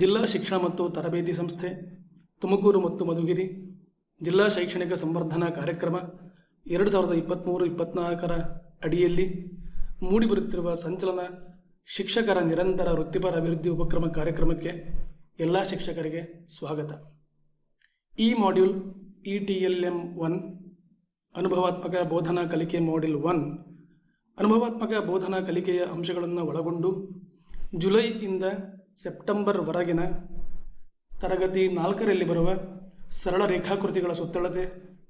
ಜಿಲ್ಲಾ ಶಿಕ್ಷಣ ಮತ್ತು ತರಬೇತಿ ಸಂಸ್ಥೆ ತುಮಕೂರು ಮತ್ತು ಮಧುಗಿರಿ ಜಿಲ್ಲಾ ಶೈಕ್ಷಣಿಕ ಸಂವರ್ಧನಾ ಕಾರ್ಯಕ್ರಮ 2023-24 ಅಡಿಯಲ್ಲಿ ಮೂಡಿಬರುತ್ತಿರುವ ಸಂಚಲನ ಶಿಕ್ಷಕರ ನಿರಂತರ ವೃತ್ತಿಪರ ಅಭಿವೃದ್ಧಿ ಉಪಕ್ರಮ ಕಾರ್ಯಕ್ರಮಕ್ಕೆ ಎಲ್ಲ ಶಿಕ್ಷಕರಿಗೆ ಸ್ವಾಗತ. ಈ ಮಾಡ್ಯೂಲ್ ETLM 1 ಅನುಭವಾತ್ಮಕ ಬೋಧನಾ ಕಲಿಕೆ ಮಾಡ್ಯೂಲ್ 1 ಅನುಭವಾತ್ಮಕ ಬೋಧನಾ ಕಲಿಕೆಯ ಅಂಶಗಳನ್ನು ಒಳಗೊಂಡು ಜುಲೈಯಿಂದ ಸೆಪ್ಟೆಂಬರ್ ವರೆಗಿನ ತರಗತಿ 4ರಲ್ಲಿ ಬರುವ ಸರಳ ರೇಖಾಕೃತಿಗಳ ಸುತ್ತಳತೆ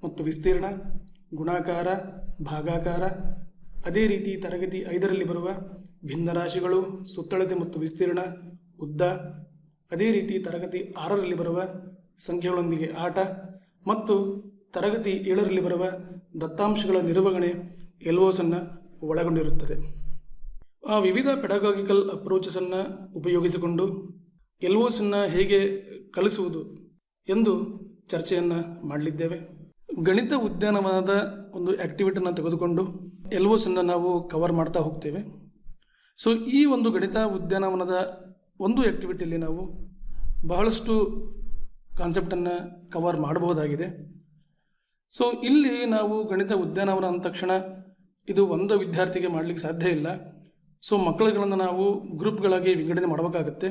ಮತ್ತು ವಿಸ್ತೀರ್ಣ, ಗುಣಾಕಾರ, ಭಾಗಾಕಾರ, ಅದೇ ರೀತಿ ತರಗತಿ 5ರಲ್ಲಿ ಬರುವ ಭಿನ್ನರಾಶಿಗಳು, ಸುತ್ತಳತೆ ಮತ್ತು ವಿಸ್ತೀರ್ಣ, ಉದ್ದ, ಅದೇ ರೀತಿ ತರಗತಿ 6ರಲ್ಲಿ ಬರುವ ಸಂಖ್ಯೆಗಳೊಂದಿಗೆ ಆಟ ಮತ್ತು ತರಗತಿ 7ರಲ್ಲಿ ಬರುವ ದತ್ತಾಂಶಗಳ ನಿರ್ವಹಣೆ LOSನ್ನು ಒಳಗೊಂಡಿರುತ್ತದೆ. ವಿವಿಧ ಪೆಡಗಾಗಿಕಲ್ ಅಪ್ರೋಚಸನ್ನು ಉಪಯೋಗಿಸಿಕೊಂಡು LOSನ್ನು ಹೇಗೆ ಕಲಿಸುವುದು ಎಂದು ಚರ್ಚೆಯನ್ನು ಮಾಡಲಿದ್ದೇವೆ. ಗಣಿತ ಉದ್ಯಾನವನದ ಒಂದು ಆ್ಯಕ್ಟಿವಿಟಿಯನ್ನು ತೆಗೆದುಕೊಂಡು LOSನ್ನು ನಾವು ಕವರ್ ಮಾಡ್ತಾ ಹೋಗ್ತೇವೆ. ಸೊ ಈ ಒಂದು ಗಣಿತ ಉದ್ಯಾನವನದ ಒಂದು ಆ್ಯಕ್ಟಿವಿಟಿಯಲ್ಲಿ ನಾವು ಬಹಳಷ್ಟು ಕಾನ್ಸೆಪ್ಟನ್ನು ಕವರ್ ಮಾಡಬಹುದಾಗಿದೆ. ಸೊ ಇಲ್ಲಿ ನಾವು ಗಣಿತ ಉದ್ಯಾನವನ ಅಂದ ತಕ್ಷಣ ಇದು ಒಂದು ವಿದ್ಯಾರ್ಥಿಗೆ ಮಾಡಲಿಕ್ಕೆ ಸಾಧ್ಯ ಇಲ್ಲ. ಸೊ ಮಕ್ಕಳುಗಳನ್ನು ನಾವು ಗ್ರೂಪ್ಗಳಾಗಿ ವಿಂಗಡಣೆ ಮಾಡಬೇಕಾಗುತ್ತೆ.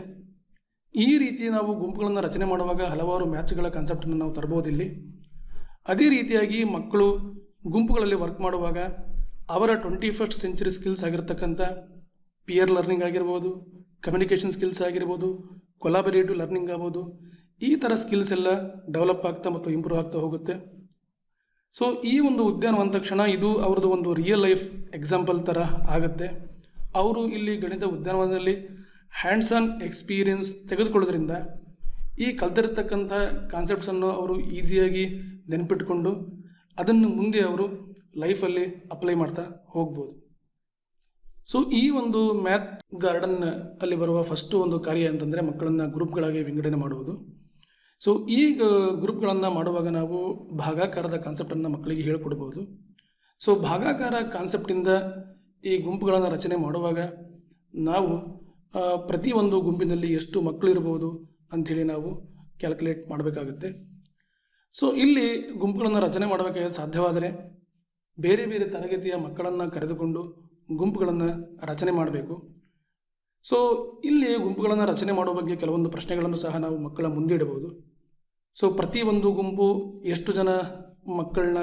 ಈ ರೀತಿ ನಾವು ಗುಂಪುಗಳನ್ನು ರಚನೆ ಮಾಡುವಾಗ ಹಲವಾರು ಮ್ಯಾಥ್ಸ್ಗಳ ಕಾನ್ಸೆಪ್ಟನ್ನು ನಾವು ತರಬಹುದಿಲ್ಲಿ. ಅದೇ ರೀತಿಯಾಗಿ ಮಕ್ಕಳು ಗುಂಪುಗಳಲ್ಲಿ ವರ್ಕ್ ಮಾಡುವಾಗ ಅವರ 21st ಸೆಂಚುರಿ ಸ್ಕಿಲ್ಸ್ ಆಗಿರ್ತಕ್ಕಂಥ ಪಿಯರ್ ಲರ್ನಿಂಗ್ ಆಗಿರ್ಬೋದು, ಕಮ್ಯುನಿಕೇಷನ್ ಸ್ಕಿಲ್ಸ್ ಆಗಿರ್ಬೋದು, ಕೊಲಾಬರೇಟಿವ್ ಲರ್ನಿಂಗ್ ಆಗ್ಬೋದು, ಈ ಥರ ಸ್ಕಿಲ್ಸ್ ಎಲ್ಲ ಡೆವಲಪ್ ಆಗ್ತಾ ಮತ್ತು ಇಂಪ್ರೂವ್ ಆಗ್ತಾ ಹೋಗುತ್ತೆ. ಸೊ ಈ ಒಂದು ಉದ್ಯಾನವನ ಅಂದ ತಕ್ಷಣ ಇದು ಅವ್ರದ್ದು ಒಂದು ರಿಯಲ್ ಲೈಫ್ ಎಕ್ಸಾಂಪಲ್ ಥರ ಆಗುತ್ತೆ. ಅವರು ಇಲ್ಲಿ ಗಣಿತ ಉದ್ಯಾನವನದಲ್ಲಿ ಹ್ಯಾಂಡ್ಸ್ ಆನ್ ಎಕ್ಸ್ಪೀರಿಯನ್ಸ್ ತೆಗೆದುಕೊಳ್ಳೋದ್ರಿಂದ ಈ ಕಲ್ತಿರತಕ್ಕಂಥ ಕಾನ್ಸೆಪ್ಟ್ಸನ್ನು ಅವರು ಈಸಿಯಾಗಿ ನೆನಪಿಟ್ಕೊಂಡು ಅದನ್ನು ಮುಂದೆ ಅವರು ಲೈಫಲ್ಲಿ ಅಪ್ಲೈ ಮಾಡ್ತಾ ಹೋಗ್ಬೋದು. ಸೊ ಈ ಒಂದು ಮ್ಯಾಥ್ ಗಾರ್ಡನ್ ಅಲ್ಲಿ ಬರುವ ಫಸ್ಟು ಒಂದು ಕಾರ್ಯ ಅಂತಂದರೆ ಮಕ್ಕಳನ್ನು ಗ್ರೂಪ್ಗಳಾಗಿ ವಿಂಗಡಣೆ ಮಾಡುವುದು. ಸೊ ಈ ಗ್ರೂಪ್ಗಳನ್ನು ಮಾಡುವಾಗ ನಾವು ಭಾಗಾಕಾರದ ಕಾನ್ಸೆಪ್ಟನ್ನು ಮಕ್ಕಳಿಗೆ ಹೇಳಿಕೊಡ್ಬೋದು. ಸೊ ಭಾಗಾಕಾರ ಕಾನ್ಸೆಪ್ಟಿಂದ ಈ ಗುಂಪುಗಳನ್ನು ರಚನೆ ಮಾಡುವಾಗ ನಾವು ಪ್ರತಿಯೊಂದು ಗುಂಪಿನಲ್ಲಿ ಎಷ್ಟು ಮಕ್ಕಳು ಇರ್ಬೋದು ಅಂಥೇಳಿ ನಾವು ಕ್ಯಾಲ್ಕುಲೇಟ್ ಮಾಡಬೇಕಾಗುತ್ತೆ. ಸೊ ಇಲ್ಲಿ ಗುಂಪುಗಳನ್ನು ರಚನೆ ಮಾಡಬೇಕಾದ್ರೆ ಸಾಧ್ಯವಾದರೆ ಬೇರೆ ಬೇರೆ ತರಗತಿಯ ಮಕ್ಕಳನ್ನು ಕರೆದುಕೊಂಡು ಗುಂಪುಗಳನ್ನು ರಚನೆ ಮಾಡಬೇಕು. ಸೊ ಇಲ್ಲಿ ಗುಂಪುಗಳನ್ನು ರಚನೆ ಮಾಡುವ ಬಗ್ಗೆ ಕೆಲವೊಂದು ಪ್ರಶ್ನೆಗಳನ್ನು ಸಹ ನಾವು ಮಕ್ಕಳ ಮುಂದೆ ಇಡಬಹುದು. ಸೊ ಪ್ರತಿಯೊಂದು ಗುಂಪು ಎಷ್ಟು ಜನ ಮಕ್ಕಳನ್ನ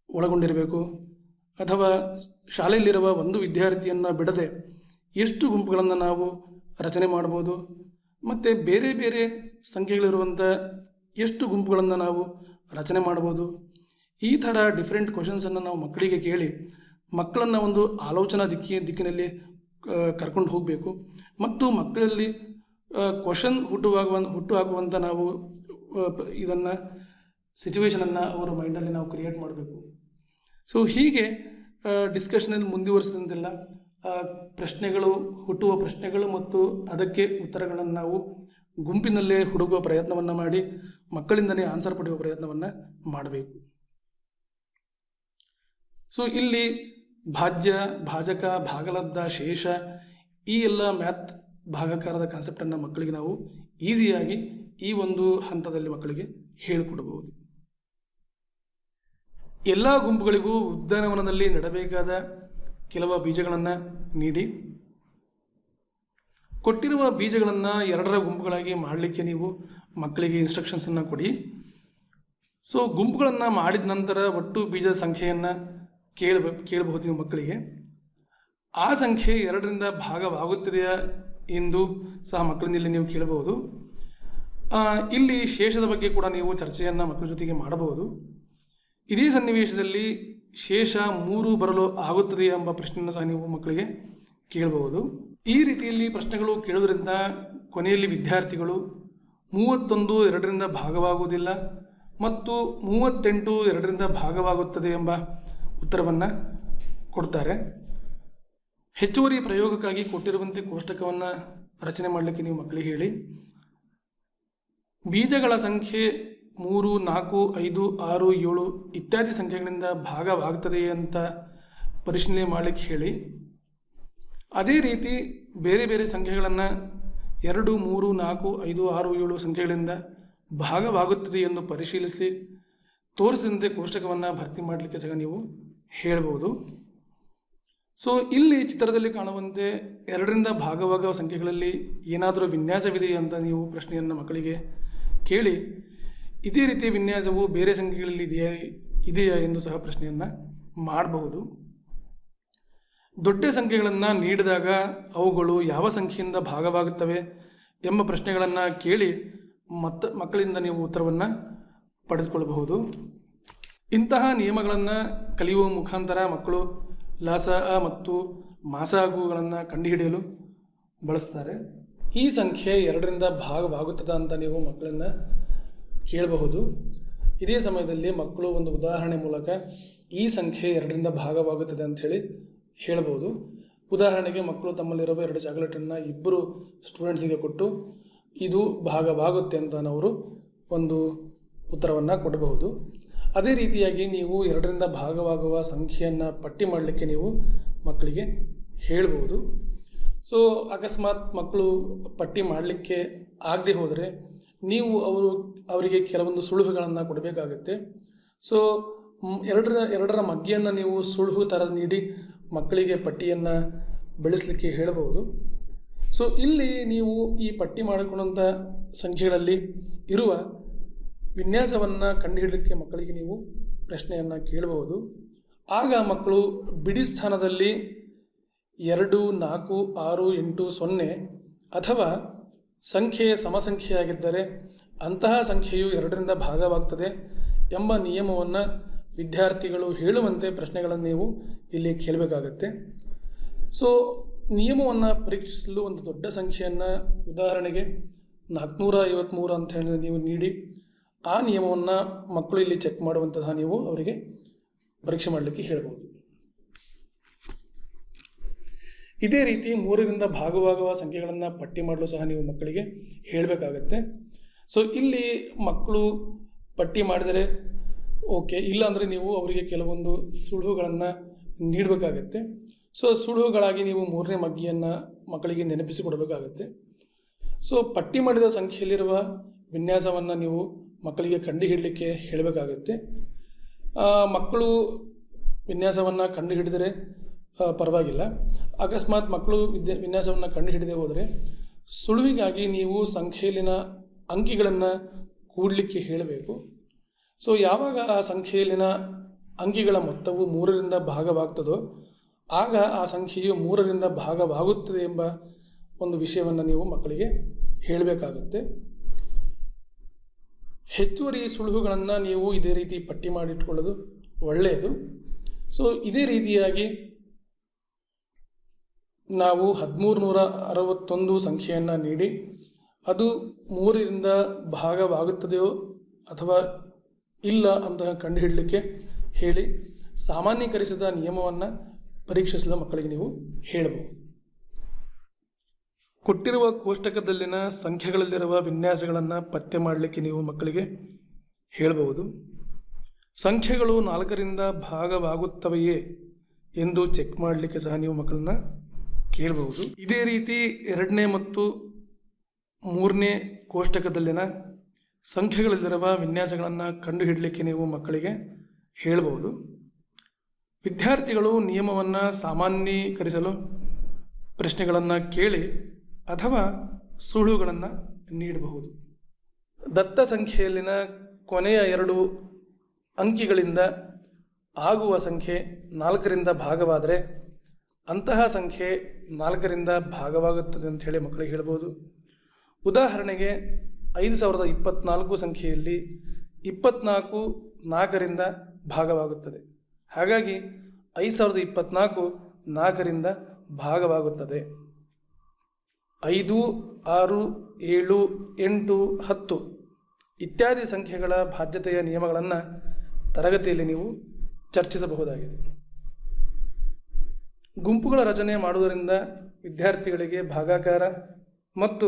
ಒಳಗೊಂಡಿರಬೇಕು, ಅಥವಾ ಶಾಲೆಯಲ್ಲಿರುವ ಒಂದು ವಿದ್ಯಾರ್ಥಿಯನ್ನು ಬಿಡದೆ ಎಷ್ಟು ಗುಂಪುಗಳನ್ನು ನಾವು ರಚನೆ ಮಾಡ್ಬೋದು, ಮತ್ತು ಬೇರೆ ಬೇರೆ ಸಂಖ್ಯೆಗಳಿರುವಂಥ ಎಷ್ಟು ಗುಂಪುಗಳನ್ನು ನಾವು ರಚನೆ ಮಾಡ್ಬೋದು. ಈ ಥರ ಡಿಫ್ರೆಂಟ್ ಕ್ವಶನ್ಸನ್ನು ನಾವು ಮಕ್ಕಳಿಗೆ ಕೇಳಿ ಮಕ್ಕಳನ್ನು ಒಂದು ಆಲೋಚನಾ ದಿಕ್ಕಿನಲ್ಲಿ ಕರ್ಕೊಂಡು ಹೋಗಬೇಕು. ಮತ್ತು ಮಕ್ಕಳಲ್ಲಿ ಕ್ವಶನ್ ಹುಟ್ಟುಹಾಕುವಂಥ ನಾವು ಇದನ್ನು ಸಿಚುವೇಶನನ್ನು ಅವರ ಮೈಂಡಲ್ಲಿ ನಾವು ಕ್ರಿಯೇಟ್ ಮಾಡಬೇಕು. ಸೊ ಹೀಗೆ ಡಿಸ್ಕಷನಲ್ಲಿ ಮುಂದುವರಿಸಿದಂತೆಲ್ಲ ಹುಟ್ಟುವ ಪ್ರಶ್ನೆಗಳು ಮತ್ತು ಅದಕ್ಕೆ ಉತ್ತರಗಳನ್ನು ನಾವು ಗುಂಪಿನಲ್ಲೇ ಹುಡುಕುವ ಪ್ರಯತ್ನವನ್ನು ಮಾಡಿ ಮಕ್ಕಳಿಂದಲೇ ಆನ್ಸರ್ ಪಡೆಯುವ ಪ್ರಯತ್ನವನ್ನು ಮಾಡಬೇಕು. ಸೊ ಇಲ್ಲಿ ಭಾಜ್ಯ, ಭಾಜಕ, ಭಾಗಲಬ್ಧ, ಶೇಷ ಈ ಎಲ್ಲ ಮ್ಯಾಥ್ ಭಾಗಾಕಾರದ ಕಾನ್ಸೆಪ್ಟನ್ನು ಮಕ್ಕಳಿಗೆ ನಾವು ಈಸಿಯಾಗಿ ಈ ಒಂದು ಹಂತದಲ್ಲಿ ಮಕ್ಕಳಿಗೆ ಹೇಳಿಕೊಡಬಹುದು. ಎಲ್ಲ ಗುಂಪುಗಳಿಗೂ ಉದ್ಯಾನವನದಲ್ಲಿ ನೆಡಬೇಕಾದ ಕೆಲವು ಬೀಜಗಳನ್ನು ನೀಡಿ, ಕೊಟ್ಟಿರುವ ಬೀಜಗಳನ್ನು 2 ಗುಂಪುಗಳಾಗಿ ಮಾಡಲಿಕ್ಕೆ ನೀವು ಮಕ್ಕಳಿಗೆ ಇನ್ಸ್ಟ್ರಕ್ಷನ್ಸನ್ನು ಕೊಡಿ. ಸೊ ಗುಂಪುಗಳನ್ನು ಮಾಡಿದ ನಂತರ ಒಟ್ಟು ಬೀಜ ಸಂಖ್ಯೆಯನ್ನು ಕೇಳಬಹುದು ನೀವು ಮಕ್ಕಳಿಗೆ. ಆ ಸಂಖ್ಯೆ 2ರಿಂದ ಭಾಗವಾಗುತ್ತದೆಯಾ ಎಂದು ಸಹ ಮಕ್ಕಳಿಂದ ನೀವು ಕೇಳಬಹುದು. ಇಲ್ಲಿ ಶೇಷದ ಬಗ್ಗೆ ಕೂಡ ನೀವು ಚರ್ಚೆಯನ್ನು ಮಕ್ಕಳ ಜೊತೆಗೆ ಮಾಡಬಹುದು. ಇದೇ ಸನ್ನಿವೇಶದಲ್ಲಿ ಶೇಷ 3 ಬರಲು ಆಗುತ್ತದೆ ಎಂಬ ಪ್ರಶ್ನೆಯನ್ನು ಸಹ ನೀವು ಮಕ್ಕಳಿಗೆ ಕೇಳಬಹುದು. ಈ ರೀತಿಯಲ್ಲಿ ಪ್ರಶ್ನೆಗಳು ಕೇಳುವುದರಿಂದ ಕೊನೆಯಲ್ಲಿ ವಿದ್ಯಾರ್ಥಿಗಳು 31 2ರಿಂದ ಭಾಗವಾಗುವುದಿಲ್ಲ ಮತ್ತು 38 2ರಿಂದ ಭಾಗವಾಗುತ್ತದೆ ಎಂಬ ಉತ್ತರವನ್ನು ಕೊಡ್ತಾರೆ. ಹೆಚ್ಚುವರಿ ಪ್ರಯೋಗಕ್ಕಾಗಿ ಕೊಟ್ಟಿರುವಂತೆ ಕೋಷ್ಟಕವನ್ನು ರಚನೆ ಮಾಡಲಿಕ್ಕೆ ನೀವು ಮಕ್ಕಳಿಗೆ ಹೇಳಿ. ಬೀಜಗಳ ಸಂಖ್ಯೆ 3, 4, 5, 6, 7 ಇತ್ಯಾದಿ ಸಂಖ್ಯೆಗಳಿಂದ ಭಾಗವಾಗ್ತದೆ ಅಂತ ಪರಿಶೀಲನೆ ಮಾಡಲಿಕ್ಕೆ ಹೇಳಿ. ಅದೇ ರೀತಿ ಬೇರೆ ಬೇರೆ ಸಂಖ್ಯೆಗಳನ್ನು 2, 3, 4, 5, 6, 7 ಸಂಖ್ಯೆಗಳಿಂದ ಭಾಗವಾಗುತ್ತದೆ ಎಂದು ಪರಿಶೀಲಿಸಿ ತೋರಿಸಿದಂತೆ ಕೋಷ್ಟಕವನ್ನು ಭರ್ತಿ ಮಾಡಲಿಕ್ಕೆ ಸಹ ನೀವು ಹೇಳ್ಬೋದು. ಸೊ ಇಲ್ಲಿ ಚಿತ್ರದಲ್ಲಿ ಕಾಣುವಂತೆ 2ರಿಂದ ಭಾಗವಾಗುವ ಸಂಖ್ಯೆಗಳಲ್ಲಿ ಏನಾದರೂ ವಿನ್ಯಾಸವಿದೆಯೇ ಅಂತ ನೀವು ಪ್ರಶ್ನೆಯನ್ನು ಮಕ್ಕಳಿಗೆ ಕೇಳಿ ಇದೇ ರೀತಿಯ ವಿನ್ಯಾಸವು ಬೇರೆ ಸಂಖ್ಯೆಗಳಲ್ಲಿ ಇದೆಯಾ ಎಂದು ಸಹ ಪ್ರಶ್ನೆಯನ್ನು ಮಾಡಬಹುದು. ದೊಡ್ಡ ಸಂಖ್ಯೆಗಳನ್ನು ನೀಡಿದಾಗ ಅವುಗಳು ಯಾವ ಸಂಖ್ಯೆಯಿಂದ ಭಾಗವಾಗುತ್ತವೆ ಎಂಬ ಪ್ರಶ್ನೆಗಳನ್ನು ಕೇಳಿ ಮಕ್ಕಳಿಂದ ನೀವು ಉತ್ತರವನ್ನು ಪಡೆದುಕೊಳ್ಳಬಹುದು. ಇಂತಹ ನಿಯಮಗಳನ್ನು ಕಲಿಯುವ ಮುಖಾಂತರ ಮಕ್ಕಳು ಲಾಸ ಮತ್ತು ಮಾಸಾಗುಗಳನ್ನು ಕಂಡುಹಿಡಿಯಲು ಬಳಸ್ತಾರೆ. ಈ ಸಂಖ್ಯೆ 2ರಿಂದ ಭಾಗವಾಗುತ್ತದೆ ಅಂತ ನೀವು ಮಕ್ಕಳನ್ನು ಕೇಳಬಹುದು. ಇದೇ ಸಮಯದಲ್ಲಿ ಮಕ್ಕಳು ಒಂದು ಉದಾಹರಣೆ ಮೂಲಕ ಈ ಸಂಖ್ಯೆ 2ರಿಂದ ಭಾಗವಾಗುತ್ತದೆ ಅಂಥೇಳಿ ಹೇಳ್ಬೋದು. ಉದಾಹರಣೆಗೆ ಮಕ್ಕಳು ತಮ್ಮಲ್ಲಿರುವ 2 ಚಾಕ್ಲೇಟನ್ನು ಇಬ್ಬರು ಸ್ಟೂಡೆಂಟ್ಸಿಗೆ ಕೊಟ್ಟು ಇದು ಭಾಗವಾಗುತ್ತೆ ಅಂತ ಅವರು ಒಂದು ಉತ್ತರವನ್ನು ಕೊಡಬಹುದು. ಅದೇ ರೀತಿಯಾಗಿ ನೀವು 2ರಿಂದ ಭಾಗವಾಗುವ ಸಂಖ್ಯೆಯನ್ನು ಪಟ್ಟಿ ಮಾಡಲಿಕ್ಕೆ ನೀವು ಮಕ್ಕಳಿಗೆ ಹೇಳ್ಬೋದು. ಸೊ ಅಕಸ್ಮಾತ್ ಮಕ್ಕಳು ಪಟ್ಟಿ ಮಾಡಲಿಕ್ಕೆ ಆಗದೆ ಹೋದರೆ ನೀವು ಅವರಿಗೆ ಕೆಲವೊಂದು ಸುಳುಹುಗಳನ್ನು ಕೊಡಬೇಕಾಗುತ್ತೆ. ಸೊ ಎರಡರ ಮಗ್ಗಿಯನ್ನು ನೀವು ಸುಳುಹು ಥರ ನೀಡಿ ಮಕ್ಕಳಿಗೆ ಪಟ್ಟಿಯನ್ನು ಬೆಳೆಸಲಿಕ್ಕೆ ಹೇಳಬಹುದು. ಸೊ ಇಲ್ಲಿ ನೀವು ಈ ಪಟ್ಟಿ ಮಾಡಿಕೊಂಡಂಥ ಸಂಖ್ಯೆಗಳಲ್ಲಿ ಇರುವ ವಿನ್ಯಾಸವನ್ನು ಕಂಡುಹಿಡಲಿಕ್ಕೆ ಮಕ್ಕಳಿಗೆ ನೀವು ಪ್ರಶ್ನೆಯನ್ನು ಕೇಳಬಹುದು. ಆಗ ಮಕ್ಕಳು ಬಿಡಿ ಸ್ಥಾನದಲ್ಲಿ 2, 4, 6, 8, 0 ಅಥವಾ ಸಂಖ್ಯೆ ಸಮಸಂಖ್ಯೆಯಾಗಿದ್ದರೆ ಅಂತಹ ಸಂಖ್ಯೆಯು 2ರಿಂದ ಭಾಗವಾಗ್ತದೆ ಎಂಬ ನಿಯಮವನ್ನು ವಿದ್ಯಾರ್ಥಿಗಳು ಹೇಳುವಂತೆ ಪ್ರಶ್ನೆಗಳನ್ನು ನೀವು ಇಲ್ಲಿ ಕೇಳಬೇಕಾಗತ್ತೆ. ಸೊ ನಿಯಮವನ್ನು ಪರೀಕ್ಷಿಸಲು ಒಂದು ದೊಡ್ಡ ಸಂಖ್ಯೆಯನ್ನು ಉದಾಹರಣೆಗೆ 453 ಅಂತ ಹೇಳಿ ನೀವು ನೀಡಿ ಆ ನಿಯಮವನ್ನು ಮಕ್ಕಳು ಇಲ್ಲಿ ಚೆಕ್ ಮಾಡುವಂತಹ ನೀವು ಅವರಿಗೆ ಪರೀಕ್ಷೆ ಮಾಡಲಿಕ್ಕೆ ಹೇಳ್ಬೋದು. ಇದೇ ರೀತಿ 3ರಿಂದ ಭಾಗವಾಗುವ ಸಂಖ್ಯೆಗಳನ್ನು ಪಟ್ಟಿ ಮಾಡಲು ಸಹ ನೀವು ಮಕ್ಕಳಿಗೆ ಹೇಳಬೇಕಾಗತ್ತೆ. ಸೊ ಇಲ್ಲಿ ಮಕ್ಕಳು ಪಟ್ಟಿ ಮಾಡಿದರೆ ಓಕೆ, ಇಲ್ಲಾಂದರೆ ನೀವು ಅವರಿಗೆ ಕೆಲವೊಂದು ಸುಳುಹುಗಳನ್ನು ನೀಡಬೇಕಾಗತ್ತೆ. ಸೊ ಸುಳುಹುಗಳಾಗಿ ನೀವು 3ನೇ ಮಗ್ಗಿಯನ್ನು ಮಕ್ಕಳಿಗೆ ನೆನಪಿಸಿಕೊಡಬೇಕಾಗತ್ತೆ. ಸೊ ಪಟ್ಟಿ ಮಾಡಿದ ಸಂಖ್ಯೆಯಲ್ಲಿರುವ ವಿನ್ಯಾಸವನ್ನು ನೀವು ಮಕ್ಕಳಿಗೆ ಕಂಡುಹಿಡಲಿಕ್ಕೆ ಹೇಳಬೇಕಾಗತ್ತೆ. ಮಕ್ಕಳು ವಿನ್ಯಾಸವನ್ನು ಕಂಡುಹಿಡಿದರೆ ಪರವಾಗಿಲ್ಲ. ಅಕಸ್ಮಾತ್ ಮಕ್ಕಳು ವಿನ್ಯಾಸವನ್ನು ಕಂಡುಹಿಡದೆ ಹೋದರೆ ಸುಳುವಿಗಾಗಿ ನೀವು ಸಂಖ್ಯೆಯಲ್ಲಿನ ಅಂಕಿಗಳನ್ನು ಕೂಡಲಿಕ್ಕೆ ಹೇಳಬೇಕು. ಸೊ ಯಾವಾಗ ಆ ಸಂಖ್ಯೆಯಲ್ಲಿನ ಅಂಕಿಗಳ ಮೊತ್ತವು 3ರಿಂದ ಭಾಗವಾಗ್ತದೋ ಆಗ ಆ ಸಂಖ್ಯೆಯು 3ರಿಂದ ಭಾಗವಾಗುತ್ತದೆ ಎಂಬ ಒಂದು ವಿಷಯವನ್ನು ನೀವು ಮಕ್ಕಳಿಗೆ ಹೇಳಬೇಕಾಗುತ್ತೆ. ಹೆಚ್ಚುವರಿ ಸುಳುಹುಗಳನ್ನು ನೀವು ಇದೇ ರೀತಿ ಪಟ್ಟಿ ಮಾಡಿಟ್ಕೊಳ್ಳೋದು ಒಳ್ಳೆಯದು. ಸೊ ಇದೇ ರೀತಿಯಾಗಿ ನಾವು 1361 ಸಂಖ್ಯೆಯನ್ನು ನೀಡಿ ಅದು 3ರಿಂದ ಭಾಗವಾಗುತ್ತದೆಯೋ ಅಥವಾ ಇಲ್ಲ ಅಂತ ಕಂಡುಹಿಡಲಿಕ್ಕೆ ಹೇಳಿ ಸಾಮಾನ್ಯೀಕರಿಸಿದ ನಿಯಮವನ್ನು ಪರೀಕ್ಷಿಸಿದ ಮಕ್ಕಳಿಗೆ ನೀವು ಹೇಳಬಹುದು. ಕೊಟ್ಟಿರುವ ಕೋಷ್ಟಕದಲ್ಲಿನ ಸಂಖ್ಯೆಗಳಲ್ಲಿರುವ ವಿನ್ಯಾಸಗಳನ್ನು ಪತ್ತೆ ಮಾಡಲಿಕ್ಕೆ ನೀವು ಮಕ್ಕಳಿಗೆ ಹೇಳಬಹುದು. ಸಂಖ್ಯೆಗಳು 4ರಿಂದ ಭಾಗವಾಗುತ್ತವೆಯೇ ಎಂದು ಚೆಕ್ ಮಾಡಲಿಕ್ಕೆ ಸಹ ನೀವು ಮಕ್ಕಳನ್ನ ಕೇಳಬಹುದು. ಇದೇ ರೀತಿ 2ನೇ ಮತ್ತು 3ನೇ ಕೋಷ್ಟಕದಲ್ಲಿನ ಸಂಖ್ಯೆಗಳಲ್ಲಿರುವ ವಿನ್ಯಾಸಗಳನ್ನು ಕಂಡುಹಿಡಲಿಕ್ಕೆ ನೀವು ಮಕ್ಕಳಿಗೆ ಹೇಳಬಹುದು. ವಿದ್ಯಾರ್ಥಿಗಳು ನಿಯಮವನ್ನು ಸಾಮಾನ್ಯೀಕರಿಸಲು ಪ್ರಶ್ನೆಗಳನ್ನು ಕೇಳಿ ಅಥವಾ ಸುಳುಹುಗಳನ್ನು ನೀಡಬಹುದು. ದತ್ತ ಸಂಖ್ಯೆಯಲ್ಲಿನ ಕೊನೆಯ 2 ಅಂಕಿಗಳಿಂದ ಆಗುವ ಸಂಖ್ಯೆ 4ರಿಂದ ಭಾಗವಾದರೆ ಅಂತಹ ಸಂಖ್ಯೆ 4ರಿಂದ ಭಾಗವಾಗುತ್ತದೆ ಅಂತ ಹೇಳಿ ಮಕ್ಕಳಿಗೆ ಹೇಳ್ಬೋದು. ಉದಾಹರಣೆಗೆ 5024 ಸಂಖ್ಯೆಯಲ್ಲಿ 24 4ರಿಂದ ಭಾಗವಾಗುತ್ತದೆ. ಹಾಗಾಗಿ 5024 4ರಿಂದ ಭಾಗವಾಗುತ್ತದೆ. 5, 6, 7, 8, 10 ಇತ್ಯಾದಿ ಸಂಖ್ಯೆಗಳ ಬಾಧ್ಯತೆಯ ನಿಯಮಗಳನ್ನು ತರಗತಿಯಲ್ಲಿ ನೀವು ಚರ್ಚಿಸಬಹುದಾಗಿದೆ. ಗುಂಪುಗಳ ರಚನೆ ಮಾಡುವುದರಿಂದ ವಿದ್ಯಾರ್ಥಿಗಳಿಗೆ ಭಾಗಾಕಾರ ಮತ್ತು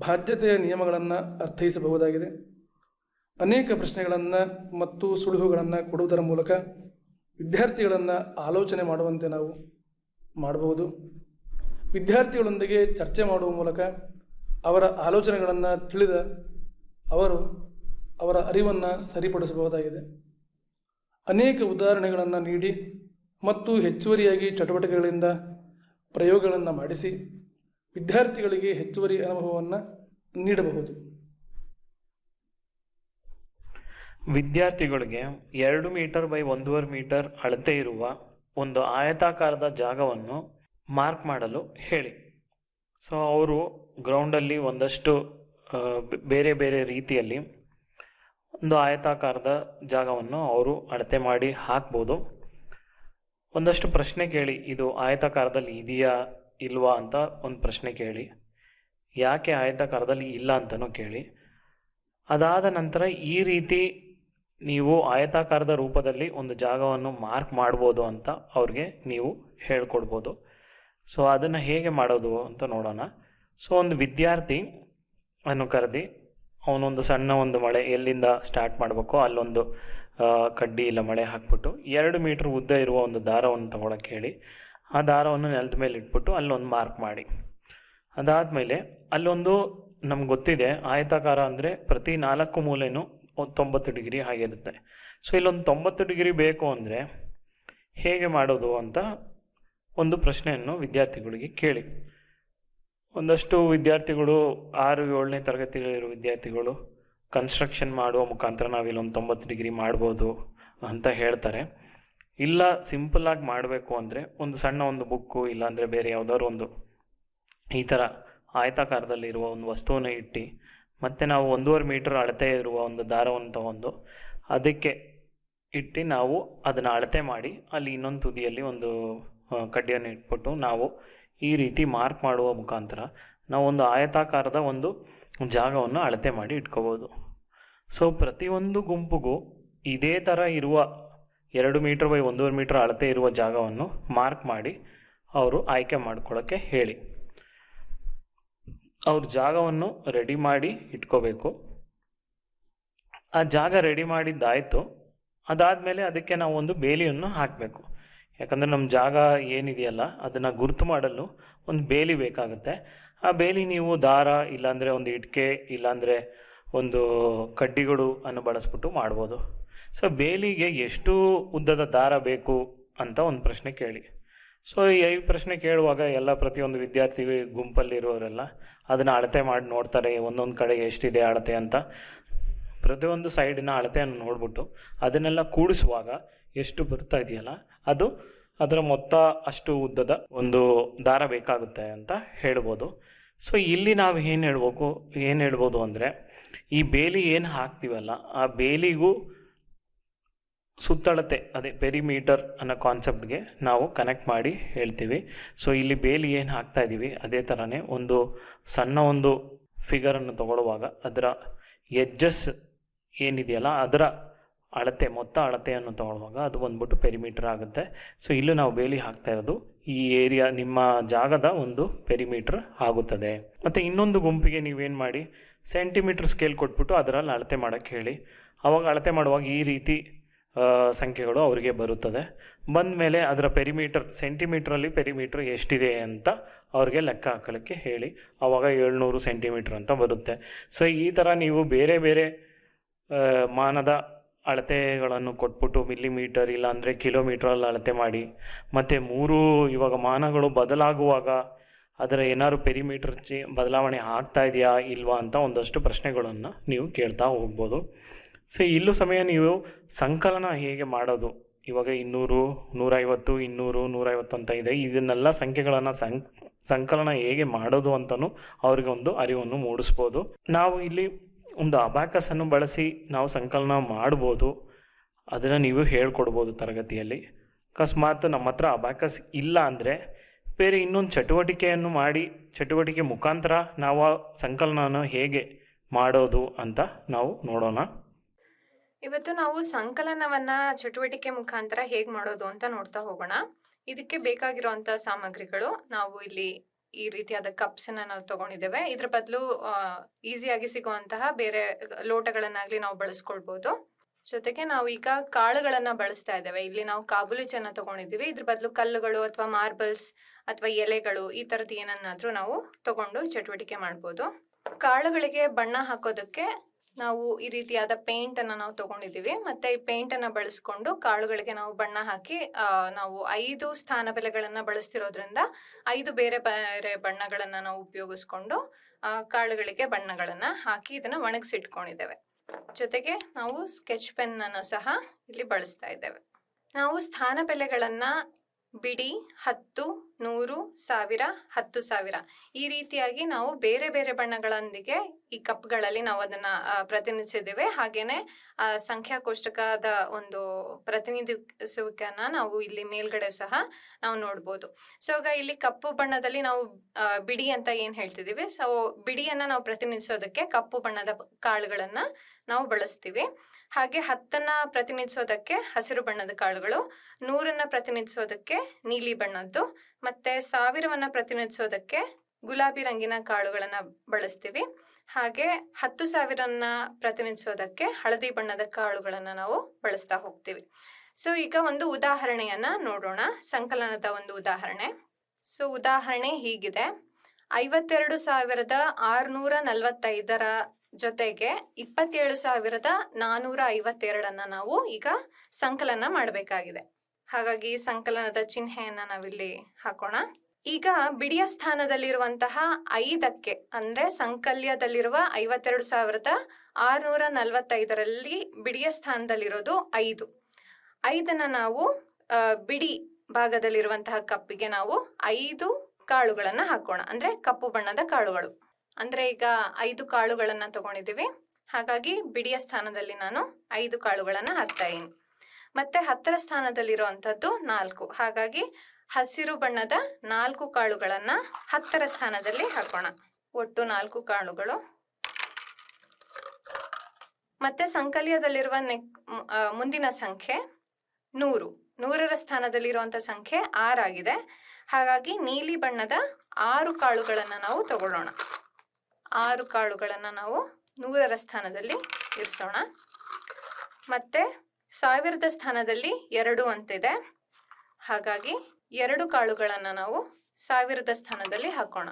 ಬಾಧ್ಯತೆಯ ನಿಯಮಗಳನ್ನು ಅರ್ಥೈಸಬಹುದಾಗಿದೆ. ಅನೇಕ ಪ್ರಶ್ನೆಗಳನ್ನು ಮತ್ತು ಸುಳುಹುಗಳನ್ನು ಕೊಡುವುದರ ಮೂಲಕ ವಿದ್ಯಾರ್ಥಿಗಳನ್ನು ಆಲೋಚನೆ ಮಾಡುವಂತೆ ನಾವು ಮಾಡಬಹುದು. ವಿದ್ಯಾರ್ಥಿಗಳೊಂದಿಗೆ ಚರ್ಚೆ ಮಾಡುವ ಮೂಲಕ ಅವರ ಆಲೋಚನೆಗಳನ್ನು ತಿಳಿದ ಅವರು ಅವರ ಅರಿವನ್ನು ಸರಿಪಡಿಸಬಹುದಾಗಿದೆ. ಅನೇಕ ಉದಾಹರಣೆಗಳನ್ನು ನೀಡಿ ಮತ್ತು ಹೆಚ್ಚುವರಿಯಾಗಿ ಚಟುವಟಿಕೆಗಳಿಂದ ಪ್ರಯೋಗಗಳನ್ನು ಮಾಡಿಸಿ ವಿದ್ಯಾರ್ಥಿಗಳಿಗೆ ಹೆಚ್ಚುವರಿ ಅನುಭವವನ್ನು ನೀಡಬಹುದು. ವಿದ್ಯಾರ್ಥಿಗಳಿಗೆ 2 ಮೀಟರ್ ಬೈ 1.5 ಮೀಟರ್ ಅಳತೆ ಇರುವ ಒಂದು ಆಯತಾಕಾರದ ಜಾಗವನ್ನು ಮಾರ್ಕ್ ಮಾಡಲು ಹೇಳಿ. ಸೊ ಅವರು ಗ್ರೌಂಡಲ್ಲಿ ಒಂದಷ್ಟು ಬೇರೆ ಬೇರೆ ರೀತಿಯಲ್ಲಿ ಒಂದು ಆಯತಾಕಾರದ ಜಾಗವನ್ನು ಅವರು ಅಳತೆ ಮಾಡಿ ಹಾಕ್ಬೋದು. ಒಂದಷ್ಟು ಪ್ರಶ್ನೆ ಕೇಳಿ, ಇದು ಆಯತಾಕಾರದಲ್ಲಿ ಇದೆಯಾ ಇಲ್ವಾ ಅಂತ ಒಂದು ಪ್ರಶ್ನೆ ಕೇಳಿ, ಯಾಕೆ ಆಯತಾಕಾರದಲ್ಲಿ ಇಲ್ಲ ಅಂತಲೂ ಕೇಳಿ. ಅದಾದ ನಂತರ ಈ ರೀತಿ ನೀವು ಆಯತಾಕಾರದ ರೂಪದಲ್ಲಿ ಒಂದು ಜಾಗವನ್ನು ಮಾರ್ಕ್ ಮಾಡ್ಬೋದು ಅಂತ ಅವ್ರಿಗೆ ನೀವು ಹೇಳ್ಕೊಡ್ಬೋದು. ಸೊ ಅದನ್ನು ಹೇಗೆ ಮಾಡೋದು ಅಂತ ನೋಡೋಣ. ಸೊ ಒಂದು ವಿದ್ಯಾರ್ಥಿ ಅನ್ನು ಕರೆದು ಅವನೊಂದು ಸಣ್ಣ ಒಂದು ಮಳೆ ಎಲ್ಲಿಂದ ಸ್ಟಾರ್ಟ್ ಮಾಡಬೇಕೋ ಅಲ್ಲೊಂದು ಕಡ್ಡಿ ಇಲ್ಲ ಮಳೆ ಹಾಕ್ಬಿಟ್ಟು 2 ಮೀಟ್ರ್ ಉದ್ದ ಇರುವ ಒಂದು ದಾರವನ್ನು ತೊಗೊಳಕ್ಕೆ ಹೇಳಿ. ಆ ದಾರವನ್ನು ನೆಲದ ಮೇಲೆ ಇಟ್ಬಿಟ್ಟು ಅಲ್ಲೊಂದು ಮಾರ್ಕ್ ಮಾಡಿ. ಅದಾದಮೇಲೆ ಅಲ್ಲೊಂದು ನಮ್ಗೆ ಗೊತ್ತಿದೆ ಆಯತಾಕಾರ ಅಂದರೆ ಪ್ರತಿ 4 ಮೂಲೆಯೂ 90 ಡಿಗ್ರಿ ಆಗಿರುತ್ತೆ. ಸೊ ಇಲ್ಲೊಂದು 90 ಡಿಗ್ರಿ ಬೇಕು ಅಂದರೆ ಹೇಗೆ ಮಾಡೋದು ಅಂತ ಒಂದು ಪ್ರಶ್ನೆಯನ್ನು ವಿದ್ಯಾರ್ಥಿಗಳಿಗೆ ಕೇಳಿ. ಒಂದಷ್ಟು ವಿದ್ಯಾರ್ಥಿಗಳು 6-7ನೇ ತರಗತಿಯಲ್ಲಿರೋ ವಿದ್ಯಾರ್ಥಿಗಳು ಕನ್ಸ್ಟ್ರಕ್ಷನ್ ಮಾಡುವ ಮುಖಾಂತರ ನಾವಿಲ್ಲೊಂದು 90 ಡಿಗ್ರಿ ಮಾಡ್ಬೋದು ಅಂತ ಹೇಳ್ತಾರೆ. ಇಲ್ಲ ಸಿಂಪಲ್ಲಾಗಿ ಮಾಡಬೇಕು ಅಂದರೆ ಒಂದು ಸಣ್ಣ ಒಂದು ಬುಕ್ಕು ಇಲ್ಲಾಂದರೆ ಬೇರೆ ಯಾವುದಾದ್ರು ಒಂದು ಈ ಥರ ಆಯತಾಕಾರದಲ್ಲಿರುವ ಒಂದು ವಸ್ತುವನ್ನು ಇಟ್ಟು ಮತ್ತು ನಾವು 1.5 ಮೀಟರ್ ಅಳತೆ ಇರುವ ಒಂದು ದಾರವನ್ನು ತೊಗೊಂಡು ಅದಕ್ಕೆ ಇಟ್ಟು ನಾವು ಅದನ್ನು ಅಳತೆ ಮಾಡಿ ಅಲ್ಲಿ ಇನ್ನೊಂದು ತುದಿಯಲ್ಲಿ ಒಂದು ಕಡ್ಡಿಯನ್ನು ಇಟ್ಬಿಟ್ಟು ನಾವು ಈ ರೀತಿ ಮಾರ್ಕ್ ಮಾಡುವ ಮುಖಾಂತರ ನಾವು ಒಂದು ಆಯತಾಕಾರದ ಒಂದು ಜಾಗವನ್ನು ಅಳತೆ ಮಾಡಿ ಇಟ್ಕೋಬೋದು. ಸೊ ಪ್ರತಿಯೊಂದು ಗುಂಪಿಗೂ ಇದೇ ಥರ ಇರುವ 2 ಮೀಟರ್ ಬೈ 1.5 ಮೀಟರ್ ಅಳತೆ ಇರುವ ಜಾಗವನ್ನು ಮಾರ್ಕ್ ಮಾಡಿ ಅವರು ಆಯ್ಕೆ ಮಾಡ್ಕೊಳ್ಳೋಕ್ಕೆ ಹೇಳಿ. ಅವ್ರ ಜಾಗವನ್ನು ರೆಡಿ ಮಾಡಿ ಇಟ್ಕೋಬೇಕು. ಆ ಜಾಗ ರೆಡಿ ಮಾಡಿದ್ದಾಯಿತು. ಅದಾದಮೇಲೆ ಅದಕ್ಕೆ ನಾವು ಒಂದು ಬೇಲಿಯನ್ನು ಹಾಕಬೇಕು. ಯಾಕಂದರೆ ನಮ್ಮ ಜಾಗ ಏನಿದೆಯಲ್ಲ ಅದನ್ನು ಗುರುತು ಮಾಡಲು ಒಂದು ಬೇಲಿ ಬೇಕಾಗುತ್ತೆ. ಆ ಬೇಲಿ ನೀವು ದಾರ ಇಲ್ಲಾಂದರೆ ಒಂದು ಇಟ್ಟಿಗೆ ಇಲ್ಲಾಂದರೆ ಒಂದು ಕಡ್ಡಿಗಳು ಅನ್ನು ಬಳಸ್ಬಿಟ್ಟು ಮಾಡ್ಬೋದು. ಸೊ ಬೇಲಿಗೆ ಎಷ್ಟು ಉದ್ದದ ದಾರ ಬೇಕು ಅಂತ ಒಂದು ಪ್ರಶ್ನೆ ಕೇಳಿ. ಸೊ ಈ ಪ್ರಶ್ನೆ ಕೇಳುವಾಗ ಎಲ್ಲ ಪ್ರತಿಯೊಂದು ವಿದ್ಯಾರ್ಥಿ ಗುಂಪಲ್ಲಿರೋರೆಲ್ಲ ಅದನ್ನು ಅಳತೆ ಮಾಡಿ ನೋಡ್ತಾರೆ, ಒಂದೊಂದು ಕಡೆ ಎಷ್ಟಿದೆ ಅಳತೆ ಅಂತ. ಪ್ರತಿಯೊಂದು ಸೈಡಿನ ಅಳತೆಯನ್ನು ನೋಡಿಬಿಟ್ಟು ಅದನ್ನೆಲ್ಲ ಕೂಡಿಸುವಾಗ ಎಷ್ಟು ಬರ್ತಾ ಇದೆಯಲ್ಲ ಅದು ಅದರ ಮೊತ್ತ ಅಷ್ಟು ಉದ್ದದ ಒಂದು ದಾರ ಬೇಕಾಗುತ್ತೆ ಅಂತ ಹೇಳ್ಬೋದು. ಸೊ ಇಲ್ಲಿ ನಾವು ಏನು ಹೇಳ್ಬೋದು ಅಂದರೆ ಈ ಬೇಲಿ ಏನು ಹಾಕ್ತೀವಲ್ಲ ಆ ಬೇಲಿಗೂ ಸುತ್ತಳತೆ ಅದೇ ಪೆರಿಮೀಟರ್ ಅನ್ನೋ ಕಾನ್ಸೆಪ್ಟ್ಗೆ ನಾವು ಕನೆಕ್ಟ್ ಮಾಡಿ ಹೇಳ್ತೀವಿ. ಸೊ ಇಲ್ಲಿ ಬೇಲಿ ಏನು ಹಾಕ್ತಾ ಇದ್ದೀವಿ ಅದೇ ಥರನೇ ಒಂದು ಸಣ್ಣ ಒಂದು ಫಿಗರನ್ನು ತಗೊಳ್ಳುವಾಗ ಅದರ ಎಡ್ಜಸ್ ಏನಿದೆಯಲ್ಲ ಅದರ ಮೊತ್ತ ಅಳತೆಯನ್ನು ತಗೊಳ್ಳುವಾಗ ಅದು ಬಂದ್ಬಿಟ್ಟು ಪೆರಿಮೀಟರ್ ಆಗುತ್ತೆ. ಸೊ ಇಲ್ಲೂ ನಾವು ಬೇಲಿ ಹಾಕ್ತಾ ಇರೋದು ಈ ಏರಿಯಾ ನಿಮ್ಮ ಜಾಗದ ಒಂದು ಪೆರಿಮೀಟರ್ ಆಗುತ್ತದೆ. ಮತ್ತು ಇನ್ನೊಂದು ಗುಂಪಿಗೆ ನೀವೇನು ಮಾಡಿ ಸೆಂಟಿಮೀಟರ್ ಸ್ಕೇಲ್ ಕೊಟ್ಬಿಟ್ಟು ಅದರಲ್ಲಿ ಅಳತೆ ಮಾಡೋಕ್ಕೆ ಹೇಳಿ. ಆವಾಗ ಅಳತೆ ಮಾಡುವಾಗ ಈ ರೀತಿ ಸಂಖ್ಯೆಗಳು ಅವರಿಗೆ ಬರುತ್ತದೆ. ಬಂದ ಮೇಲೆ ಅದರ ಪೆರಿಮೀಟರ್ ಸೆಂಟಿಮೀಟ್ರಲ್ಲಿ ಪೆರಿಮೀಟ್ರ್ ಎಷ್ಟಿದೆ ಅಂತ ಅವ್ರಿಗೆ ಲೆಕ್ಕ ಹಾಕೊಳ್ಳೋಕ್ಕೆ ಹೇಳಿ. ಆವಾಗ 700 ಸೆಂಟಿಮೀಟ್ರ್ ಅಂತ ಬರುತ್ತೆ. ಸೊ ಈ ಥರ ನೀವು ಬೇರೆ ಬೇರೆ ಮಾನದ ಅಳತೆಗಳನ್ನು ಕೊಟ್ಬಿಟ್ಟು ಮಿಲಿಮೀಟರ್ ಇಲ್ಲಾಂದರೆ ಕಿಲೋಮೀಟ್ರಲ್ಲಿ ಅಳತೆ ಮಾಡಿ, ಮತ್ತು ಇವಾಗ ಮಾನಗಳು ಬದಲಾಗುವಾಗ ಅದರ ಏನಾದ್ರು ಪೆರಿಮೀಟರ್ ಬದಲಾವಣೆ ಆಗ್ತಾ ಇದೆಯಾ ಇಲ್ವಾ ಅಂತ ಒಂದಷ್ಟು ಪ್ರಶ್ನೆಗಳನ್ನು ನೀವು ಕೇಳ್ತಾ ಹೋಗ್ಬೋದು. ಸೊ ಇಲ್ಲೂ ಸಮಯ ನೀವು ಸಂಕಲನ ಹೇಗೆ ಮಾಡೋದು, ಇವಾಗ 200, 150, 200, 150 ಅಂತ ಇದೆ. ಇದನ್ನೆಲ್ಲ ಸಂಖ್ಯೆಗಳನ್ನು ಸಂಕಲನ ಹೇಗೆ ಮಾಡೋದು ಅಂತಲೂ ಅವ್ರಿಗೆ ಒಂದು ಅರಿವನ್ನು ಮೂಡಿಸ್ಬೋದು. ನಾವು ಇಲ್ಲಿ ಒಂದು ಅಬ್ಯಾಕಸನ್ನು ಬಳಸಿ ನಾವು ಸಂಕಲನ ಮಾಡ್ಬೋದು. ಅದನ್ನು ನೀವು ಹೇಳ್ಕೊಡ್ಬೋದು ತರಗತಿಯಲ್ಲಿ. ಅಕಸ್ಮಾತ್ ನಮ್ಮ ಹತ್ರ ಅಬ್ಯಾಕಸ್ ಇಲ್ಲ ಅಂದರೆ ಬೇರೆ ಇನ್ನೊಂದು ಚಟುವಟಿಕೆಯನ್ನು ಮಾಡಿ ಚಟುವಟಿಕೆ ಮುಖಾಂತರ ನಾವು ಸಂಕಲನ ಹೇಗೆ ಮಾಡೋದು ಅಂತ ನಾವು ನೋಡೋಣ. ಇವತ್ತು ನಾವು ಸಂಕಲನವನ್ನ ಚಟುವಟಿಕೆ ಮುಖಾಂತರ ಹೇಗೆ ಮಾಡೋದು ಅಂತ ನೋಡ್ತಾ ಹೋಗೋಣ. ಇದಕ್ಕೆ ಬೇಕಾಗಿರುವಂತ ಸಾಮಗ್ರಿಗಳು ನಾವು ಇಲ್ಲಿ ಈ ರೀತಿಯಾದ ಕಪ್ಸ್ ಅನ್ನ ನಾವು ತಗೊಂಡಿದ್ದೇವೆ. ಇದ್ರ ಬದಲು ಈಸಿಯಾಗಿ ಸಿಗುವಂತಹ ಬೇರೆ ಲೋಟಗಳನ್ನಾಗ್ಲಿ ನಾವು ಬಳಸ್ಕೊಳ್ಬಹುದು. ಜೊತೆಗೆ ನಾವು ಈಗ ಕಾಳುಗಳನ್ನ ಬಳಸ್ತಾ ಇದ್ದೇವೆ. ಇಲ್ಲಿ ನಾವು ಕಾಬೂಲಿ ಚನ್ನ ತಗೊಂಡಿದ್ದೀವಿ. ಇದ್ರ ಬದಲು ಕಲ್ಲುಗಳು ಅಥವಾ ಮಾರ್ಬಲ್ಸ್ ಅಥವಾ ಎಲೆಗಳು ಈ ತರದ್ ಏನನ್ನಾದ್ರೂ ನಾವು ತಗೊಂಡು ಚಟುವಟಿಕೆ ಮಾಡ್ಬೋದು. ಕಾಳುಗಳಿಗೆ ಬಣ್ಣ ಹಾಕೋದಕ್ಕೆ ನಾವು ಈ ರೀತಿಯಾದ ಪೇಂಟ್ ಅನ್ನ ನಾವು ತಗೊಂಡಿದ್ದೀವಿ. ಮತ್ತೆ ಈ ಪೇಂಟ್ ಅನ್ನ ಬಳಸ್ಕೊಂಡು ಕಾಳುಗಳಿಗೆ ನಾವು ಬಣ್ಣ ಹಾಕಿ ನಾವು 5 ಸ್ಥಾನ ಬೆಲೆಗಳನ್ನ ಬಳಸ್ತಿರೋದ್ರಿಂದ 5 ಬೇರೆ ಬೇರೆ ಬಣ್ಣಗಳನ್ನ ನಾವು ಉಪಯೋಗಿಸ್ಕೊಂಡು ಕಾಳುಗಳಿಗೆ ಬಣ್ಣಗಳನ್ನ ಹಾಕಿ ಇದನ್ನ ಒಣಗಿಸಿಟ್ಕೊಂಡಿದ್ದೇವೆ. ಜೊತೆಗೆ ನಾವು ಸ್ಕೆಚ್ ಪೆನ್ ಅನ್ನು ಸಹ ಇಲ್ಲಿ ಬಳಸ್ತಾ ಇದ್ದೇವೆ. ನಾವು ಸ್ಥಾನ ಬೆಲೆಗಳನ್ನ ಬಿಡಿ, 10, 100, 1000, 10,000 ಈ ರೀತಿಯಾಗಿ ನಾವು ಬೇರೆ ಬೇರೆ ಬಣ್ಣಗಳೊಂದಿಗೆ ಈ ಕಪ್ಗಳಲ್ಲಿ ನಾವು ಅದನ್ನ ಪ್ರತಿನಿಧಿಸಿದ್ದೇವೆ. ಹಾಗೇನೆ ಸಂಖ್ಯಾ ಕೋಷ್ಟಕದ ಒಂದು ಪ್ರತಿನಿಧಿಸುವಿಕೆಯನ್ನ ನಾವು ಇಲ್ಲಿ ಮೇಲ್ಗಡೆ ಸಹ ನಾವು ನೋಡ್ಬೋದು. ಸೊ ಈಗ ಇಲ್ಲಿ ಕಪ್ಪು ಬಣ್ಣದಲ್ಲಿ ನಾವು ಬಿಡಿ ಅಂತ ಏನ್ ಹೇಳ್ತಿದೀವಿ, ಸೊ ಬಿಡಿಯನ್ನ ನಾವು ಪ್ರತಿನಿಧಿಸೋದಕ್ಕೆ ಕಪ್ಪು ಬಣ್ಣದ ಕಾಳುಗಳನ್ನ ನಾವು ಬಳಸ್ತೀವಿ. ಹಾಗೆ 10 ಪ್ರತಿನಿಧಿಸೋದಕ್ಕೆ ಹಸಿರು ಬಣ್ಣದ ಕಾಳುಗಳು, 100 ಪ್ರತಿನಿಧಿಸೋದಕ್ಕೆ ನೀಲಿ ಬಣ್ಣದ್ದು, ಮತ್ತೆ 1000 ಪ್ರತಿನಿಧಿಸೋದಕ್ಕೆ ಗುಲಾಬಿ ರಂಗಿನ ಕಾಳುಗಳನ್ನ ಬಳಸ್ತೀವಿ. ಹಾಗೆ 10,000 ಪ್ರತಿನಿಧಿಸೋದಕ್ಕೆ ಹಳದಿ ಬಣ್ಣದ ಕಾಳುಗಳನ್ನ ನಾವು ಬಳಸ್ತಾ ಹೋಗ್ತೀವಿ. ಸೊ ಈಗ ಒಂದು ಉದಾಹರಣೆಯನ್ನ ನೋಡೋಣ, ಸಂಕಲನದ ಒಂದು ಉದಾಹರಣೆ. ಸೊ ಉದಾಹರಣೆ ಹೀಗಿದೆ: 52,645 ಜೊತೆಗೆ 27,452 ನಾವು ಈಗ ಸಂಕಲನ ಮಾಡಬೇಕಾಗಿದೆ. ಹಾಗಾಗಿ ಸಂಕಲನದ ಚಿಹ್ನೆಯನ್ನ ನಾವಿಲ್ಲಿ ಹಾಕೋಣ. ಈಗ ಬಿಡಿಯ ಸ್ಥಾನದಲ್ಲಿರುವಂತಹ 5ಕ್ಕೆ ಅಂದ್ರೆ ಸಂಕಲ್ಯದಲ್ಲಿರುವ 52,645 ಬಿಡಿಯ ಸ್ಥಾನದಲ್ಲಿರೋದು 5 ನಾವು ಬಿಡಿ ಭಾಗದಲ್ಲಿರುವಂತಹ ಕಪ್ಪಿಗೆ ನಾವು 5 ಕಾಳುಗಳನ್ನ ಹಾಕೋಣ, ಅಂದ್ರೆ ಕಪ್ಪು ಬಣ್ಣದ ಕಾಳುಗಳು. ಅಂದ್ರೆ ಈಗ 5 ಕಾಳುಗಳನ್ನ ತಗೊಂಡಿದ್ದೀವಿ, ಹಾಗಾಗಿ ಬಿಡಿಯ ಸ್ಥಾನದಲ್ಲಿ ನಾನು 5 ಕಾಳುಗಳನ್ನ ಹಾಕ್ತಾ ಇದ್ದೀನಿ. ಮತ್ತೆ 10ರ ಸ್ಥಾನದಲ್ಲಿರುವಂತದ್ದು 4, ಹಾಗಾಗಿ ಹಸಿರು ಬಣ್ಣದ 4 ಕಾಳುಗಳನ್ನ 10ರ ಸ್ಥಾನದಲ್ಲಿ ಹಾಕೋಣ. ಒಟ್ಟು 4 ಕಾಳುಗಳು. ಮತ್ತೆ ಸಂಕಲ್ಯದಲ್ಲಿರುವ ಮುಂದಿನ ಸಂಖ್ಯೆ 100ರ ಸ್ಥಾನದಲ್ಲಿರುವಂತ ಸಂಖ್ಯೆ 6 ಆಗಿದೆ. ಹಾಗಾಗಿ ನೀಲಿ ಬಣ್ಣದ 6 ಕಾಳುಗಳನ್ನ ನಾವು ತಗೊಳ್ಳೋಣ. 6 ಕಾಳುಗಳನ್ನ ನಾವು 100ರ ಸ್ಥಾನದಲ್ಲಿ ಇರಿಸೋಣ. ಮತ್ತೆ 1000ದ ಸ್ಥಾನದಲ್ಲಿ 2 ಅಂತಿದೆ, ಹಾಗಾಗಿ 2 ಕಾಳುಗಳನ್ನ ನಾವು 1000ದ ಸ್ಥಾನದಲ್ಲಿ ಹಾಕೋಣ.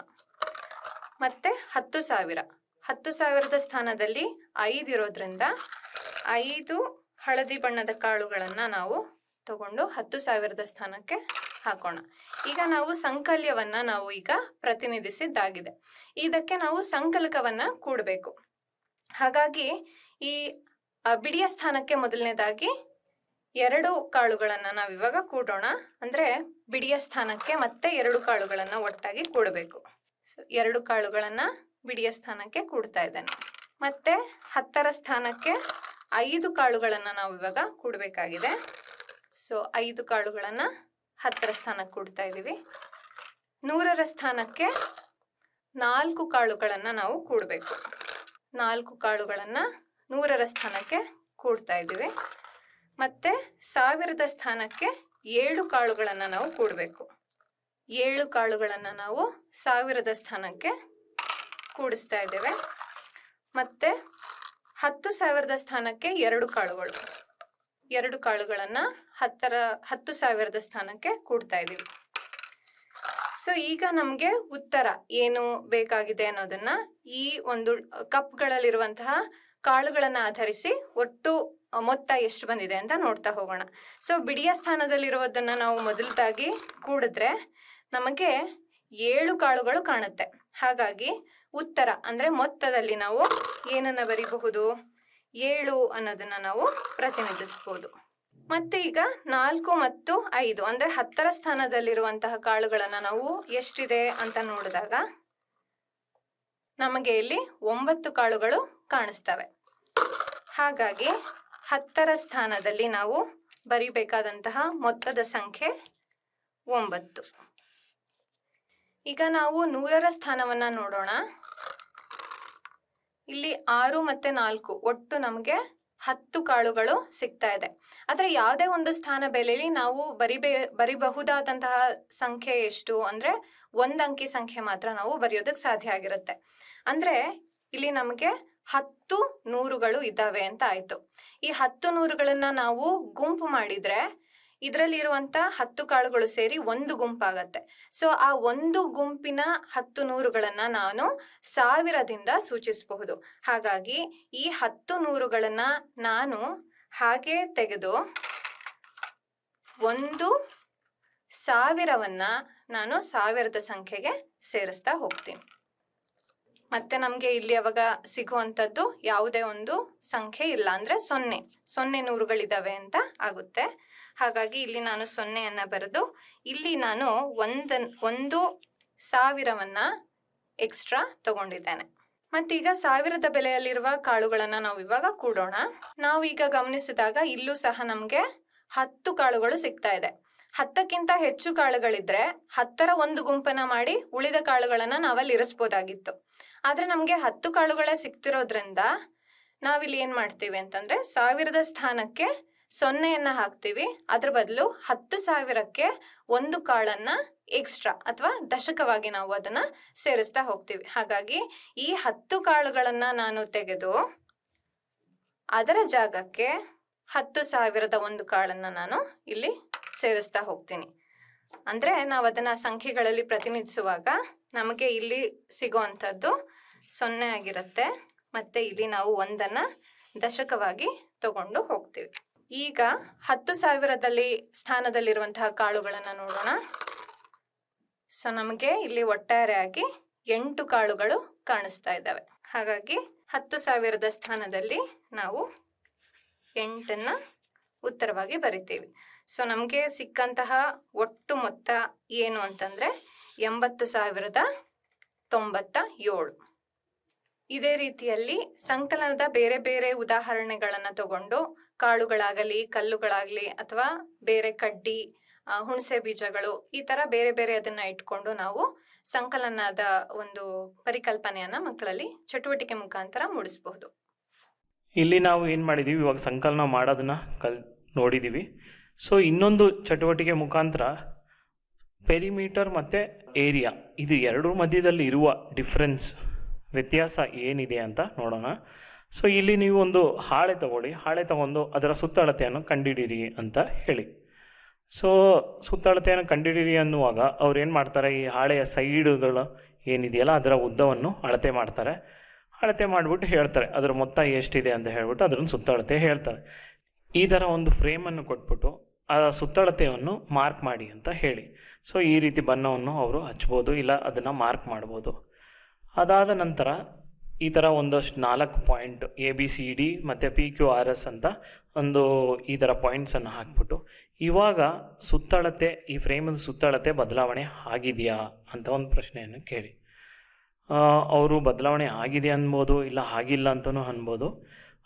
ಮತ್ತೆ 10,000ದ ಸ್ಥಾನದಲ್ಲಿ 5 ಇರೋದ್ರಿಂದ 5 ಹಳದಿ ಬಣ್ಣದ ಕಾಳುಗಳನ್ನ ನಾವು ತಗೊಂಡು 10,000ದ ಸ್ಥಾನಕ್ಕೆ ಹಾಕೋಣ. ಈಗ ನಾವು ಸಂಕಲ್ಯವನ್ನ ನಾವು ಈಗ ಪ್ರತಿನಿಧಿಸಿದ್ದಾಗಿದೆ. ಇದಕ್ಕೆ ನಾವು ಸಂಕಲಕವನ್ನ ಕೂಡಬೇಕು. ಹಾಗಾಗಿ ಈ ಬಿಡಿಯ ಸ್ಥಾನಕ್ಕೆ ಮೊದಲನೇದಾಗಿ 2 ಕಾಳುಗಳನ್ನ ನಾವಿವಾಗ ಕೂಡೋಣ. ಅಂದ್ರೆ ಬಿಡಿಯ ಸ್ಥಾನಕ್ಕೆ ಮತ್ತೆ 2 ಕಾಳುಗಳನ್ನ ಒಟ್ಟಾಗಿ ಕೂಡಬೇಕು. 2 ಕಾಳುಗಳನ್ನ ಬಿಡಿಯ ಸ್ಥಾನಕ್ಕೆ ಕೂಡ್ತಾ ಇದ್ದೇನೆ. ಮತ್ತೆ 10ರ ಸ್ಥಾನಕ್ಕೆ 5 ಕಾಳುಗಳನ್ನ ನಾವು ಇವಾಗ ಕೂಡಬೇಕಾಗಿದೆ. ಸೊ 5 ಕಾಳುಗಳನ್ನ 10ರ ಸ್ಥಾನಕ್ಕೆ ಕೂಡ್ತಾ ಇದ್ದೀವಿ. 100ರ ಸ್ಥಾನಕ್ಕೆ 4 ಕಾಳುಗಳನ್ನ ನಾವು ಕೂಡಬೇಕು. 4 ಕಾಳುಗಳನ್ನ 100ರ ಸ್ಥಾನಕ್ಕೆ ಕೂಡ್ತಾ ಇದ್ದೀವಿ. ಮತ್ತೆ 1000ದ ಸ್ಥಾನಕ್ಕೆ 7 ಕಾಳುಗಳನ್ನ ನಾವು ಕೂಡಬೇಕು. 7 ಕಾಳುಗಳನ್ನ ನಾವು 1000ದ ಸ್ಥಾನಕ್ಕೆ ಕೂಡಿಸ್ತಾ ಇದ್ದೇವೆ. ಮತ್ತೆ 10,000ದ ಸ್ಥಾನಕ್ಕೆ 2 ಕಾಳುಗಳು. 2 ಕಾಳುಗಳನ್ನ 10,000ದ ಸ್ಥಾನಕ್ಕೆ ಕೂಡ್ತಾ ಇದ್ದೀವಿ. ಸೊ ಈಗ ನಮಗೆ ಉತ್ತರ ಏನು ಬೇಕಾಗಿದೆ ಅನ್ನೋದನ್ನ ಈ ಒಂದು ಕಪ್ಗಳಲ್ಲಿರುವಂತಹ ಕಾಳುಗಳನ್ನ ಆಧರಿಸಿ ಒಟ್ಟು ಮೊತ್ತ ಎಷ್ಟು ಬಂದಿದೆ ಅಂತ ನೋಡ್ತಾ ಹೋಗೋಣ. ಸೊ ಬಿಡಿಯ ಸ್ಥಾನದಲ್ಲಿರುವುದನ್ನ ನಾವು ಮೊದಲದಾಗಿ ಕೂಡಿದ್ರೆ ನಮಗೆ 7 ಕಾಳುಗಳು ಕಾಣುತ್ತೆ. ಹಾಗಾಗಿ ಉತ್ತರ ಅಂದ್ರೆ ಮೊತ್ತದಲ್ಲಿ ನಾವು ಏನನ್ನ ಬರೀಬಹುದು, 7 ಅನ್ನೋದನ್ನ ನಾವು ಪ್ರತಿನಿಧಿಸಬಹುದು. ಮತ್ತೆ ಈಗ 4 ಮತ್ತು 5 ಅಂದ್ರೆ 10ರ ಸ್ಥಾನದಲ್ಲಿರುವಂತಹ ಕಾಳುಗಳನ್ನ ನಾವು ಎಷ್ಟಿದೆ ಅಂತ ನೋಡಿದಾಗ ನಮಗೆ ಇಲ್ಲಿ 9 ಕಾಳುಗಳು ಕಾಣಿಸ್ತವೆ. ಹಾಗಾಗಿ 10ರ ಸ್ಥಾನದಲ್ಲಿ ನಾವು ಬರಿಬೇಕಾದಂತಹ ಮೊತ್ತದ ಸಂಖ್ಯೆ 9. ಈಗ ನಾವು 100ರ ಸ್ಥಾನವನ್ನ ನೋಡೋಣ. ಇಲ್ಲಿ 6 ಮತ್ತೆ 4 ಒಟ್ಟು ನಮಗೆ 10 ಕಾಳುಗಳು ಸಿಗ್ತಾ ಇದೆ. ಆದ್ರೆ ಯಾವುದೇ ಒಂದು ಸ್ಥಾನ ಬೆಲೆಯಲ್ಲಿ ನಾವು ಬರಿಬಹುದಾದಂತಹ ಸಂಖ್ಯೆ ಎಷ್ಟು ಅಂದ್ರೆ 1 ಅಂಕಿ ಸಂಖ್ಯೆ ಮಾತ್ರ ನಾವು ಬರೆಯೋದಕ್ಕೆ ಸಾಧ್ಯ ಆಗಿರುತ್ತೆ. ಅಂದ್ರೆ ಇಲ್ಲಿ ನಮಗೆ 10 100ಗಳು ಇದ್ದಾವೆ ಅಂತ ಆಯ್ತು. ಈ 10 100ಗಳನ್ನ ನಾವು ಗುಂಪು ಮಾಡಿದ್ರೆ ಇದರಲ್ಲಿರುವಂತ 10 ಕಾಳುಗಳು ಸೇರಿ ಒಂದು ಗುಂಪಾಗತ್ತೆ. ಸೊ ಆ ಒಂದು ಗುಂಪಿನ 10 ನೂರುಗಳನ್ನ ನಾನು 1000ದಿಂದ ಸೂಚಿಸಬಹುದು. ಹಾಗಾಗಿ ಈ 10 ನೂರುಗಳನ್ನ ನಾನು ಹಾಗೆ ತೆಗೆದು 1000ವನ್ನ ನಾನು 1000ದ ಸಂಖ್ಯೆಗೆ ಸೇರಿಸ್ತಾ ಹೋಗ್ತೀನಿ. ಮತ್ತೆ ನಮಗೆ ಇಲ್ಲಿ ಅವಾಗ ಸಿಗುವಂಥದ್ದು ಯಾವುದೇ ಒಂದು ಸಂಖ್ಯೆ ಇಲ್ಲ, ಅಂದರೆ 0 ನೂರುಗಳಿದಾವೆ ಅಂತ ಆಗುತ್ತೆ. ಹಾಗಾಗಿ ಇಲ್ಲಿ ನಾನು 0ಯನ್ನು ಬರೆದು ಇಲ್ಲಿ ನಾನು 1000ವನ್ನ ಎಕ್ಸ್ಟ್ರಾ ತಗೊಂಡಿದ್ದೇನೆ. ಮತ್ತೀಗ 1000ದ ಬೆಲೆಯಲ್ಲಿರುವ ಕಾಳುಗಳನ್ನು ನಾವು ಇವಾಗ ಕೂಡೋಣ. ನಾವು ಈಗ ಗಮನಿಸಿದಾಗ ಇಲ್ಲೂ ಸಹ ನಮಗೆ 10 ಕಾಳುಗಳು ಸಿಗ್ತಾ ಇದೆ. 10ಕ್ಕಿಂತ ಹೆಚ್ಚು ಕಾಳುಗಳಿದ್ರೆ 10ರ ಒಂದು ಗುಂಪನ್ನ ಮಾಡಿ ಉಳಿದ ಕಾಳುಗಳನ್ನ ನಾವಲ್ಲಿ ಇರಿಸ್ಬೋದಾಗಿತ್ತು. ಆದ್ರೆ ನಮ್ಗೆ 10 ಕಾಳುಗಳೇ ಸಿಗ್ತಿರೋದ್ರಿಂದ ನಾವಿಲ್ಲಿ ಏನ್ ಮಾಡ್ತೀವಿ ಅಂತಂದ್ರೆ 1000ದ ಸ್ಥಾನಕ್ಕೆ 0ಯನ್ನ ಹಾಕ್ತೀವಿ. ಅದ್ರ ಬದಲು 10,000ಕ್ಕೆ ಒಂದು ಕಾಳನ್ನ ಎಕ್ಸ್ಟ್ರಾ ಅಥವಾ ದಶಕವಾಗಿ ನಾವು ಅದನ್ನ ಸೇರಿಸ್ತಾ ಹೋಗ್ತೀವಿ. ಹಾಗಾಗಿ ಈ 10 ಕಾಳುಗಳನ್ನ ನಾನು ತೆಗೆದು ಅದರ ಜಾಗಕ್ಕೆ 10,000ದ ಒಂದು ಕಾಳನ್ನ ನಾನು ಇಲ್ಲಿ ಸೇರಿಸ್ತಾ ಹೋಗ್ತೀನಿ. ಅಂದ್ರೆ ನಾವು ಅದನ್ನ ಸಂಖ್ಯೆಗಳಲ್ಲಿ ಪ್ರತಿನಿಧಿಸುವಾಗ ನಮಗೆ ಇಲ್ಲಿ ಸಿಗುವಂಥದ್ದು 0 ಆಗಿರುತ್ತೆ. ಮತ್ತೆ ಇಲ್ಲಿ ನಾವು 1ಅನ್ನ ದಶಕವಾಗಿ ತಗೊಂಡು ಹೋಗ್ತೀವಿ. ಈಗ 10,000ದಲ್ಲಿ ಸ್ಥಾನದಲ್ಲಿರುವಂತಹ ಕಾಳುಗಳನ್ನ ನೋಡೋಣ. ಸೊ ನಮಗೆ ಇಲ್ಲಿ ಒಟ್ಟಾರೆಯಾಗಿ 8 ಕಾಳುಗಳು ಕಾಣಿಸ್ತಾ ಇದ್ದಾವೆ. ಹಾಗಾಗಿ 10,000ದ ಸ್ಥಾನದಲ್ಲಿ ನಾವು 8ಅನ್ನ ಉತ್ತರವಾಗಿ ಬರಿತೀವಿ. ಸೊ ನಮಗೆ ಸಿಕ್ಕಂತಹ ಒಟ್ಟು ಮೊತ್ತ ಏನು ಅಂತಂದ್ರೆ 80,097. ಇದೇ ರೀತಿಯಲ್ಲಿ ಸಂಕಲನದ ಬೇರೆ ಬೇರೆ ಉದಾಹರಣೆಗಳನ್ನ ತಗೊಂಡು ಕಾಳುಗಳಾಗಲಿ ಕಲ್ಲುಗಳಾಗಲಿ ಅಥವಾ ಬೇರೆ ಕಡ್ಡಿ, ಹುಣಸೆ ಬೀಜಗಳು, ಈ ತರ ಬೇರೆ ಬೇರೆ ಅದನ್ನ ಇಟ್ಕೊಂಡು ನಾವು ಸಂಕಲನದ ಒಂದು ಪರಿಕಲ್ಪನೆಯನ್ನ ಮಕ್ಕಳಲ್ಲಿ ಚಟುವಟಿಕೆ ಮುಖಾಂತರ ಮೂಡಿಸಬಹುದು. ಇಲ್ಲಿ ನಾವು ಏನು ಮಾಡಿದ್ದೀವಿ, ಇವಾಗ ಸಂಕಲನ ಮಾಡೋದನ್ನ ನೋಡಿದ್ದೀವಿ. ಸೊ ಇನ್ನೊಂದು ಚಟುವಟಿಕೆ ಮುಖಾಂತರ ಪೆರಿಮೀಟರ್ ಮತ್ತು ಏರಿಯಾ, ಇದು ಎರಡರ ಮಧ್ಯದಲ್ಲಿ ಇರುವ ಡಿಫ್ರೆನ್ಸ್, ವ್ಯತ್ಯಾಸ ಏನಿದೆ ಅಂತ ನೋಡೋಣ. ಸೊ ಇಲ್ಲಿ ನೀವು ಒಂದು ಹಾಳೆ ತಗೊಂಡು ಅದರ ಸುತ್ತಳತೆಯನ್ನು ಕಂಡುಹಿಡೀರಿ ಅಂತ ಹೇಳಿ. ಸೊ ಸುತ್ತಳತೆಯನ್ನು ಕಂಡುಹಿಡೀರಿ ಅನ್ನುವಾಗ ಅವ್ರು ಏನು ಮಾಡ್ತಾರೆ, ಈ ಹಾಳೆಯ ಸೈಡುಗಳು ಏನಿದೆಯಲ್ಲ ಅದರ ಉದ್ದವನ್ನು ಅಳತೆ ಮಾಡ್ತಾರೆ. ಅಳತೆ ಮಾಡಿಬಿಟ್ಟು ಹೇಳ್ತಾರೆ ಅದರ ಮೊತ್ತ ಎಷ್ಟಿದೆ ಅಂತ ಹೇಳ್ಬಿಟ್ಟು ಅದನ್ನು ಸುತ್ತಳತೆ ಹೇಳ್ತಾರೆ. ಈ ಥರ ಒಂದು ಫ್ರೇಮನ್ನು ಕೊಟ್ಬಿಟ್ಟು ಆ ಸುತ್ತಳತೆಯನ್ನು ಮಾರ್ಕ್ ಮಾಡಿ ಅಂತ ಹೇಳಿ. ಸೊ ಈ ರೀತಿ ಬಣ್ಣವನ್ನು ಅವರು ಹಚ್ಬೋದು, ಇಲ್ಲ ಅದನ್ನು ಮಾರ್ಕ್ ಮಾಡ್ಬೋದು. ಅದಾದ ನಂತರ ಈ ಥರ ಒಂದಷ್ಟು 4 ಪಾಯಿಂಟ್ ABCD ಮತ್ತು PQRS ಅಂತ ಒಂದು ಈ ಥರ ಪಾಯಿಂಟ್ಸನ್ನು ಹಾಕ್ಬಿಟ್ಟು ಇವಾಗ ಸುತ್ತಳತೆ, ಈ ಫ್ರೇಮದ ಸುತ್ತಳತೆ ಬದಲಾವಣೆ ಆಗಿದೆಯಾ ಅಂತ ಒಂದು ಪ್ರಶ್ನೆಯನ್ನು ಕೇಳಿ. ಅವರು ಬದಲಾವಣೆ ಆಗಿದೆ ಅನ್ಬೋದು, ಇಲ್ಲ ಆಗಿಲ್ಲ ಅಂತಲೂ ಅನ್ಬೋದು.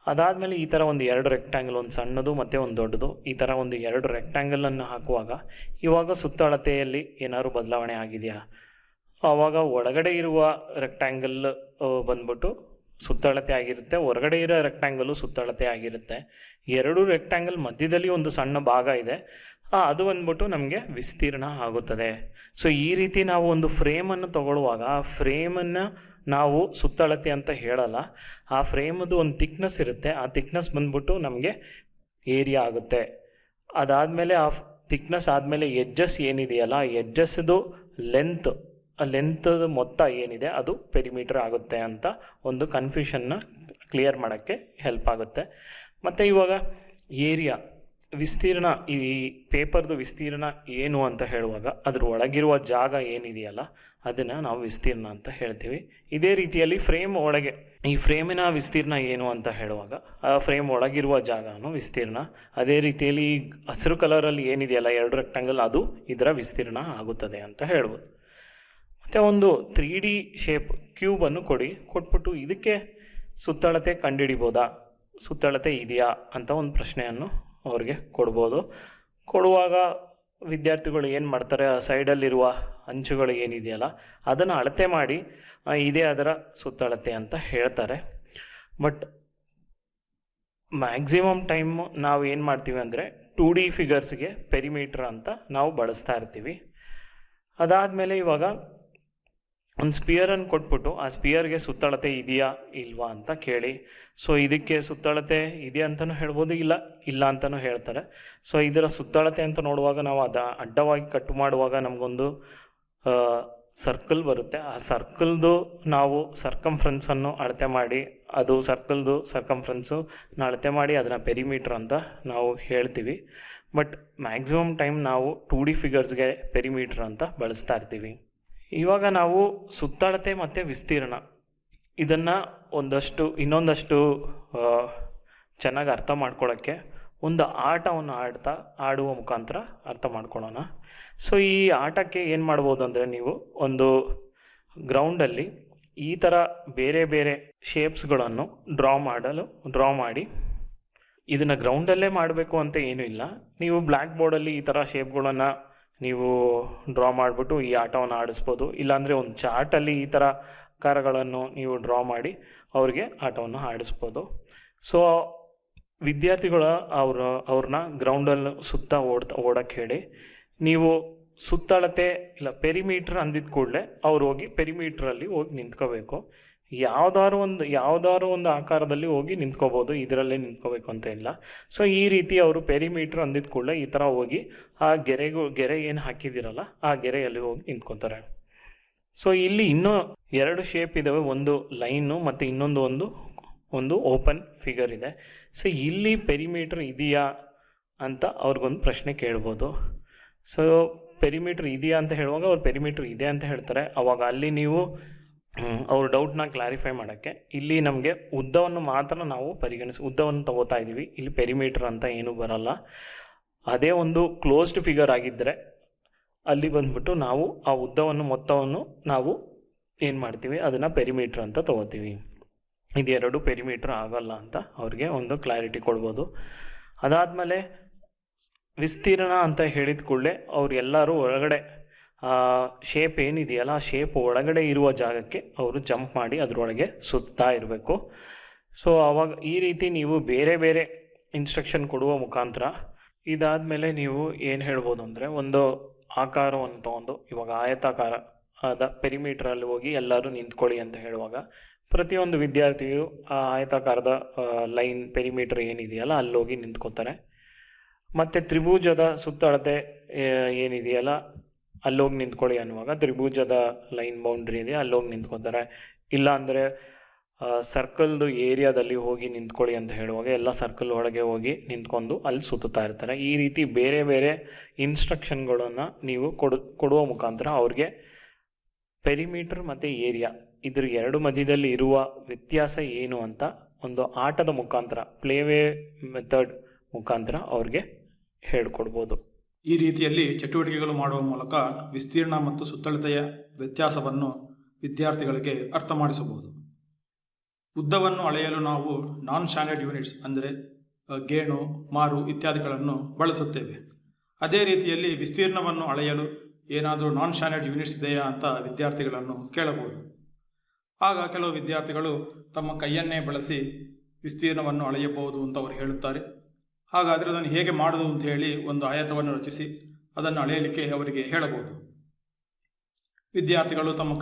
ಅದಾದಮೇಲೆ ಈ ಥರ ಒಂದು 2 ರೆಕ್ಟ್ಯಾಂಗಲ್, ಒಂದು ಸಣ್ಣದು ಮತ್ತು ಒಂದು ದೊಡ್ಡದು, ಈ ಥರ ಒಂದು 2 ರೆಕ್ಟ್ಯಾಂಗಲನ್ನು ಹಾಕುವಾಗ ಇವಾಗ ಸುತ್ತಳತೆಯಲ್ಲಿ ಏನಾದ್ರು ಬದಲಾವಣೆ ಆಗಿದೆಯಾ, ಆವಾಗ ಒಳಗಡೆ ಇರುವ ರೆಕ್ಟ್ಯಾಂಗಲ್ ಬಂದ್ಬಿಟ್ಟು ಸುತ್ತಳತೆ ಆಗಿರುತ್ತೆ, ಹೊರಗಡೆ ಇರೋ ರೆಕ್ಟ್ಯಾಂಗಲ್ಲು ಸುತ್ತಳತೆ ಆಗಿರುತ್ತೆ. 2 ರೆಕ್ಟ್ಯಾಂಗಲ್ ಮಧ್ಯದಲ್ಲಿ ಒಂದು ಸಣ್ಣ ಭಾಗ ಇದೆ, ಅದು ಬಂದ್ಬಿಟ್ಟು ನಮಗೆ ವಿಸ್ತೀರ್ಣ ಆಗುತ್ತದೆ. ಸೊ ಈ ರೀತಿ ನಾವು ಒಂದು ಫ್ರೇಮನ್ನು ತಗೊಳ್ಳುವಾಗ ಆ ಫ್ರೇಮನ್ನು ನಾವು ಸುತ್ತಳತೆ ಅಂತ ಹೇಳಲ್ಲ, ಆ ಫ್ರೇಮದು ಒಂದು ಥಿಕ್ನೆಸ್ ಇರುತ್ತೆ, ಆ ಥಿಕ್ನೆಸ್ ಬಂದ್ಬಿಟ್ಟು ನಮಗೆ ಏರಿಯಾ ಆಗುತ್ತೆ. ಅದಾದಮೇಲೆ ಆ ಥಿಕ್ನೆಸ್ ಆದಮೇಲೆ ಎಡ್ಜಸ್ ಏನಿದೆಯಲ್ಲ, ಎಡ್ಜಸ್ದು ಲೆಂತದ ಮೊತ್ತ ಏನಿದೆ ಅದು ಪೆರಿಮೀಟರ್ ಆಗುತ್ತೆ ಅಂತ ಒಂದು ಕನ್ಫ್ಯೂಷನ್ನ ಕ್ಲಿಯರ್ ಮಾಡೋಕ್ಕೆ ಹೆಲ್ಪ್ ಆಗುತ್ತೆ. ಮತ್ತು ಇವಾಗ ಏರಿಯಾ, ವಿಸ್ತೀರ್ಣ, ಈ ಪೇಪರ್ದು ವಿಸ್ತೀರ್ಣ ಏನು ಅಂತ ಹೇಳುವಾಗ ಅದ್ರ ಒಳಗಿರುವ ಜಾಗ ಏನಿದೆಯಲ್ಲ ಅದನ್ನು ನಾವು ವಿಸ್ತೀರ್ಣ ಅಂತ ಹೇಳ್ತೀವಿ. ಇದೇ ರೀತಿಯಲ್ಲಿ ಫ್ರೇಮ್ ಒಳಗೆ ಈ ಫ್ರೇಮಿನ ವಿಸ್ತೀರ್ಣ ಏನು ಅಂತ ಹೇಳುವಾಗ ಆ ಫ್ರೇಮ್ ಒಳಗಿರುವ ಜಾಗನೂ ವಿಸ್ತೀರ್ಣ. ಅದೇ ರೀತಿಯಲ್ಲಿ ಈ ಹಸಿರು ಕಲರಲ್ಲಿ ಏನಿದೆಯಲ್ಲ 2 ರೆಕ್ಟ್ಯಾಂಗಲ್, ಅದು ಇದರ ವಿಸ್ತೀರ್ಣ ಆಗುತ್ತದೆ ಅಂತ ಹೇಳ್ಬೋದು. ಮತ್ತು ಒಂದು 3D ಶೇಪ್ ಕ್ಯೂಬನ್ನು ಕೊಟ್ಬಿಟ್ಟು ಇದಕ್ಕೆ ಸುತ್ತಳತೆ ಕಂಡುಹಿಡಿಬೋದಾ, ಸುತ್ತಳತೆ ಇದೆಯಾ ಅಂತ ಒಂದು ಪ್ರಶ್ನೆಯನ್ನು ಅವ್ರಿಗೆ ಕೊಡುವಾಗ ವಿದ್ಯಾರ್ಥಿಗಳು ಏನು ಮಾಡ್ತಾರೆ, ಆ ಸೈಡಲ್ಲಿರುವ ಅಂಚುಗಳು ಏನಿದೆಯಲ್ಲ ಅದನ್ನು ಅಳತೆ ಮಾಡಿ ಇದೇ ಅದರ ಸುತ್ತಳತೆ ಅಂತ ಹೇಳ್ತಾರೆ. ಬಟ್ ಮ್ಯಾಕ್ಸಿಮಮ್ ಟೈಮ್ ನಾವು ಏನು ಮಾಡ್ತೀವಿ ಅಂದರೆ 2D ಫಿಗರ್ಸ್ಗೆ ಪೆರಿಮೀಟ್ರ್ ಅಂತ ನಾವು ಬಳಸ್ತಾ ಇರ್ತೀವಿ. ಅದಾದಮೇಲೆ ಇವಾಗ ಒಂದು ಸ್ಪಿಯರನ್ನು ಕೊಟ್ಬಿಟ್ಟು ಆ ಸ್ಪಿಯರ್ಗೆ ಸುತ್ತಳತೆ ಇದೆಯಾ ಇಲ್ವಾ ಅಂತ ಕೇಳಿ. ಸೊ ಇದಕ್ಕೆ ಸುತ್ತಳತೆ ಇದೆಯಾ ಅಂತಲೂ ಹೇಳ್ಬೋದು, ಇಲ್ಲ ಅಂತಲೂ ಹೇಳ್ತಾರೆ. ಸೊ ಇದರ ಸುತ್ತಳತೆ ಅಂತ ನೋಡುವಾಗ ನಾವು ಅಡ್ಡವಾಗಿ ಕಟ್ ಮಾಡುವಾಗ ನಮಗೊಂದು ಸರ್ಕಲ್ ಬರುತ್ತೆ. ಆ ಸರ್ಕಲ್ದು ನಾವು ಸರ್ಕಂಫ್ರೆನ್ಸನ್ನು ಅಳತೆ ಮಾಡಿ, ಅದು ಸರ್ಕಲ್ದು ಸರ್ಕಂಫ್ರೆನ್ಸು ಅಳತೆ ಮಾಡಿ ಅದನ್ನು ಪೆರಿಮೀಟ್ರ್ ಅಂತ ನಾವು ಹೇಳ್ತೀವಿ. ಬಟ್ ಮ್ಯಾಕ್ಸಿಮಮ್ ಟೈಮ್ ನಾವು 2D ಫಿಗರ್ಸ್ಗೆ ಪೆರಿಮೀಟ್ರ್ ಅಂತ ಬಳಸ್ತಾ ಇರ್ತೀವಿ. ಇವಾಗ ನಾವು ಸುತ್ತಳತೆ ಮತ್ತು ವಿಸ್ತೀರ್ಣ ಇದನ್ನು ಇನ್ನೊಂದಷ್ಟು ಚೆನ್ನಾಗಿ ಅರ್ಥ ಮಾಡ್ಕೊಳ್ಳೋಕ್ಕೆ ಒಂದು ಆಟವನ್ನು ಆಡುವ ಮುಖಾಂತರ ಅರ್ಥ ಮಾಡ್ಕೊಳ್ಳೋಣ. ಸೊ ಈ ಆಟಕ್ಕೆ ಏನು ಮಾಡ್ಬೋದು ಅಂದರೆ, ನೀವು ಒಂದು ಗ್ರೌಂಡಲ್ಲಿ ಈ ಥರ ಬೇರೆ ಬೇರೆ ಶೇಪ್ಸ್ಗಳನ್ನು ಡ್ರಾ ಮಾಡಿ, ಇದನ್ನು ಗ್ರೌಂಡಲ್ಲೇ ಮಾಡಬೇಕು ಅಂತ ಏನೂ ಇಲ್ಲ. ನೀವು ಬ್ಲ್ಯಾಕ್ ಬೋರ್ಡಲ್ಲಿ ಈ ಥರ ಶೇಪ್ಗಳನ್ನು ನೀವು ಡ್ರಾ ಮಾಡಿಬಿಟ್ಟು ಈ ಆಟವನ್ನು ಆಡಿಸ್ಬೋದು. ಇಲ್ಲಾಂದರೆ ಒಂದು ಚಾರ್ಟಲ್ಲಿ ಈ ಥರ ಆಕಾರಗಳನ್ನು ನೀವು ಡ್ರಾ ಮಾಡಿ ಅವ್ರಿಗೆ ಆಟವನ್ನು ಆಡಿಸ್ಬೋದು. ಸೊ ವಿದ್ಯಾರ್ಥಿಗಳ ಅವ್ರನ್ನ ಗ್ರೌಂಡಲ್ಲಿ ಓಡೋಕ್ಕೆ ಹೇಳಿ, ನೀವು ಸುತ್ತಳತೆ ಇಲ್ಲ ಪೆರಿಮೀಟ್ರ್ ಅಂದಿದ್ದ ಕೂಡಲೇ ಅವ್ರು ಹೋಗಿ ಪೆರಿಮೀಟ್ರಲ್ಲಿ ಹೋಗಿ ನಿಂತ್ಕೋಬೇಕು. ಯಾವುದಾದ್ರು ಒಂದು ಆಕಾರದಲ್ಲಿ ಹೋಗಿ ನಿಂತ್ಕೋಬೋದು, ಇದರಲ್ಲೇ ನಿಂತ್ಕೋಬೇಕು ಅಂತ ಇಲ್ಲ. ಸೊ ಈ ರೀತಿ ಅವರು ಪೆರಿಮೀಟ್ರ್ ಅಂದಿದ್ದ ಕೂಡಲೇ ಈ ಥರ ಹೋಗಿ ಆ ಗೆರೆ ಏನು ಹಾಕಿದ್ದೀರಲ್ಲ ಆ ಗೆರೆಯಲ್ಲಿ ಹೋಗಿ ನಿಂತ್ಕೋತಾರೆ. ಸೊ ಇಲ್ಲಿ ಇನ್ನೂ 2 ಶೇಪ್ ಇದ್ದಾವೆ, ಒಂದು ಲೈನು ಮತ್ತು ಇನ್ನೊಂದು ಒಂದು ಓಪನ್ ಫಿಗರ್ ಇದೆ. ಸೊ ಇಲ್ಲಿ ಪೆರಿಮೀಟ್ರ್ ಇದೆಯಾ ಅಂತ ಅವ್ರಿಗೊಂದು ಪ್ರಶ್ನೆ ಕೇಳ್ಬೋದು. ಸೊ ಪೆರಿಮೀಟ್ರ್ ಇದೆಯಾ ಅಂತ ಹೇಳುವಾಗ ಅವ್ರು ಪೆರಿಮೀಟ್ರ್ ಇದೆ ಅಂತ ಹೇಳ್ತಾರೆ. ಅವಾಗ ಅಲ್ಲಿ ನೀವು ಅವ್ರ ಡೌಟ್ನ ಕ್ಲಾರಿಫೈ ಮಾಡೋಕ್ಕೆ ಇಲ್ಲಿ ನಮಗೆ ಉದ್ದವನ್ನು ಮಾತ್ರ ನಾವು ಉದ್ದವನ್ನು ತಗೋತಾ ಇದ್ದೀವಿ. ಇಲ್ಲಿ ಪೆರಿಮೀಟ್ರ್ ಅಂತ ಏನೂ ಬರಲ್ಲ. ಅದೇ ಒಂದು ಕ್ಲೋಸ್ಡ್ ಫಿಗರ್ ಆಗಿದ್ದರೆ ಅಲ್ಲಿ ಬಂದ್ಬಿಟ್ಟು ನಾವು ಆ ಉದ್ದವನ್ನು ಮೊತ್ತವನ್ನು ನಾವು ಏನು ಮಾಡ್ತೀವಿ, ಅದನ್ನು ಪೆರಿಮೀಟ್ರ್ ಅಂತ ತಗೋತೀವಿ. ಇದೆರಡು ಪೆರಿಮೀಟ್ರ್ ಆಗಲ್ಲ ಅಂತ ಅವ್ರಿಗೆ ಒಂದು ಕ್ಲಾರಿಟಿ ಕೊಡ್ಬೋದು. ಅದಾದಮೇಲೆ ವಿಸ್ತೀರ್ಣ ಅಂತ ಹೇಳಿದ ಕೂಡಲೇ ಅವ್ರು ಎಲ್ಲರೂ ಒಳಗಡೆ ಶೇಪ್ ಏನಿದೆಯಲ್ಲ ಆ ಶೇಪ್ ಒಳಗಡೆ ಇರುವ ಜಾಗಕ್ಕೆ ಅವರು ಜಂಪ್ ಮಾಡಿ ಅದರೊಳಗೆ ಸುತ್ತಾ ಇರಬೇಕು. ಸೊ ಆವಾಗ ಈ ರೀತಿ ನೀವು ಬೇರೆ ಬೇರೆ ಇನ್ಸ್ಟ್ರಕ್ಷನ್ ಕೊಡುವ ಮುಖಾಂತರ ಇದಾದಮೇಲೆ ನೀವು ಏನು ಹೇಳ್ಬೋದು ಅಂದರೆ, ಒಂದು ಆಕಾರವನ್ನು ತೊಗೊಂಡು ಇವಾಗ ಆಯತಾಕಾರ ಆದ ಪೆರಿಮೀಟ್ರಲ್ಲಿ ಹೋಗಿ ಎಲ್ಲರೂ ನಿಂತ್ಕೊಳ್ಳಿ ಅಂತ ಹೇಳುವಾಗ ಪ್ರತಿಯೊಂದು ವಿದ್ಯಾರ್ಥಿಯು ಆ ಆಯತಾಕಾರದ ಲೈನ್ ಪೆರಿಮೀಟ್ರ್ ಏನಿದೆಯಲ್ಲ ಅಲ್ಲೋಗಿ ನಿಂತ್ಕೋತಾರೆ. ಮತ್ತು ತ್ರಿಭುಜದ ಸುತ್ತಳತೆ ಏನಿದೆಯಲ್ಲ ಅಲ್ಲೋಗಿ ನಿಂತ್ಕೊಳ್ಳಿ ಅನ್ನುವಾಗ ತ್ರಿಭುಜದ ಲೈನ್ ಬೌಂಡ್ರಿ ಇದೆ ಅಲ್ಲೋಗಿ ನಿಂತ್ಕೋತಾರೆ. ಇಲ್ಲ ಅಂದರೆ ಸರ್ಕಲ್ದು ಏರಿಯಾದಲ್ಲಿ ಹೋಗಿ ನಿಂತ್ಕೊಳ್ಳಿ ಅಂತ ಹೇಳುವಾಗ ಎಲ್ಲ ಸರ್ಕಲ್ ಒಳಗೆ ಹೋಗಿ ನಿಂತ್ಕೊಂಡು ಅಲ್ಲಿ ಸುತ್ತುತ್ತಾ ಇರ್ತಾರೆ. ಈ ರೀತಿ ಬೇರೆ ಬೇರೆ ಇನ್ಸ್ಟ್ರಕ್ಷನ್ಗಳನ್ನು ನೀವು ಕೊಡುವ ಮುಖಾಂತರ ಅವ್ರಿಗೆ ಪೆರಿಮೀಟ್ರ್ ಮತ್ತು ಏರಿಯಾ ಇದ್ರ ಎರಡು ಮಧ್ಯದಲ್ಲಿ ಇರುವ ವ್ಯತ್ಯಾಸ ಏನು ಅಂತ ಒಂದು ಆಟದ ಮುಖಾಂತರ ಪ್ಲೇವೇ ಮೆಥಡ್ ಮುಖಾಂತರ ಅವ್ರಿಗೆ ಹೇಳ್ಕೊಡ್ಬೋದು. ಈ ರೀತಿಯಲ್ಲಿ ಚಟುವಟಿಕೆಗಳು ಮಾಡುವ ಮೂಲಕ ವಿಸ್ತೀರ್ಣ ಮತ್ತು ಸುತ್ತಳತೆಯ ವ್ಯತ್ಯಾಸವನ್ನು ವಿದ್ಯಾರ್ಥಿಗಳಿಗೆ ಅರ್ಥ ಮಾಡಿಸಬಹುದು. ಉದ್ದವನ್ನು ಅಳೆಯಲು ನಾವು ನಾನ್ ಸ್ಟ್ಯಾಂಡರ್ಡ್ ಯೂನಿಟ್ಸ್ ಅಂದರೆ ಗೇಣು, ಮಾರು ಇತ್ಯಾದಿಗಳನ್ನು ಬಳಸುತ್ತೇವೆ. ಅದೇ ರೀತಿಯಲ್ಲಿ ವಿಸ್ತೀರ್ಣವನ್ನು ಅಳೆಯಲು ಏನಾದರೂ ನಾನ್ ಸ್ಟ್ಯಾಂಡರ್ಡ್ ಯೂನಿಟ್ಸ್ ಇದೆಯಾ ಅಂತ ವಿದ್ಯಾರ್ಥಿಗಳನ್ನು ಕೇಳಬಹುದು. ಆಗ ಕೆಲವು ವಿದ್ಯಾರ್ಥಿಗಳು ತಮ್ಮ ಕೈಯನ್ನೇ ಬಳಸಿ ವಿಸ್ತೀರ್ಣವನ್ನು ಅಳೆಯಬಹುದು ಅಂತ ಅವರು ಹೇಳುತ್ತಾರೆ. ಹಾಗಾದರೆ ಅದನ್ನು ಹೇಗೆ ಮಾಡೋದು ಅಂತ ಹೇಳಿ ಒಂದು ಆಯತವನ್ನು ರಚಿಸಿ ಅದನ್ನು ಅಳೆಯಲಿಕ್ಕೆ ಅವರಿಗೆ ಹೇಳಬಹುದು. ವಿದ್ಯಾರ್ಥಿಗಳು ತಮ್ಮ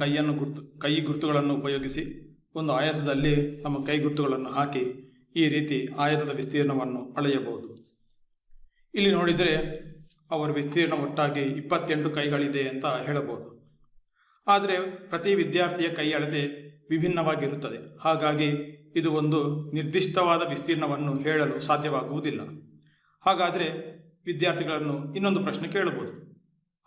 ಕೈ ಗುರುತುಗಳನ್ನು ಉಪಯೋಗಿಸಿ ಒಂದು ಆಯತದಲ್ಲಿ ತಮ್ಮ ಕೈ ಗುರುತುಗಳನ್ನು ಹಾಕಿ ಈ ರೀತಿ ಆಯತದ ವಿಸ್ತೀರ್ಣವನ್ನು ಅಳೆಯಬಹುದು. ಇಲ್ಲಿ ನೋಡಿದರೆ ಅವರ ವಿಸ್ತೀರ್ಣ ಒಟ್ಟಾಗಿ 28 ಕೈಗಳಿದೆ ಅಂತ ಹೇಳಬಹುದು. ಆದರೆ ಪ್ರತಿ ವಿದ್ಯಾರ್ಥಿಯ ಕೈ ಅಳತೆ ವಿಭಿನ್ನವಾಗಿರುತ್ತದೆ. ಹಾಗಾಗಿ ಇದು ಒಂದು ನಿರ್ದಿಷ್ಟವಾದ ವಿಸ್ತೀರ್ಣವನ್ನು ಹೇಳಲು ಸಾಧ್ಯವಾಗುವುದಿಲ್ಲ. ಹಾಗಾದರೆ ವಿದ್ಯಾರ್ಥಿಗಳನ್ನು ಇನ್ನೊಂದು ಪ್ರಶ್ನೆ ಕೇಳಬಹುದು.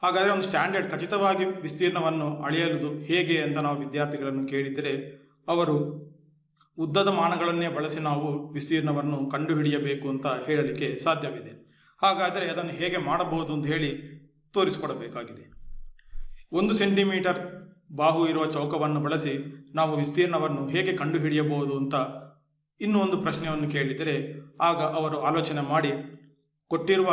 ಹಾಗಾದರೆ ಒಂದು ಸ್ಟ್ಯಾಂಡರ್ಡ್ ಖಚಿತವಾಗಿ ವಿಸ್ತೀರ್ಣವನ್ನು ಅಳೆಯಲು ಹೇಗೆ ಅಂತ ನಾವು ವಿದ್ಯಾರ್ಥಿಗಳನ್ನು ಕೇಳಿದರೆ ಅವರು ಉದ್ದದ ಮಾನಗಳನ್ನೇ ಬಳಸಿ ನಾವು ವಿಸ್ತೀರ್ಣವನ್ನು ಕಂಡುಹಿಡಿಯಬೇಕು ಅಂತ ಹೇಳಲಿಕ್ಕೆ ಸಾಧ್ಯವಿದೆ. ಹಾಗಾದರೆ ಅದನ್ನು ಹೇಗೆ ಮಾಡಬಹುದು ಅಂತ ಹೇಳಿ ತೋರಿಸಿಕೊಡಬೇಕಾಗಿದೆ. 1 ಸೆಂಟಿಮೀಟರ್ ಬಾಹು ಇರುವ ಚೌಕವನ್ನು ಬಳಸಿ ನಾವು ವಿಸ್ತೀರ್ಣವನ್ನು ಹೇಗೆ ಕಂಡುಹಿಡಿಯಬಹುದು ಅಂತ ಇನ್ನೂ ಒಂದು ಪ್ರಶ್ನೆಯನ್ನು ಕೇಳಿದರೆ ಆಗ ಅವರು ಆಲೋಚನೆ ಮಾಡಿ ಕೊಟ್ಟಿರುವ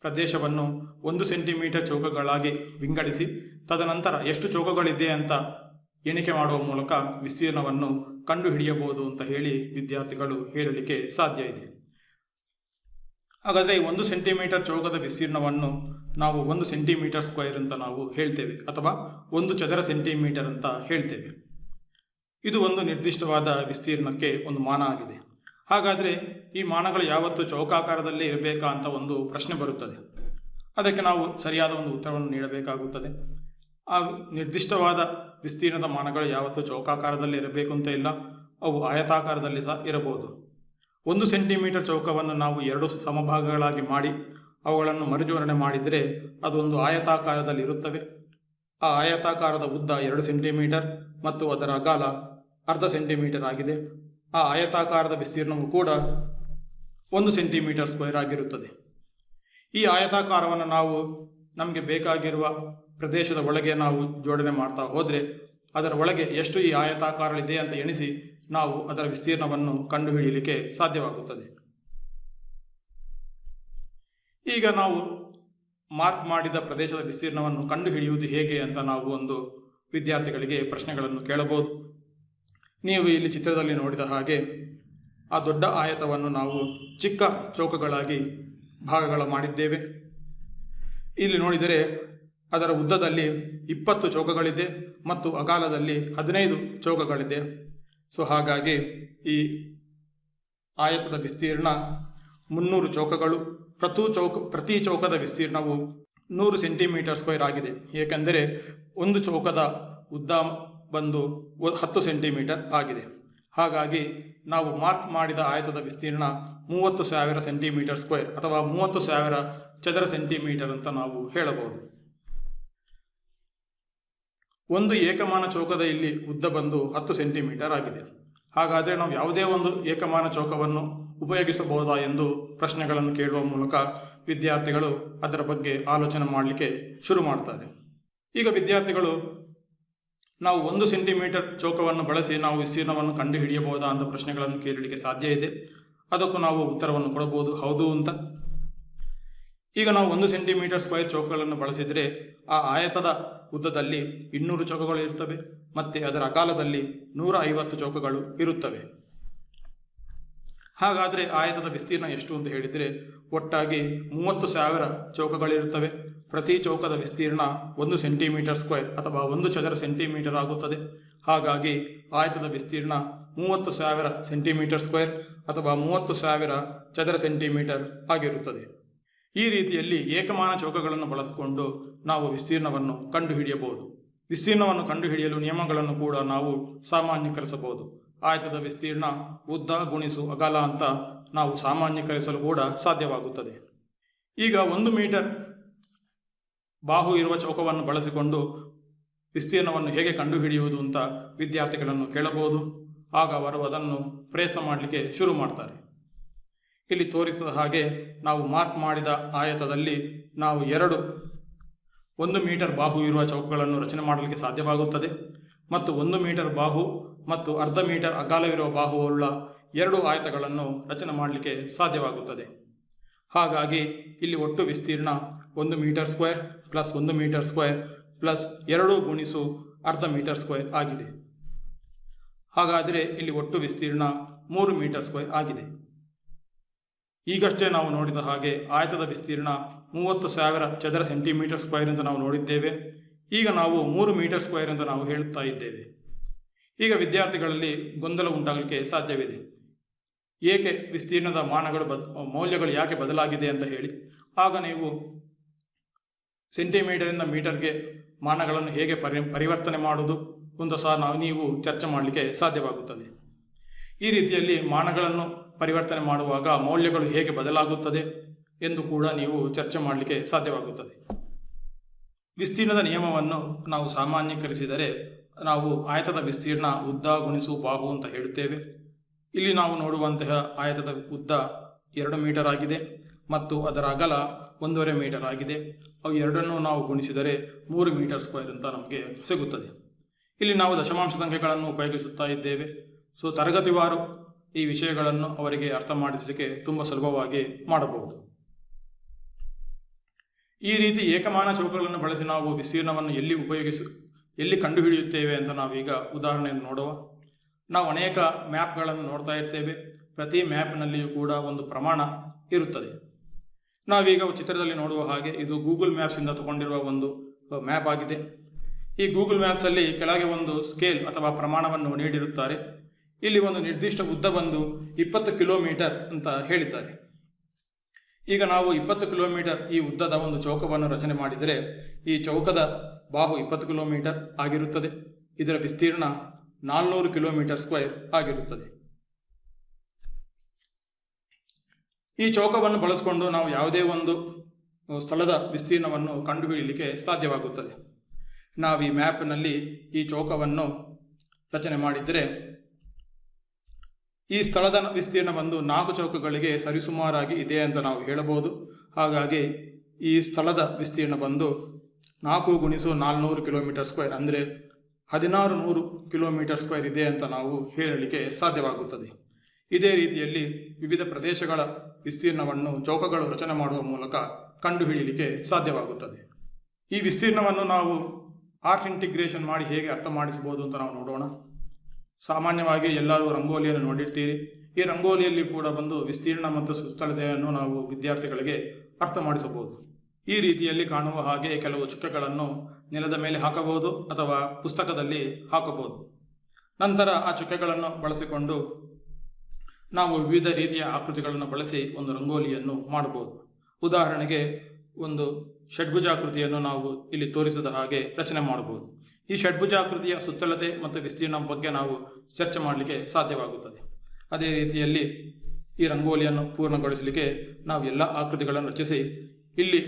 ಪ್ರದೇಶವನ್ನು 1 ಸೆಂಟಿಮೀಟರ್ ಚೌಕಗಳಾಗಿ ವಿಂಗಡಿಸಿ ತದನಂತರ ಎಷ್ಟು ಚೌಕಗಳಿದೆ ಅಂತ ಎಣಿಕೆ ಮಾಡುವ ಮೂಲಕ ವಿಸ್ತೀರ್ಣವನ್ನು ಕಂಡುಹಿಡಿಯಬಹುದು ಅಂತ ಹೇಳಿ ವಿದ್ಯಾರ್ಥಿಗಳು ಹೇಳಲಿಕ್ಕೆ ಸಾಧ್ಯ ಇದೆ. ಹಾಗಾದರೆ ಈ 1 ಸೆಂಟಿಮೀಟರ್ ಚೌಕದ ವಿಸ್ತೀರ್ಣವನ್ನು ನಾವು 1 ಸೆಂಟಿಮೀಟರ್ ಸ್ಕ್ವೇರ್ ಅಂತ ನಾವು ಹೇಳ್ತೇವೆ, ಅಥವಾ 1 ಚದರ ಸೆಂಟಿಮೀಟರ್ ಅಂತ ಹೇಳ್ತೇವೆ. ಇದು ಒಂದು ನಿರ್ದಿಷ್ಟವಾದ ವಿಸ್ತೀರ್ಣಕ್ಕೆ ಒಂದು ಮಾನ ಆಗಿದೆ. ಹಾಗಾದರೆ ಈ ಮಾನಗಳು ಯಾವತ್ತೂ ಚೌಕಾಕಾರದಲ್ಲೇ ಇರಬೇಕಾ ಅಂತ ಒಂದು ಪ್ರಶ್ನೆ ಬರುತ್ತದೆ. ಅದಕ್ಕೆ ನಾವು ಸರಿಯಾದ ಒಂದು ಉತ್ತರವನ್ನು ನೀಡಬೇಕಾಗುತ್ತದೆ. ಆ ನಿರ್ದಿಷ್ಟವಾದ ವಿಸ್ತೀರ್ಣದ ಮಾನಗಳು ಯಾವತ್ತೂ ಚೌಕಾಕಾರದಲ್ಲಿ ಇರಬೇಕು ಅಂತ ಇಲ್ಲ, ಅವು ಆಯತಾಕಾರದಲ್ಲಿ ಸಹ ಇರಬಹುದು. 1 ಸೆಂಟಿಮೀಟರ್ ಚೌಕವನ್ನು ನಾವು 2 ಸಮಭಾಗಗಳಾಗಿ ಮಾಡಿ ಅವುಗಳನ್ನು ಮರುಜೋಡಣೆ ಮಾಡಿದರೆ ಅದೊಂದು ಆಯತಾಕಾರದಲ್ಲಿ ಇರುತ್ತವೆ. ಆ ಆಯತಾಕಾರದ ಉದ್ದ 2 ಸೆಂಟಿಮೀಟರ್ ಮತ್ತು ಅದರ ಅಗಲ ಅರ್ಧ ಸೆಂಟಿಮೀಟರ್ ಆಗಿದೆ. ಆ ಆಯತಾಕಾರದ ವಿಸ್ತೀರ್ಣವು ಕೂಡ 1 ಸೆಂಟಿಮೀಟರ್ ಸ್ಕ್ವೇರ್ ಆಗಿರುತ್ತದೆ. ಈ ಆಯತಾಕಾರವನ್ನು ನಾವು ನಮಗೆ ಬೇಕಾಗಿರುವ ಪ್ರದೇಶದ ಒಳಗೆ ನಾವು ಜೋಡಣೆ ಮಾಡ್ತಾ ಹೋದರೆ ಅದರ ಒಳಗೆ ಎಷ್ಟು ಈ ಆಯತಾಕಾರಗಳಿದೆ ಅಂತ ಎಣಿಸಿ ನಾವು ಅದರ ವಿಸ್ತೀರ್ಣವನ್ನು ಕಂಡುಹಿಡಿಯಲಿಕ್ಕೆ ಸಾಧ್ಯವಾಗುತ್ತದೆ. ಈಗ ನಾವು ಮಾರ್ಕ್ ಮಾಡಿದ ಪ್ರದೇಶದ ವಿಸ್ತೀರ್ಣವನ್ನು ಕಂಡುಹಿಡಿಯುವುದು ಹೇಗೆ ಅಂತ ನಾವು ಒಂದು ವಿದ್ಯಾರ್ಥಿಗಳಿಗೆ ಪ್ರಶ್ನೆಗಳನ್ನು ಕೇಳಬಹುದು. ನೀವು ಇಲ್ಲಿ ಚಿತ್ರದಲ್ಲಿ ನೋಡಿದ ಹಾಗೆ ಆ ದೊಡ್ಡ ಆಯತವನ್ನು ನಾವು ಚಿಕ್ಕ ಚೌಕಗಳಾಗಿ ಭಾಗಗಳ ಮಾಡಿದ್ದೇವೆ. ಇಲ್ಲಿ ನೋಡಿದರೆ ಅದರ ಉದ್ದದಲ್ಲಿ 20 ಚೌಕಗಳಿದೆ ಮತ್ತು ಅಗಾಲದಲ್ಲಿ 15 ಚೌಕಗಳಿದೆ. ಸೊ ಹಾಗಾಗಿ ಈ ಆಯತದ ವಿಸ್ತೀರ್ಣ 300 ಚೌಕಗಳು. ಪ್ರತಿ ಚೌಕದ ವಿಸ್ತೀರ್ಣವು 100 ಸೆಂಟಿಮೀಟರ್ ಸ್ಕ್ವೇರ್ ಆಗಿದೆ. ಏಕೆಂದರೆ ಒಂದು ಚೌಕದ ಉದ್ದ ಬಂದು 10 ಸೆಂಟಿಮೀಟರ್ ಆಗಿದೆ. ಹಾಗಾಗಿ ನಾವು ಮಾರ್ಕ್ ಮಾಡಿದ ಆಯತದ ವಿಸ್ತೀರ್ಣ 30,000 ಸೆಂಟಿಮೀಟರ್ ಸ್ಕ್ವೇರ್ ಅಥವಾ 30,000 ಚದರ ಸೆಂಟಿಮೀಟರ್ ಅಂತ ನಾವು ಹೇಳಬಹುದು. ಒಂದು ಏಕಮಾನ ಚೌಕದ ಇಲ್ಲಿ ಉದ್ದ ಬಂದು 10 ಸೆಂಟಿಮೀಟರ್ ಆಗಿದೆ. ಹಾಗಾದರೆ ನಾವು ಯಾವುದೇ ಒಂದು ಏಕಮಾನ ಚೌಕವನ್ನು ಉಪಯೋಗಿಸಬಹುದಾ ಎಂದು ಪ್ರಶ್ನೆಗಳನ್ನು ಕೇಳುವ ಮೂಲಕ ವಿದ್ಯಾರ್ಥಿಗಳು ಅದರ ಬಗ್ಗೆ ಆಲೋಚನೆ ಮಾಡಲಿಕ್ಕೆ ಶುರು ಮಾಡ್ತಾರೆ. ಈಗ ವಿದ್ಯಾರ್ಥಿಗಳು ನಾವು 1 ಸೆಂಟಿಮೀಟರ್ ಚೌಕವನ್ನು ಬಳಸಿ ನಾವು ವಿಸ್ತೀರ್ಣವನ್ನು ಕಂಡುಹಿಡಿಯಬಹುದಾ ಅಂತ ಪ್ರಶ್ನೆಗಳನ್ನು ಕೇಳಲಿಕ್ಕೆ ಸಾಧ್ಯ ಇದೆ. ಅದಕ್ಕೂ ನಾವು ಉತ್ತರವನ್ನು ಕೊಡಬಹುದು, ಹೌದು ಅಂತ. ಈಗ ನಾವು 1 ಸೆಂಟಿಮೀಟರ್ ಸ್ಕ್ವೇರ್ ಚೌಕಗಳನ್ನು ಬಳಸಿದರೆ ಆ ಆಯತದ ಉದ್ದದಲ್ಲಿ 200 ಚೌಕಗಳು ಇರುತ್ತವೆ ಮತ್ತು ಅದರ ಅಗಾಲದಲ್ಲಿ 150 ಚೌಕಗಳು ಇರುತ್ತವೆ. ಹಾಗಾದರೆ ಆಯತದ ವಿಸ್ತೀರ್ಣ ಎಷ್ಟು ಅಂತ ಹೇಳಿದರೆ ಒಟ್ಟಾಗಿ 30,000 ಚೌಕಗಳಿರುತ್ತವೆ. ಪ್ರತಿ ಚೌಕದ ವಿಸ್ತೀರ್ಣ 1 ಸೆಂಟಿಮೀಟರ್ ಸ್ಕ್ವೇರ್ ಅಥವಾ 1 ಚದರ ಸೆಂಟಿಮೀಟರ್ ಆಗುತ್ತದೆ. ಹಾಗಾಗಿ ಆಯತದ ವಿಸ್ತೀರ್ಣ 30,000 ಸೆಂಟಿಮೀಟರ್ ಸ್ಕ್ವೇರ್ ಅಥವಾ 30,000 ಚದರ ಸೆಂಟಿಮೀಟರ್ ಆಗಿರುತ್ತದೆ. ಈ ರೀತಿಯಲ್ಲಿ ಏಕಮಾನ ಚೌಕಗಳನ್ನು ಬಳಸಿಕೊಂಡು ನಾವು ವಿಸ್ತೀರ್ಣವನ್ನು ಕಂಡುಹಿಡಿಯಬಹುದು. ವಿಸ್ತೀರ್ಣವನ್ನು ಕಂಡುಹಿಡಿಯಲು ನಿಯಮಗಳನ್ನು ಕೂಡ ನಾವು ಸಾಮಾನ್ಯೀಕರಿಸಬಹುದು. ಆಯತದ ವಿಸ್ತೀರ್ಣ ಉದ್ದ ಗುಣಿಸು ಅಗಲ ಅಂತ ನಾವು ಸಾಮಾನ್ಯೀಕರಿಸಲು ಕೂಡ ಸಾಧ್ಯವಾಗುತ್ತದೆ. ಈಗ 1 ಮೀಟರ್ ಬಾಹು ಇರುವ ಚೌಕವನ್ನು ಬಳಸಿಕೊಂಡು ವಿಸ್ತೀರ್ಣವನ್ನು ಹೇಗೆ ಕಂಡುಹಿಡಿಯುವುದು ಅಂತ ವಿದ್ಯಾರ್ಥಿಗಳನ್ನು ಕೇಳಬಹುದು. ಆಗ ಅವರು ಅದನ್ನು ಪ್ರಯತ್ನ ಮಾಡಲಿಕ್ಕೆ ಶುರು ಮಾಡ್ತಾರೆ. ಇಲ್ಲಿ ತೋರಿಸಿದ ಹಾಗೆ ನಾವು ಮಾರ್ಕ್ ಮಾಡಿದ ಆಯತದಲ್ಲಿ ನಾವು 1 ಮೀಟರ್ ಬಾಹು ಇರುವ ಚೌಕಗಳನ್ನು ರಚನೆ ಮಾಡಲಿಕ್ಕೆ ಸಾಧ್ಯವಾಗುತ್ತದೆ ಮತ್ತು 1 ಮೀಟರ್ ಬಾಹು ಮತ್ತು ಅರ್ಧ ಮೀಟರ್ ಅಗಾಲವಿರುವ ಬಾಹುವುಳ್ಳ 2 ಆಯತಗಳನ್ನು ರಚನೆ ಮಾಡಲಿಕ್ಕೆ ಸಾಧ್ಯವಾಗುತ್ತದೆ. ಹಾಗಾಗಿ ಇಲ್ಲಿ ಒಟ್ಟು ವಿಸ್ತೀರ್ಣ 1 meter square plus 1 meter square plus 2 ಗುಣಿಸು ಅರ್ಧ ಮೀಟರ್ ಸ್ಕ್ವೇರ್ ಆಗಿದೆ. ಹಾಗಾದರೆ ಇಲ್ಲಿ ಒಟ್ಟು ವಿಸ್ತೀರ್ಣ 3 ಮೀಟರ್ ಸ್ಕ್ವೇರ್ ಆಗಿದೆ. ಈಗಷ್ಟೇ ನಾವು ನೋಡಿದ ಹಾಗೆ ಆಯತದ ವಿಸ್ತೀರ್ಣ 30,000 ಚದರ ಸೆಂಟಿಮೀಟರ್ ಸ್ಕ್ವೇರ್ ಅಂತ ನಾವು ನೋಡಿದ್ದೇವೆ. ಈಗ ನಾವು 3 ಮೀಟರ್ ಸ್ಕ್ವೇರ್ ಅಂತ ನಾವು ಹೇಳುತ್ತಾ ಇದ್ದೇವೆ. ಈಗ ವಿದ್ಯಾರ್ಥಿಗಳಲ್ಲಿ ಗೊಂದಲ ಉಂಟಾಗಲಿಕ್ಕೆ ಸಾಧ್ಯವಿದೆ. ಏಕೆ ವಿಸ್ತೀರ್ಣದ ಮೌಲ್ಯಗಳು ಯಾಕೆ ಬದಲಾಗಿದೆ ಅಂತ ಹೇಳಿ. ಆಗ ನೀವು ಸೆಂಟಿಮೀಟರಿಂದ ಮೀಟರ್ಗೆ ಮಾನಗಳನ್ನು ಹೇಗೆ ಪರಿವರ್ತನೆ ಮಾಡುವುದು ಅಂತ ಸಹ ನೀವು ಚರ್ಚೆ ಮಾಡಲಿಕ್ಕೆ ಸಾಧ್ಯವಾಗುತ್ತದೆ. ಈ ರೀತಿಯಲ್ಲಿ ಮಾನಗಳನ್ನು ಪರಿವರ್ತನೆ ಮಾಡುವಾಗ ಮೌಲ್ಯಗಳು ಹೇಗೆ ಬದಲಾಗುತ್ತದೆ ಎಂದು ಕೂಡ ನೀವು ಚರ್ಚೆ ಮಾಡಲಿಕ್ಕೆ ಸಾಧ್ಯವಾಗುತ್ತದೆ. ವಿಸ್ತೀರ್ಣದ ನಿಯಮವನ್ನು ನಾವು ಸಾಮಾನ್ಯೀಕರಿಸಿದರೆ ನಾವು ಆಯತದ ವಿಸ್ತೀರ್ಣ ಉದ್ದ ಗುಣಿಸು ಬಾಹು ಅಂತ ಹೇಳುತ್ತೇವೆ. ಇಲ್ಲಿ ನಾವು ನೋಡುವಂತಹ ಆಯತದ ಉದ್ದ 2 ಮೀಟರ್ ಆಗಿದೆ ಮತ್ತು ಅದರ ಅಗಲ 1.5 ಮೀಟರ್ ಆಗಿದೆ. ಅವು ಎರಡನ್ನೂ ನಾವು ಗುಣಿಸಿದರೆ 3 ಮೀಟರ್ ಸ್ಕ್ವೇರ್ ಅಂತ ನಮಗೆ ಸಿಗುತ್ತದೆ. ಇಲ್ಲಿ ನಾವು ದಶಮಾಂಶ ಸಂಖ್ಯೆಗಳನ್ನು ಉಪಯೋಗಿಸುತ್ತಾ ಇದ್ದೇವೆ. ಸೊ ತರಗತಿವಾರು ಈ ವಿಷಯಗಳನ್ನು ಅವರಿಗೆ ಅರ್ಥ ಮಾಡಿಸಲಿಕ್ಕೆ ತುಂಬ ಸುಲಭವಾಗಿ ಮಾಡಬಹುದು. ಈ ರೀತಿ ಏಕಮಾನ ಚೌಕಗಳನ್ನು ಬಳಸಿ ನಾವು ವಿಸ್ತೀರ್ಣವನ್ನು ಎಲ್ಲಿ ಕಂಡುಹಿಡಿಯುತ್ತೇವೆ ಅಂತ ನಾವೀಗ ಉದಾಹರಣೆಯನ್ನು ನೋಡುವ. ನಾವು ಅನೇಕ ಮ್ಯಾಪ್ಗಳನ್ನು ನೋಡ್ತಾ ಇರ್ತೇವೆ. ಪ್ರತಿ ಮ್ಯಾಪ್ನಲ್ಲಿಯೂ ಕೂಡ ಒಂದು ಪ್ರಮಾಣ ಇರುತ್ತದೆ. ನಾವೀಗ ಚಿತ್ರದಲ್ಲಿ ನೋಡುವ ಹಾಗೆ ಇದು ಗೂಗಲ್ ಮ್ಯಾಪ್ಸಿಂದ ತಗೊಂಡಿರುವ ಒಂದು ಮ್ಯಾಪ್ ಆಗಿದೆ. ಈ ಗೂಗಲ್ ಮ್ಯಾಪ್ಸಲ್ಲಿ ಕೆಳಗೆ ಒಂದು ಸ್ಕೇಲ್ ಅಥವಾ ಪ್ರಮಾಣವನ್ನು ನೀಡಿರುತ್ತಾರೆ. ಇಲ್ಲಿ ಒಂದು ನಿರ್ದಿಷ್ಟ ಉದ್ದ ಬಂದು 20 ಕಿಲೋಮೀಟರ್ ಅಂತ ಹೇಳಿದ್ದಾರೆ. ಈಗ ನಾವು 20 ಕಿಲೋಮೀಟರ್ ಈ ಉದ್ದದ ಒಂದು ಚೌಕವನ್ನು ರಚನೆ ಮಾಡಿದರೆ ಈ ಚೌಕದ ಬಾಹು 20 ಕಿಲೋಮೀಟರ್ ಆಗಿರುತ್ತದೆ. ಇದರ ವಿಸ್ತೀರ್ಣ 400 ಕಿಲೋಮೀಟರ್ ಸ್ಕ್ವೇರ್ ಆಗಿರುತ್ತದೆ. ಈ ಚೌಕವನ್ನು ಬಳಸಿಕೊಂಡು ನಾವು ಯಾವುದೇ ಒಂದು ಸ್ಥಳದ ವಿಸ್ತೀರ್ಣವನ್ನು ಕಂಡುಹಿಡಿಯಲಿಕ್ಕೆ ಸಾಧ್ಯವಾಗುತ್ತದೆ. ನಾವು ಈ ಮ್ಯಾಪ್ನಲ್ಲಿ ಈ ಚೌಕವನ್ನು ರಚನೆ ಮಾಡಿದರೆ ಈ ಸ್ಥಳದ ವಿಸ್ತೀರ್ಣ ಬಂದು 4 ಚೌಕಗಳಿಗೆ ಸರಿಸುಮಾರಾಗಿ ಇದೆ ಅಂತ ನಾವು ಹೇಳಬಹುದು. ಹಾಗಾಗಿ ಈ ಸ್ಥಳದ ವಿಸ್ತೀರ್ಣ ಬಂದು 4 × 400 ಕಿಲೋಮೀಟರ್ ಸ್ಕ್ವೇರ್ ಅಂದರೆ 1600 ಕಿಲೋಮೀಟರ್ ಸ್ಕ್ವೇರ್ ಇದೆ ಅಂತ ನಾವು ಹೇಳಲಿಕ್ಕೆ ಸಾಧ್ಯವಾಗುತ್ತದೆ. ಇದೇ ರೀತಿಯಲ್ಲಿ ವಿವಿಧ ಪ್ರದೇಶಗಳ ವಿಸ್ತೀರ್ಣವನ್ನು ಚೌಕಗಳು ರಚನೆ ಮಾಡುವ ಮೂಲಕ ಕಂಡುಹಿಡಿಯಲಿಕ್ಕೆ ಸಾಧ್ಯವಾಗುತ್ತದೆ. ಈ ವಿಸ್ತೀರ್ಣವನ್ನು ನಾವು ಆರ್ಟ್ ಇಂಟಿಗ್ರೇಷನ್ ಮಾಡಿ ಹೇಗೆ ಅರ್ಥ ಮಾಡಿಸಬಹುದು ಅಂತ ನಾವು ನೋಡೋಣ. ಸಾಮಾನ್ಯವಾಗಿ ಎಲ್ಲರೂ ರಂಗೋಲಿಯನ್ನು ನೋಡಿರ್ತೀರಿ. ಈ ರಂಗೋಲಿಯಲ್ಲಿ ಕೂಡ ಬಂದು ವಿಸ್ತೀರ್ಣ ಮತ್ತು ಸುತ್ತಳತೆಯನ್ನು ನಾವು ವಿದ್ಯಾರ್ಥಿಗಳಿಗೆ ಅರ್ಥ ಮಾಡಿಸಬಹುದು. ಈ ರೀತಿಯಲ್ಲಿ ಕಾಣುವ ಹಾಗೆ ಕೆಲವು ಚುಕ್ಕೆಗಳನ್ನು ನೆಲದ ಮೇಲೆ ಹಾಕಬಹುದು ಅಥವಾ ಪುಸ್ತಕದಲ್ಲಿ ಹಾಕಬಹುದು. ನಂತರ ಆ ಚುಕ್ಕೆಗಳನ್ನು ಬಳಸಿಕೊಂಡು ನಾವು ವಿವಿಧ ರೀತಿಯ ಆಕೃತಿಗಳನ್ನು ಬಳಸಿ ಒಂದು ರಂಗೋಲಿಯನ್ನು ಮಾಡಬಹುದು. ಉದಾಹರಣೆಗೆ ಒಂದು ಷಡ್ಭುಜಾಕೃತಿಯನ್ನು ನಾವು ಇಲ್ಲಿ ತೋರಿಸಿದ ಹಾಗೆ ರಚನೆ ಮಾಡಬಹುದು. ಈ ಷಡ್ಭುಜಾಕೃತಿಯ ಸುತ್ತಳತೆ ಮತ್ತು ವಿಸ್ತೀರ್ಣ ಬಗ್ಗೆ ನಾವು ಚರ್ಚೆ ಮಾಡಲಿಕ್ಕೆ ಸಾಧ್ಯವಾಗುತ್ತದೆ. ಅದೇ ರೀತಿಯಲ್ಲಿ ಈ ರಂಗೋಲಿಯನ್ನು ಪೂರ್ಣಗೊಳಿಸಲಿಕ್ಕೆ ನಾವು ಎಲ್ಲ ಆಕೃತಿಗಳನ್ನು ರಚಿಸಿ ಇಲ್ಲಿ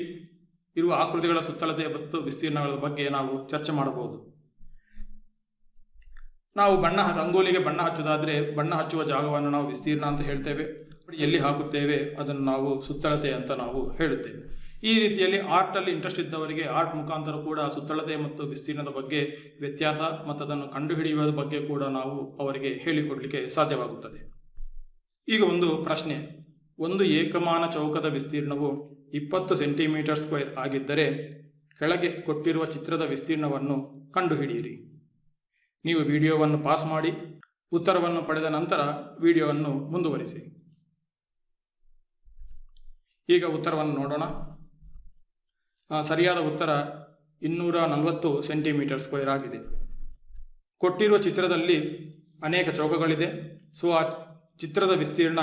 ಇರುವ ಆಕೃತಿಗಳ ಸುತ್ತಳತೆ ಮತ್ತು ವಿಸ್ತೀರ್ಣಗಳ ಬಗ್ಗೆ ನಾವು ಚರ್ಚೆ ಮಾಡಬಹುದು. ನಾವು ರಂಗೋಲಿಗೆ ಬಣ್ಣ ಹಚ್ಚುವುದಾದರೆ ಬಣ್ಣ ಹಚ್ಚುವ ಜಾಗವನ್ನು ನಾವು ವಿಸ್ತೀರ್ಣ ಅಂತ ಹೇಳ್ತೇವೆ. ಎಲ್ಲಿ ಹಾಕುತ್ತೇವೆ ಅದನ್ನು ನಾವು ಸುತ್ತಳತೆ ಅಂತ ನಾವು ಹೇಳುತ್ತೇವೆ. ಈ ರೀತಿಯಲ್ಲಿ ಆರ್ಟಲ್ಲಿ ಇಂಟ್ರೆಸ್ಟ್ ಇದ್ದವರಿಗೆ ಆರ್ಟ್ ಮುಖಾಂತರ ಕೂಡ ಸುತ್ತಳತೆ ಮತ್ತು ವಿಸ್ತೀರ್ಣದ ಬಗ್ಗೆ ವ್ಯತ್ಯಾಸ ಮತ್ತು ಅದನ್ನು ಕಂಡುಹಿಡಿಯುವ ಬಗ್ಗೆ ಕೂಡ ನಾವು ಅವರಿಗೆ ಹೇಳಿಕೊಡಲಿಕ್ಕೆ ಸಾಧ್ಯವಾಗುತ್ತದೆ. ಈಗ ಒಂದು ಪ್ರಶ್ನೆ, ಒಂದು ಏಕಮಾನ ಚೌಕದ ವಿಸ್ತೀರ್ಣವು 20 ಸೆಂಟಿಮೀಟರ್ ಸ್ಕ್ವೇರ್ ಆಗಿದ್ದರೆ ಕೆಳಗೆ ಕೊಟ್ಟಿರುವ ಚಿತ್ರದ ವಿಸ್ತೀರ್ಣವನ್ನು ಕಂಡುಹಿಡಿಯಿರಿ. ನೀವು ವಿಡಿಯೋವನ್ನು ಪಾಸ್ ಮಾಡಿ ಉತ್ತರವನ್ನು ಪಡೆದ ನಂತರ ವಿಡಿಯೋವನ್ನು ಮುಂದುವರಿಸಿ. ಈಗ ಉತ್ತರವನ್ನು ನೋಡೋಣ. ಸರಿಯಾದ ಉತ್ತರ 240 ಸೆಂಟಿಮೀಟರ್ ಸ್ಕ್ವೇರ್ ಆಗಿದೆ. ಕೊಟ್ಟಿರುವ ಚಿತ್ರದಲ್ಲಿ ಅನೇಕ ಚೌಕಗಳಿದೆ. ಸೊ ಆ ಚಿತ್ರದ ವಿಸ್ತೀರ್ಣ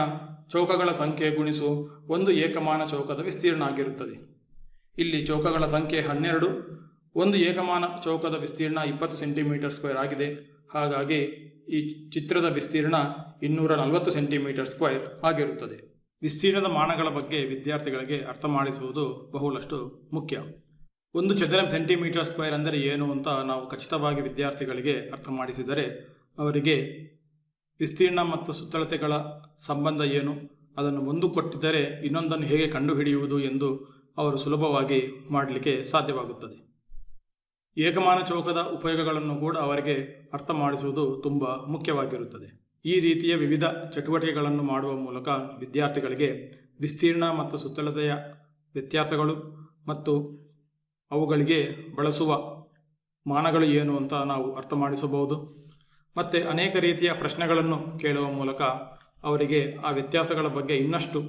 ಚೌಕಗಳ ಸಂಖ್ಯೆ ಗುಣಿಸು ಒಂದು ಏಕಮಾನ ಚೌಕದ ವಿಸ್ತೀರ್ಣ ಆಗಿರುತ್ತದೆ. ಇಲ್ಲಿ ಚೌಕಗಳ ಸಂಖ್ಯೆ 12, ಒಂದು ಏಕಮಾನ ಚೌಕದ ವಿಸ್ತೀರ್ಣ 20 ಸೆಂಟಿಮೀಟರ್ ಸ್ಕ್ವೇರ್ ಆಗಿದೆ. ಹಾಗಾಗಿ ಈ ಚಿತ್ರದ ವಿಸ್ತೀರ್ಣ 240 ಸೆಂಟಿಮೀಟರ್ ಸ್ಕ್ವೇರ್ ಆಗಿರುತ್ತದೆ. ವಿಸ್ತೀರ್ಣದ ಮಾನಗಳ ಬಗ್ಗೆ ವಿದ್ಯಾರ್ಥಿಗಳಿಗೆ ಅರ್ಥ ಮಾಡಿಸುವುದು ಬಹಳಷ್ಟು ಮುಖ್ಯ. ಒಂದು ಚದರ ಸೆಂಟಿಮೀಟರ್ ಸ್ಕ್ವೇರ್ ಅಂದರೆ ಏನು ಅಂತ ನಾವು ಖಚಿತವಾಗಿ ವಿದ್ಯಾರ್ಥಿಗಳಿಗೆ ಅರ್ಥ ಮಾಡಿಸಿದರೆ ಅವರಿಗೆ ವಿಸ್ತೀರ್ಣ ಮತ್ತು ಸುತ್ತಳತೆಗಳ ಸಂಬಂಧ ಏನು, ಅದನ್ನು ಒಂದು ಕೊಟ್ಟಿದ್ದರೆ ಇನ್ನೊಂದನ್ನು ಹೇಗೆ ಕಂಡುಹಿಡಿಯುವುದು ಎಂದು ಅವರು ಸುಲಭವಾಗಿ ಮಾಡಲಿಕ್ಕೆ ಸಾಧ್ಯವಾಗುತ್ತದೆ. ಏಕಮಾನ ಚೌಕದ ಉಪಯೋಗಗಳನ್ನು ಕೂಡ ಅವರಿಗೆ ಅರ್ಥ ಮಾಡಿಸುವುದು ತುಂಬ ಮುಖ್ಯವಾಗಿರುತ್ತದೆ. ಈ ರೀತಿಯ ವಿವಿಧ ಚಟುವಟಿಕೆಗಳನ್ನು ಮಾಡುವ ಮೂಲಕ ವಿದ್ಯಾರ್ಥಿಗಳಿಗೆ ವಿಸ್ತೀರ್ಣ ಮತ್ತು ಸುತ್ತಳತೆಯ ವ್ಯತ್ಯಾಸಗಳು ಮತ್ತು ಅವುಗಳಿಗೆ ಬಳಸುವ ಮಾನಗಳು ಏನು ಅಂತ ನಾವು ಅರ್ಥ ಮಾಡಿಸಬಹುದು. ಮತ್ತು ಅನೇಕ ರೀತಿಯ ಪ್ರಶ್ನೆಗಳನ್ನು ಕೇಳುವ ಮೂಲಕ ಅವರಿಗೆ ಆ ವ್ಯತ್ಯಾಸಗಳ ಬಗ್ಗೆ ಇನ್ನಷ್ಟು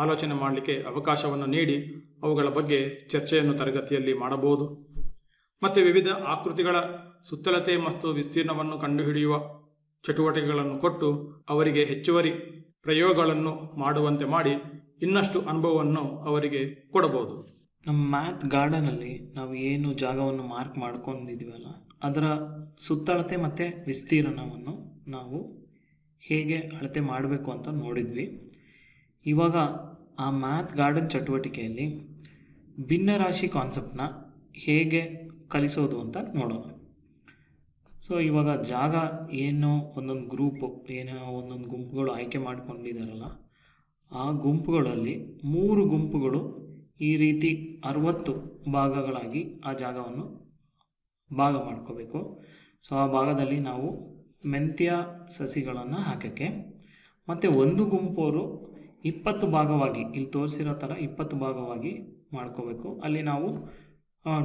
ಆಲೋಚನೆ ಮಾಡಲಿಕ್ಕೆ ಅವಕಾಶವನ್ನು ನೀಡಿ ಅವುಗಳ ಬಗ್ಗೆ ಚರ್ಚೆಯನ್ನು ತರಗತಿಯಲ್ಲಿ ಮಾಡಬಹುದು. ಮತ್ತು ವಿವಿಧ ಆಕೃತಿಗಳ ಸುತ್ತಳತೆ ಮತ್ತು ವಿಸ್ತೀರ್ಣವನ್ನು ಕಂಡುಹಿಡಿಯುವ ಚಟುವಟಿಕೆಗಳನ್ನು ಕೊಟ್ಟು ಅವರಿಗೆ ಹೆಚ್ಚುವರಿ ಪ್ರಯೋಗಗಳನ್ನು ಮಾಡುವಂತೆ ಮಾಡಿ ಇನ್ನಷ್ಟು ಅನುಭವವನ್ನು ಅವರಿಗೆ ಕೊಡಬಹುದು. ನಮ್ಮ ಮ್ಯಾಥ್ ಗಾರ್ಡನಲ್ಲಿ ನಾವು ಏನು ಜಾಗವನ್ನು ಮಾರ್ಕ್ ಮಾಡ್ಕೊಂಡಿದ್ದೀವಲ್ಲ ಅದರ ಸುತ್ತಳತೆ ಮತ್ತು ವಿಸ್ತೀರ್ಣವನ್ನು ನಾವು ಹೇಗೆ ಅಳತೆ ಮಾಡಬೇಕು ಅಂತ ನೋಡಿದ್ವಿ. ಇವಾಗ ಆ ಮ್ಯಾಥ್ ಗಾರ್ಡನ್ ಚಟುವಟಿಕೆಯಲ್ಲಿ ಭಿನ್ನರಾಶಿ ಕಾನ್ಸೆಪ್ಟನ್ನ ಹೇಗೆ ಕಲಿಸೋದು ಅಂತ ನೋಡೋಣ. ಸೊ ಇವಾಗ ಜಾಗ ಏನೋ ಒಂದೊಂದು ಗ್ರೂಪು ಏನೋ ಒಂದೊಂದು ಗುಂಪುಗಳು ಆಯ್ಕೆ ಮಾಡ್ಕೊಂಡಿದ್ದಾರಲ್ಲ ಆ ಗುಂಪುಗಳಲ್ಲಿ 3 ಗುಂಪುಗಳು ಈ ರೀತಿ 60 ಭಾಗಗಳಾಗಿ ಆ ಜಾಗವನ್ನು ಭಾಗ ಮಾಡ್ಕೋಬೇಕು. ಸೊ ಆ ಭಾಗದಲ್ಲಿ ನಾವು ಮೆಂತ್ಯ ಸಸಿಗಳನ್ನು ಹಾಕೋಕ್ಕೆ ಮತ್ತು ಒಂದು ಗುಂಪವರು 20 ಭಾಗವಾಗಿ ಇಲ್ಲಿ ತೋರಿಸಿರೋ ಥರ 20 ಭಾಗವಾಗಿ ಮಾಡ್ಕೋಬೇಕು. ಅಲ್ಲಿ ನಾವು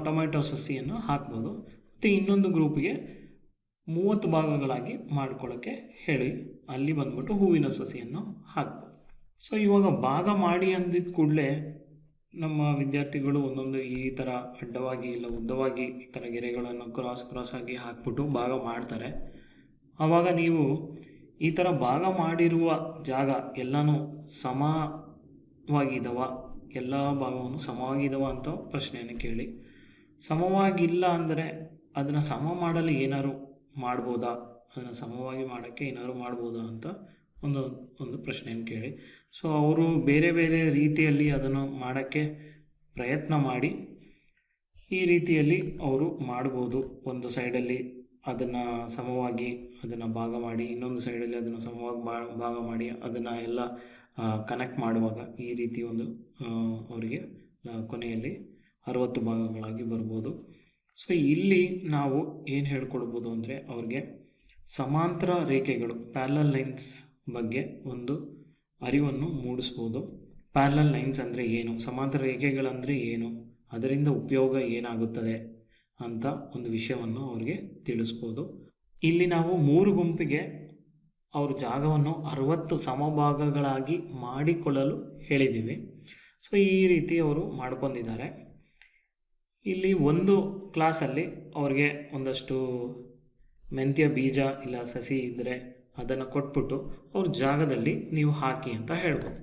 ಟೊಮೆಟೊ ಸಸಿಯನ್ನು ಹಾಕ್ಬೋದು. ಮತ್ತು ಇನ್ನೊಂದು ಗ್ರೂಪಿಗೆ 30 ಭಾಗಗಳಾಗಿ ಮಾಡ್ಕೊಳ್ಳೋಕ್ಕೆ ಹೇಳಿ ಅಲ್ಲಿ ಬಂದ್ಬಿಟ್ಟು ಹೂವಿನ ಸಸಿಯನ್ನು ಹಾಕ್ಬೋದು. ಸೊ ಇವಾಗ ಭಾಗ ಮಾಡಿ ಅಂದಿದ್ದ ಕೂಡಲೇ ನಮ್ಮ ವಿದ್ಯಾರ್ಥಿಗಳು ಒಂದೊಂದು ಈ ಥರ ಅಡ್ಡವಾಗಿ ಇಲ್ಲ ಉದ್ದವಾಗಿ ಈ ಥರ ಗೆರೆಗಳನ್ನು ಕ್ರಾಸ್ ಆಗಿ ಹಾಕ್ಬಿಟ್ಟು ಭಾಗ ಮಾಡ್ತಾರೆ. ಆವಾಗ ನೀವು ಈ ಥರ ಭಾಗ ಮಾಡಿರುವ ಜಾಗ ಎಲ್ಲನೂ ಸಮವಾಗಿದವ, ಎಲ್ಲ ಭಾಗವನ್ನು ಸಮವಾಗಿದವ ಅಂತ ಪ್ರಶ್ನೆಯನ್ನು ಕೇಳಿ. ಸಮವಾಗಿಲ್ಲ ಅಂದರೆ ಅದನ್ನು ಸಮ ಮಾಡಲು ಏನಾದ್ರು ಮಾಡ್ಬೋದಾ, ಅದನ್ನು ಸಮವಾಗಿ ಮಾಡೋಕ್ಕೆ ಏನಾದ್ರು ಮಾಡ್ಬೋದಾ ಅಂತ ಒಂದು ಪ್ರಶ್ನೆಯನ್ನು ಕೇಳಿ. ಸೊ ಅವರು ಬೇರೆ ಬೇರೆ ರೀತಿಯಲ್ಲಿ ಅದನ್ನು ಮಾಡೋಕ್ಕೆ ಪ್ರಯತ್ನ ಮಾಡಿ ಈ ರೀತಿಯಲ್ಲಿ ಅವರು ಮಾಡ್ಬೋದು. ಒಂದು ಸೈಡಲ್ಲಿ ಅದನ್ನು ಸಮವಾಗಿ ಅದನ್ನು ಭಾಗ ಮಾಡಿ, ಇನ್ನೊಂದು ಸೈಡಲ್ಲಿ ಅದನ್ನು ಸಮವಾಗಿ ಭಾಗ ಮಾಡಿ ಅದನ್ನು ಎಲ್ಲ ಕನೆಕ್ಟ್ ಮಾಡುವಾಗ ಈ ರೀತಿ ಒಂದು ಅವರಿಗೆ ಕೊನೆಯಲ್ಲಿ 60 ಭಾಗಗಳಾಗಿ ಬರ್ಬೋದು. ಸೊ ಇಲ್ಲಿ ನಾವು ಏನು ಹೇಳ್ಕೊಡ್ಬೋದು ಅಂದರೆ ಅವ್ರಿಗೆ ಸಮಾಂತರ ರೇಖೆಗಳು ಪ್ಯಾರಲಲ್ ಲೈನ್ಸ್ ಬಗ್ಗೆ ಒಂದು ಅರಿವನ್ನು ಮೂಡಿಸ್ಬೋದು. ಪ್ಯಾರಲಲ್ ಲೈನ್ಸ್ ಅಂದರೆ ಏನು, ಸಮಾಂತರ ರೇಖೆಗಳಂದರೆ ಏನು, ಅದರಿಂದ ಉಪಯೋಗ ಏನಾಗುತ್ತದೆ ಅಂತ ಒಂದು ವಿಷಯವನ್ನು ಅವ್ರಿಗೆ ತಿಳಿಸ್ಬೋದು. ಇಲ್ಲಿ ನಾವು 3 ಗುಂಪಿಗೆ ಅವ್ರ ಜಾಗವನ್ನು 60 ಸಮಭಾಗಗಳಾಗಿ ಮಾಡಿಕೊಳ್ಳಲು ಹೇಳಿದ್ದೀವಿ. ಸೊ ಈ ರೀತಿ ಅವರು ಮಾಡ್ಕೊಂಡಿದ್ದಾರೆ. ಇಲ್ಲಿ ಒಂದು ಕ್ಲಾಸಲ್ಲಿ ಅವ್ರಿಗೆ ಒಂದಷ್ಟು ಮೆಂತ್ಯ ಬೀಜ ಇಲ್ಲ ಸಸಿ ಇದ್ದರೆ ಅದನ್ನು ಕೊಟ್ಬಿಟ್ಟು ಅವ್ರ ಜಾಗದಲ್ಲಿ ನೀವು ಹಾಕಿ ಅಂತ ಹೇಳ್ಬೋದು.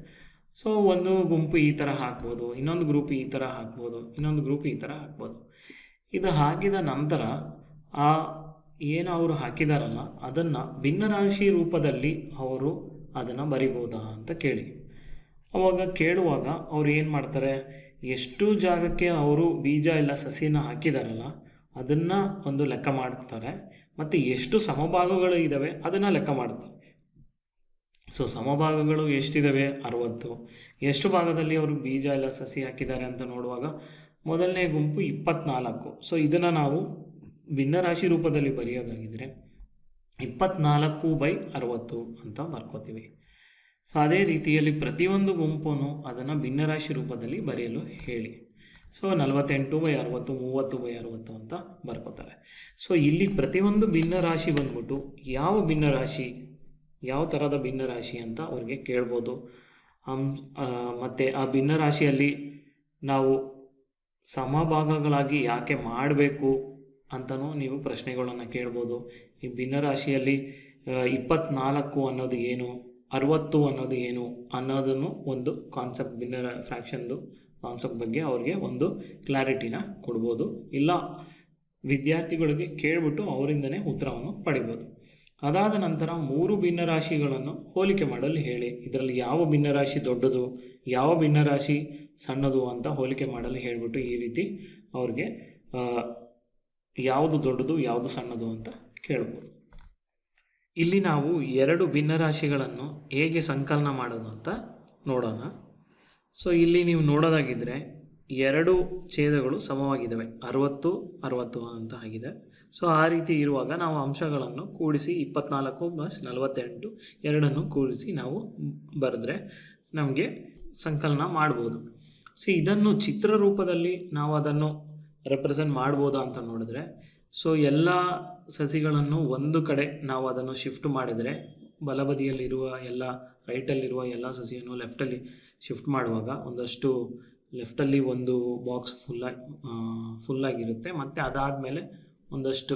ಸೊ ಒಂದು ಗುಂಪು ಈ ಥರ ಹಾಕ್ಬೋದು, ಇನ್ನೊಂದು ಗ್ರೂಪ್ ಈ ಥರ ಹಾಕ್ಬೋದು, ಇನ್ನೊಂದು ಗ್ರೂಪ್ ಈ ಥರ ಹಾಕ್ಬೋದು. ಇದು ಹಾಕಿದ ನಂತರ ಏನು ಅವರು ಹಾಕಿದಾರಲ್ಲ ಅದನ್ನು ಭಿನ್ನರಾಶಿ ರೂಪದಲ್ಲಿ ಅವರು ಅದನ್ನು ಬರಿಬೋದಾ ಅಂತ ಕೇಳಿ. ಅವಾಗ ಕೇಳುವಾಗ ಅವ್ರು ಏನು ಮಾಡ್ತಾರೆ, ಎಷ್ಟು ಜಾಗಕ್ಕೆ ಅವರು ಬೀಜ ಇಲ್ಲ ಸಸಿನ ಹಾಕಿದಾರಲ್ಲ ಅದನ್ನು ಒಂದು ಲೆಕ್ಕ ಮಾಡ್ತಾರೆ, ಮತ್ತು ಎಷ್ಟು ಸಮಭಾಗಗಳು ಇದ್ದಾವೆ ಅದನ್ನು ಲೆಕ್ಕ ಮಾಡ್ತಾರೆ. ಸೊ ಸಮಭಾಗಗಳು ಎಷ್ಟಿದ್ದಾವೆ 60. ಎಷ್ಟು ಭಾಗದಲ್ಲಿ ಅವರು ಬೀಜ ಇಲ್ಲ ಸಸಿ ಹಾಕಿದ್ದಾರೆ ಅಂತ ನೋಡುವಾಗ ಮೊದಲನೇ ಗುಂಪು 24. ಸೊ ಇದನ್ನು ನಾವು ಭಿನ್ನರಾಶಿ ರೂಪದಲ್ಲಿ ಬರೆಯೋದಾಗಿದ್ದರೆ 24/60 ಅಂತ ಬರ್ಕೋತೀವಿ. ಸೊ ಅದೇ ರೀತಿಯಲ್ಲಿ ಪ್ರತಿಯೊಂದು ಗುಂಪನ್ನು ಅದನ್ನು ಭಿನ್ನರಾಶಿ ರೂಪದಲ್ಲಿ ಬರೆಯಲು ಹೇಳಿ. ಸೊ 48/60, 30/60 ಅಂತ ಬರ್ಕೋತಾರೆ. ಸೊ ಇಲ್ಲಿ ಪ್ರತಿಯೊಂದು ಭಿನ್ನರಾಶಿ ಬಂದ್ಬಿಟ್ಟು ಯಾವ ಭಿನ್ನರಾಶಿ, ಯಾವ ಥರದ ಭಿನ್ನರಾಶಿ ಅಂತ ಅವ್ರಿಗೆ ಕೇಳ್ಬೋದು. ಮತ್ತು ಆ ಭಿನ್ನರಾಶಿಯಲ್ಲಿ ನಾವು ಸಮಭಾಗಗಳಾಗಿ ಯಾಕೆ ಮಾಡಬೇಕು ಅಂತಲೂ ನೀವು ಪ್ರಶ್ನೆಗಳನ್ನು ಕೇಳ್ಬೋದು. ಈ ಭಿನ್ನರಾಶಿಯಲ್ಲಿ 24 ಅನ್ನೋದು ಏನು, 60 ಅನ್ನೋದು ಏನು ಅನ್ನೋದನ್ನು ಒಂದು ಕಾನ್ಸೆಪ್ಟ್, ಫ್ರ್ಯಾಕ್ಷನ್ದು ಕಾನ್ಸೆಪ್ಟ್ ಬಗ್ಗೆ ಅವ್ರಿಗೆ ಒಂದು ಕ್ಲಾರಿಟಿನ ಕೊಡ್ಬೋದು. ಇಲ್ಲ ವಿದ್ಯಾರ್ಥಿಗಳಿಗೆ ಕೇಳಿಬಿಟ್ಟು ಅವರಿಂದನೇ ಉತ್ತರವನ್ನು ಪಡಿಬೋದು. ಅದಾದ ನಂತರ 3 ಭಿನ್ನರಾಶಿಗಳನ್ನು ಹೋಲಿಕೆ ಮಾಡಲು ಹೇಳಿ. ಇದರಲ್ಲಿ ಯಾವ ಭಿನ್ನರಾಶಿ ದೊಡ್ಡದು, ಯಾವ ಭಿನ್ನರಾಶಿ ಸಣ್ಣದು ಅಂತ ಹೋಲಿಕೆ ಮಾಡಲು ಹೇಳಿಬಿಟ್ಟು ಈ ರೀತಿ ಅವ್ರಿಗೆ ಯಾವುದು ದೊಡ್ಡದು ಯಾವುದು ಸಣ್ಣದು ಅಂತ ಕೇಳ್ಬೋದು. ಇಲ್ಲಿ ನಾವು 2 ಭಿನ್ನರಾಶಿಗಳನ್ನು ಹೇಗೆ ಸಂಕಲನ ಮಾಡೋದು ಅಂತ ನೋಡೋಣ. ಸೊ ಇಲ್ಲಿ ನೀವು ನೋಡೋದಾಗಿದ್ದರೆ 2 ಛೇದಗಳು ಸಮವಾಗಿದ್ದಾವೆ, 60 60 ಅಂತ ಆಗಿದೆ. ಸೊ ಆ ರೀತಿ ಇರುವಾಗ ನಾವು ಅಂಶಗಳನ್ನು ಕೂಡಿಸಿ 24 + 48 ಎರಡನ್ನು ಕೂಡಿಸಿ ನಾವು ಬರೆದ್ರೆ ನಮಗೆ ಸಂಕಲನ ಮಾಡ್ಬೋದು. ಸೊ ಇದನ್ನು ಚಿತ್ರರೂಪದಲ್ಲಿ ನಾವು ಅದನ್ನು ರೆಪ್ರೆಸೆಂಟ್ ಮಾಡ್ಬೋದಾ ಅಂತ ನೋಡಿದ್ರೆ, ಸೊ ಎಲ್ಲ ಸಸಿಗಳನ್ನು ಒಂದು ಕಡೆ ನಾವು ಅದನ್ನು ಶಿಫ್ಟ್ ಮಾಡಿದರೆ ಬಲಬದಿಯಲ್ಲಿರುವ ಎಲ್ಲ, ರೈಟಲ್ಲಿರುವ ಎಲ್ಲ ಸಸಿಯನ್ನು ಲೆಫ್ಟಲ್ಲಿ ಶಿಫ್ಟ್ ಮಾಡುವಾಗ ಒಂದಷ್ಟು ಲೆಫ್ಟಲ್ಲಿ ಒಂದು ಬಾಕ್ಸ್ ಫುಲ್ಲಾಗಿರುತ್ತೆ, ಮತ್ತು ಅದಾದಮೇಲೆ ಒಂದಷ್ಟು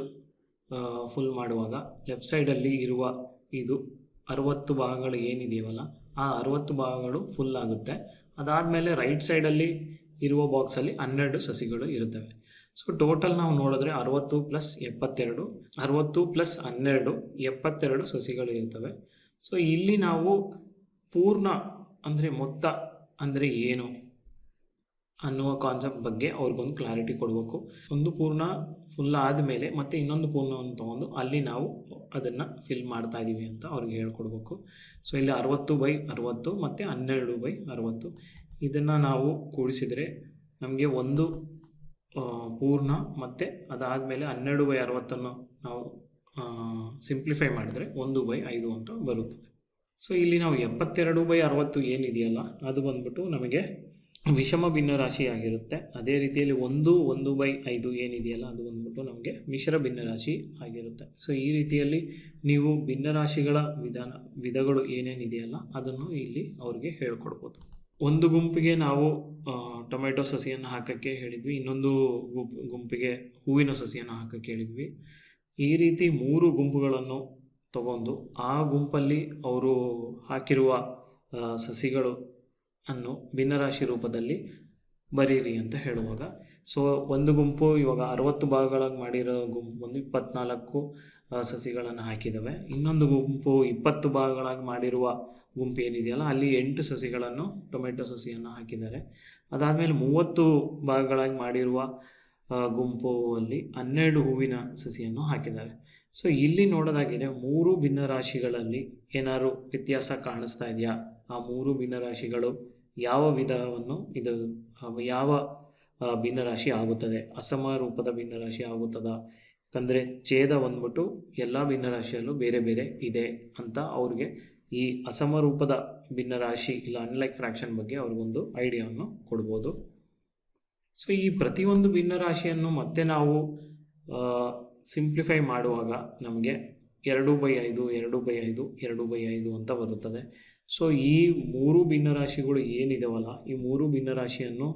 ಫುಲ್ ಮಾಡುವಾಗ ಲೆಫ್ಟ್ ಸೈಡಲ್ಲಿ ಇರುವ ಇದು 60 ಭಾಗಗಳು ಏನಿದೆಯವಲ್ಲ ಆ 60 ಭಾಗಗಳು ಫುಲ್ ಆಗುತ್ತೆ. ಅದಾದಮೇಲೆ ರೈಟ್ ಸೈಡಲ್ಲಿ ಇರುವ ಬಾಕ್ಸಲ್ಲಿ 12 ಸಸಿಗಳು ಇರುತ್ತವೆ. ಸೊ ಟೋಟಲ್ ನಾವು ನೋಡಿದ್ರೆ 60 + 72, 60 + 12 72 ಸಸಿಗಳು ಇರ್ತವೆ. ಸೊ ಇಲ್ಲಿ ನಾವು ಪೂರ್ಣ ಅಂದರೆ ಮೊತ್ತ ಅಂದರೆ ಏನು ಅನ್ನುವ ಕಾನ್ಸೆಪ್ಟ್ ಬಗ್ಗೆ ಅವ್ರಿಗೊಂದು ಕ್ಲಾರಿಟಿ ಕೊಡಬೇಕು. ಒಂದು ಪೂರ್ಣ ಫುಲ್ ಆದಮೇಲೆ ಮತ್ತೆ ಇನ್ನೊಂದು ಪೂರ್ಣವನ್ನು ತೊಗೊಂಡು ಅಲ್ಲಿ ನಾವು ಅದನ್ನು ಫಿಲ್ ಮಾಡ್ತಾ ಇದ್ದೀವಿ ಅಂತ ಅವ್ರಿಗೆ ಹೇಳ್ಕೊಡ್ಬೇಕು. ಸೊ ಇಲ್ಲಿ 60/60 ಮತ್ತು 12/60 ಇದನ್ನು ನಾವು ಕೂಡಿಸಿದರೆ ನಮಗೆ ಒಂದು ಪೂರ್ಣ, ಮತ್ತು ಅದಾದಮೇಲೆ 12/60 ನಾವು ಸಿಂಪ್ಲಿಫೈ ಮಾಡಿದರೆ 1/5 ಅಂತ ಬರುತ್ತದೆ. ಸೊ ಇಲ್ಲಿ ನಾವು 72/60 ಏನಿದೆಯಲ್ಲ ಅದು ಬಂದ್ಬಿಟ್ಟು ನಮಗೆ ವಿಷಮ ಭಿನ್ನರಾಶಿ ಆಗಿರುತ್ತೆ. ಅದೇ ರೀತಿಯಲ್ಲಿ 1/5 ಏನಿದೆಯಲ್ಲ ಅದು ಬಂದ್ಬಿಟ್ಟು ನಮಗೆ ಮಿಶ್ರ ಭಿನ್ನರಾಶಿ ಆಗಿರುತ್ತೆ. ಸೊ ಈ ರೀತಿಯಲ್ಲಿ ನೀವು ಭಿನ್ನರಾಶಿಗಳ ವಿಧಗಳು ಏನೇನಿದೆಯಲ್ಲ ಅದನ್ನು ಇಲ್ಲಿ ಅವ್ರಿಗೆ ಹೇಳ್ಕೊಡ್ಬೋದು. ಒಂದು ಗುಂಪಿಗೆ ನಾವು ಟೊಮೆಟೊ ಸಸಿಯನ್ನು ಹಾಕೋಕ್ಕೆ ಹೇಳಿದ್ವಿ, ಇನ್ನೊಂದು ಗುಂಪಿಗೆ ಹೂವಿನ ಸಸಿಯನ್ನು ಹಾಕೋಕ್ಕೆ ಹೇಳಿದ್ವಿ. ಈ ರೀತಿ 3 ಗುಂಪುಗಳನ್ನು ತಗೊಂಡು ಆ ಗುಂಪಲ್ಲಿ ಅವರು ಹಾಕಿರುವ ಸಸಿಗಳು ಅನ್ನು ಭಿನ್ನರಾಶಿ ರೂಪದಲ್ಲಿ ಬರೀರಿ ಅಂತ ಹೇಳುವಾಗ, ಸೊ ಒಂದು ಗುಂಪು ಇವಾಗ 60 ಭಾಗಗಳಾಗಿ ಮಾಡಿರೋ ಗುಂಪು ಒಂದು 24 ಸಸಿಗಳನ್ನು ಹಾಕಿದ್ದಾವೆ. ಇನ್ನೊಂದು ಗುಂಪು 20 ಭಾಗಗಳಾಗಿ ಮಾಡಿರುವ ಗುಂಪು ಏನಿದೆಯಲ್ಲ ಅಲ್ಲಿ 8 ಸಸಿಗಳನ್ನು ಟೊಮೆಟೊ ಸಸಿಯನ್ನು ಹಾಕಿದ್ದಾರೆ. ಅದಾದಮೇಲೆ 30 ಭಾಗಗಳಾಗಿ ಮಾಡಿರುವ ಗುಂಪಲ್ಲಿ 12 ಹೂವಿನ ಸಸಿಯನ್ನು ಹಾಕಿದ್ದಾರೆ. ಸೊ ಇಲ್ಲಿ ನೋಡೋದಾಗಿದೆ 3 ಭಿನ್ನರಾಶಿಗಳಲ್ಲಿ ಏನಾದ್ರು ವ್ಯತ್ಯಾಸ ಕಾಣಿಸ್ತಾ ಇದೆಯಾ, ಆ 3 ಭಿನ್ನರಾಶಿಗಳು ಯಾವ ವಿಧವನ್ನು ಇದು ಯಾವ ಭಿನ್ನರಾಶಿ ಆಗುತ್ತದೆ, ಅಸಮರೂಪದ ಭಿನ್ನರಾಶಿ ಆಗುತ್ತದ, ಯಾಕಂದರೆ ಛೇದ ಬಂದ್ಬಿಟ್ಟು ಎಲ್ಲ ಭಿನ್ನರಾಶಿಯಲ್ಲೂ ಬೇರೆ ಬೇರೆ ಇದೆ ಅಂತ ಅವ್ರಿಗೆ ಈ ಅಸಮರೂಪದ ಭಿನ್ನರಾಶಿ ಇಲ್ಲ ಅನ್ಲೈಕ್ ಫ್ರ್ಯಾಕ್ಷನ್ ಬಗ್ಗೆ ಅವ್ರಿಗೊಂದು ಐಡಿಯಾವನ್ನು ಕೊಡ್ಬೋದು. ಸೊ ಈ ಪ್ರತಿಯೊಂದು ಭಿನ್ನರಾಶಿಯನ್ನು ಮತ್ತೆ ನಾವು ಸಿಂಪ್ಲಿಫೈ ಮಾಡುವಾಗ ನಮಗೆ 2/5 2/5 2/5 ಅಂತ ಬರುತ್ತದೆ. ಸೊ ಈ 3 ಭಿನ್ನರಾಶಿಗಳು ಏನಿದಾವಲ್ಲ ಈ 3 ಭಿನ್ನರಾಶಿಯನ್ನು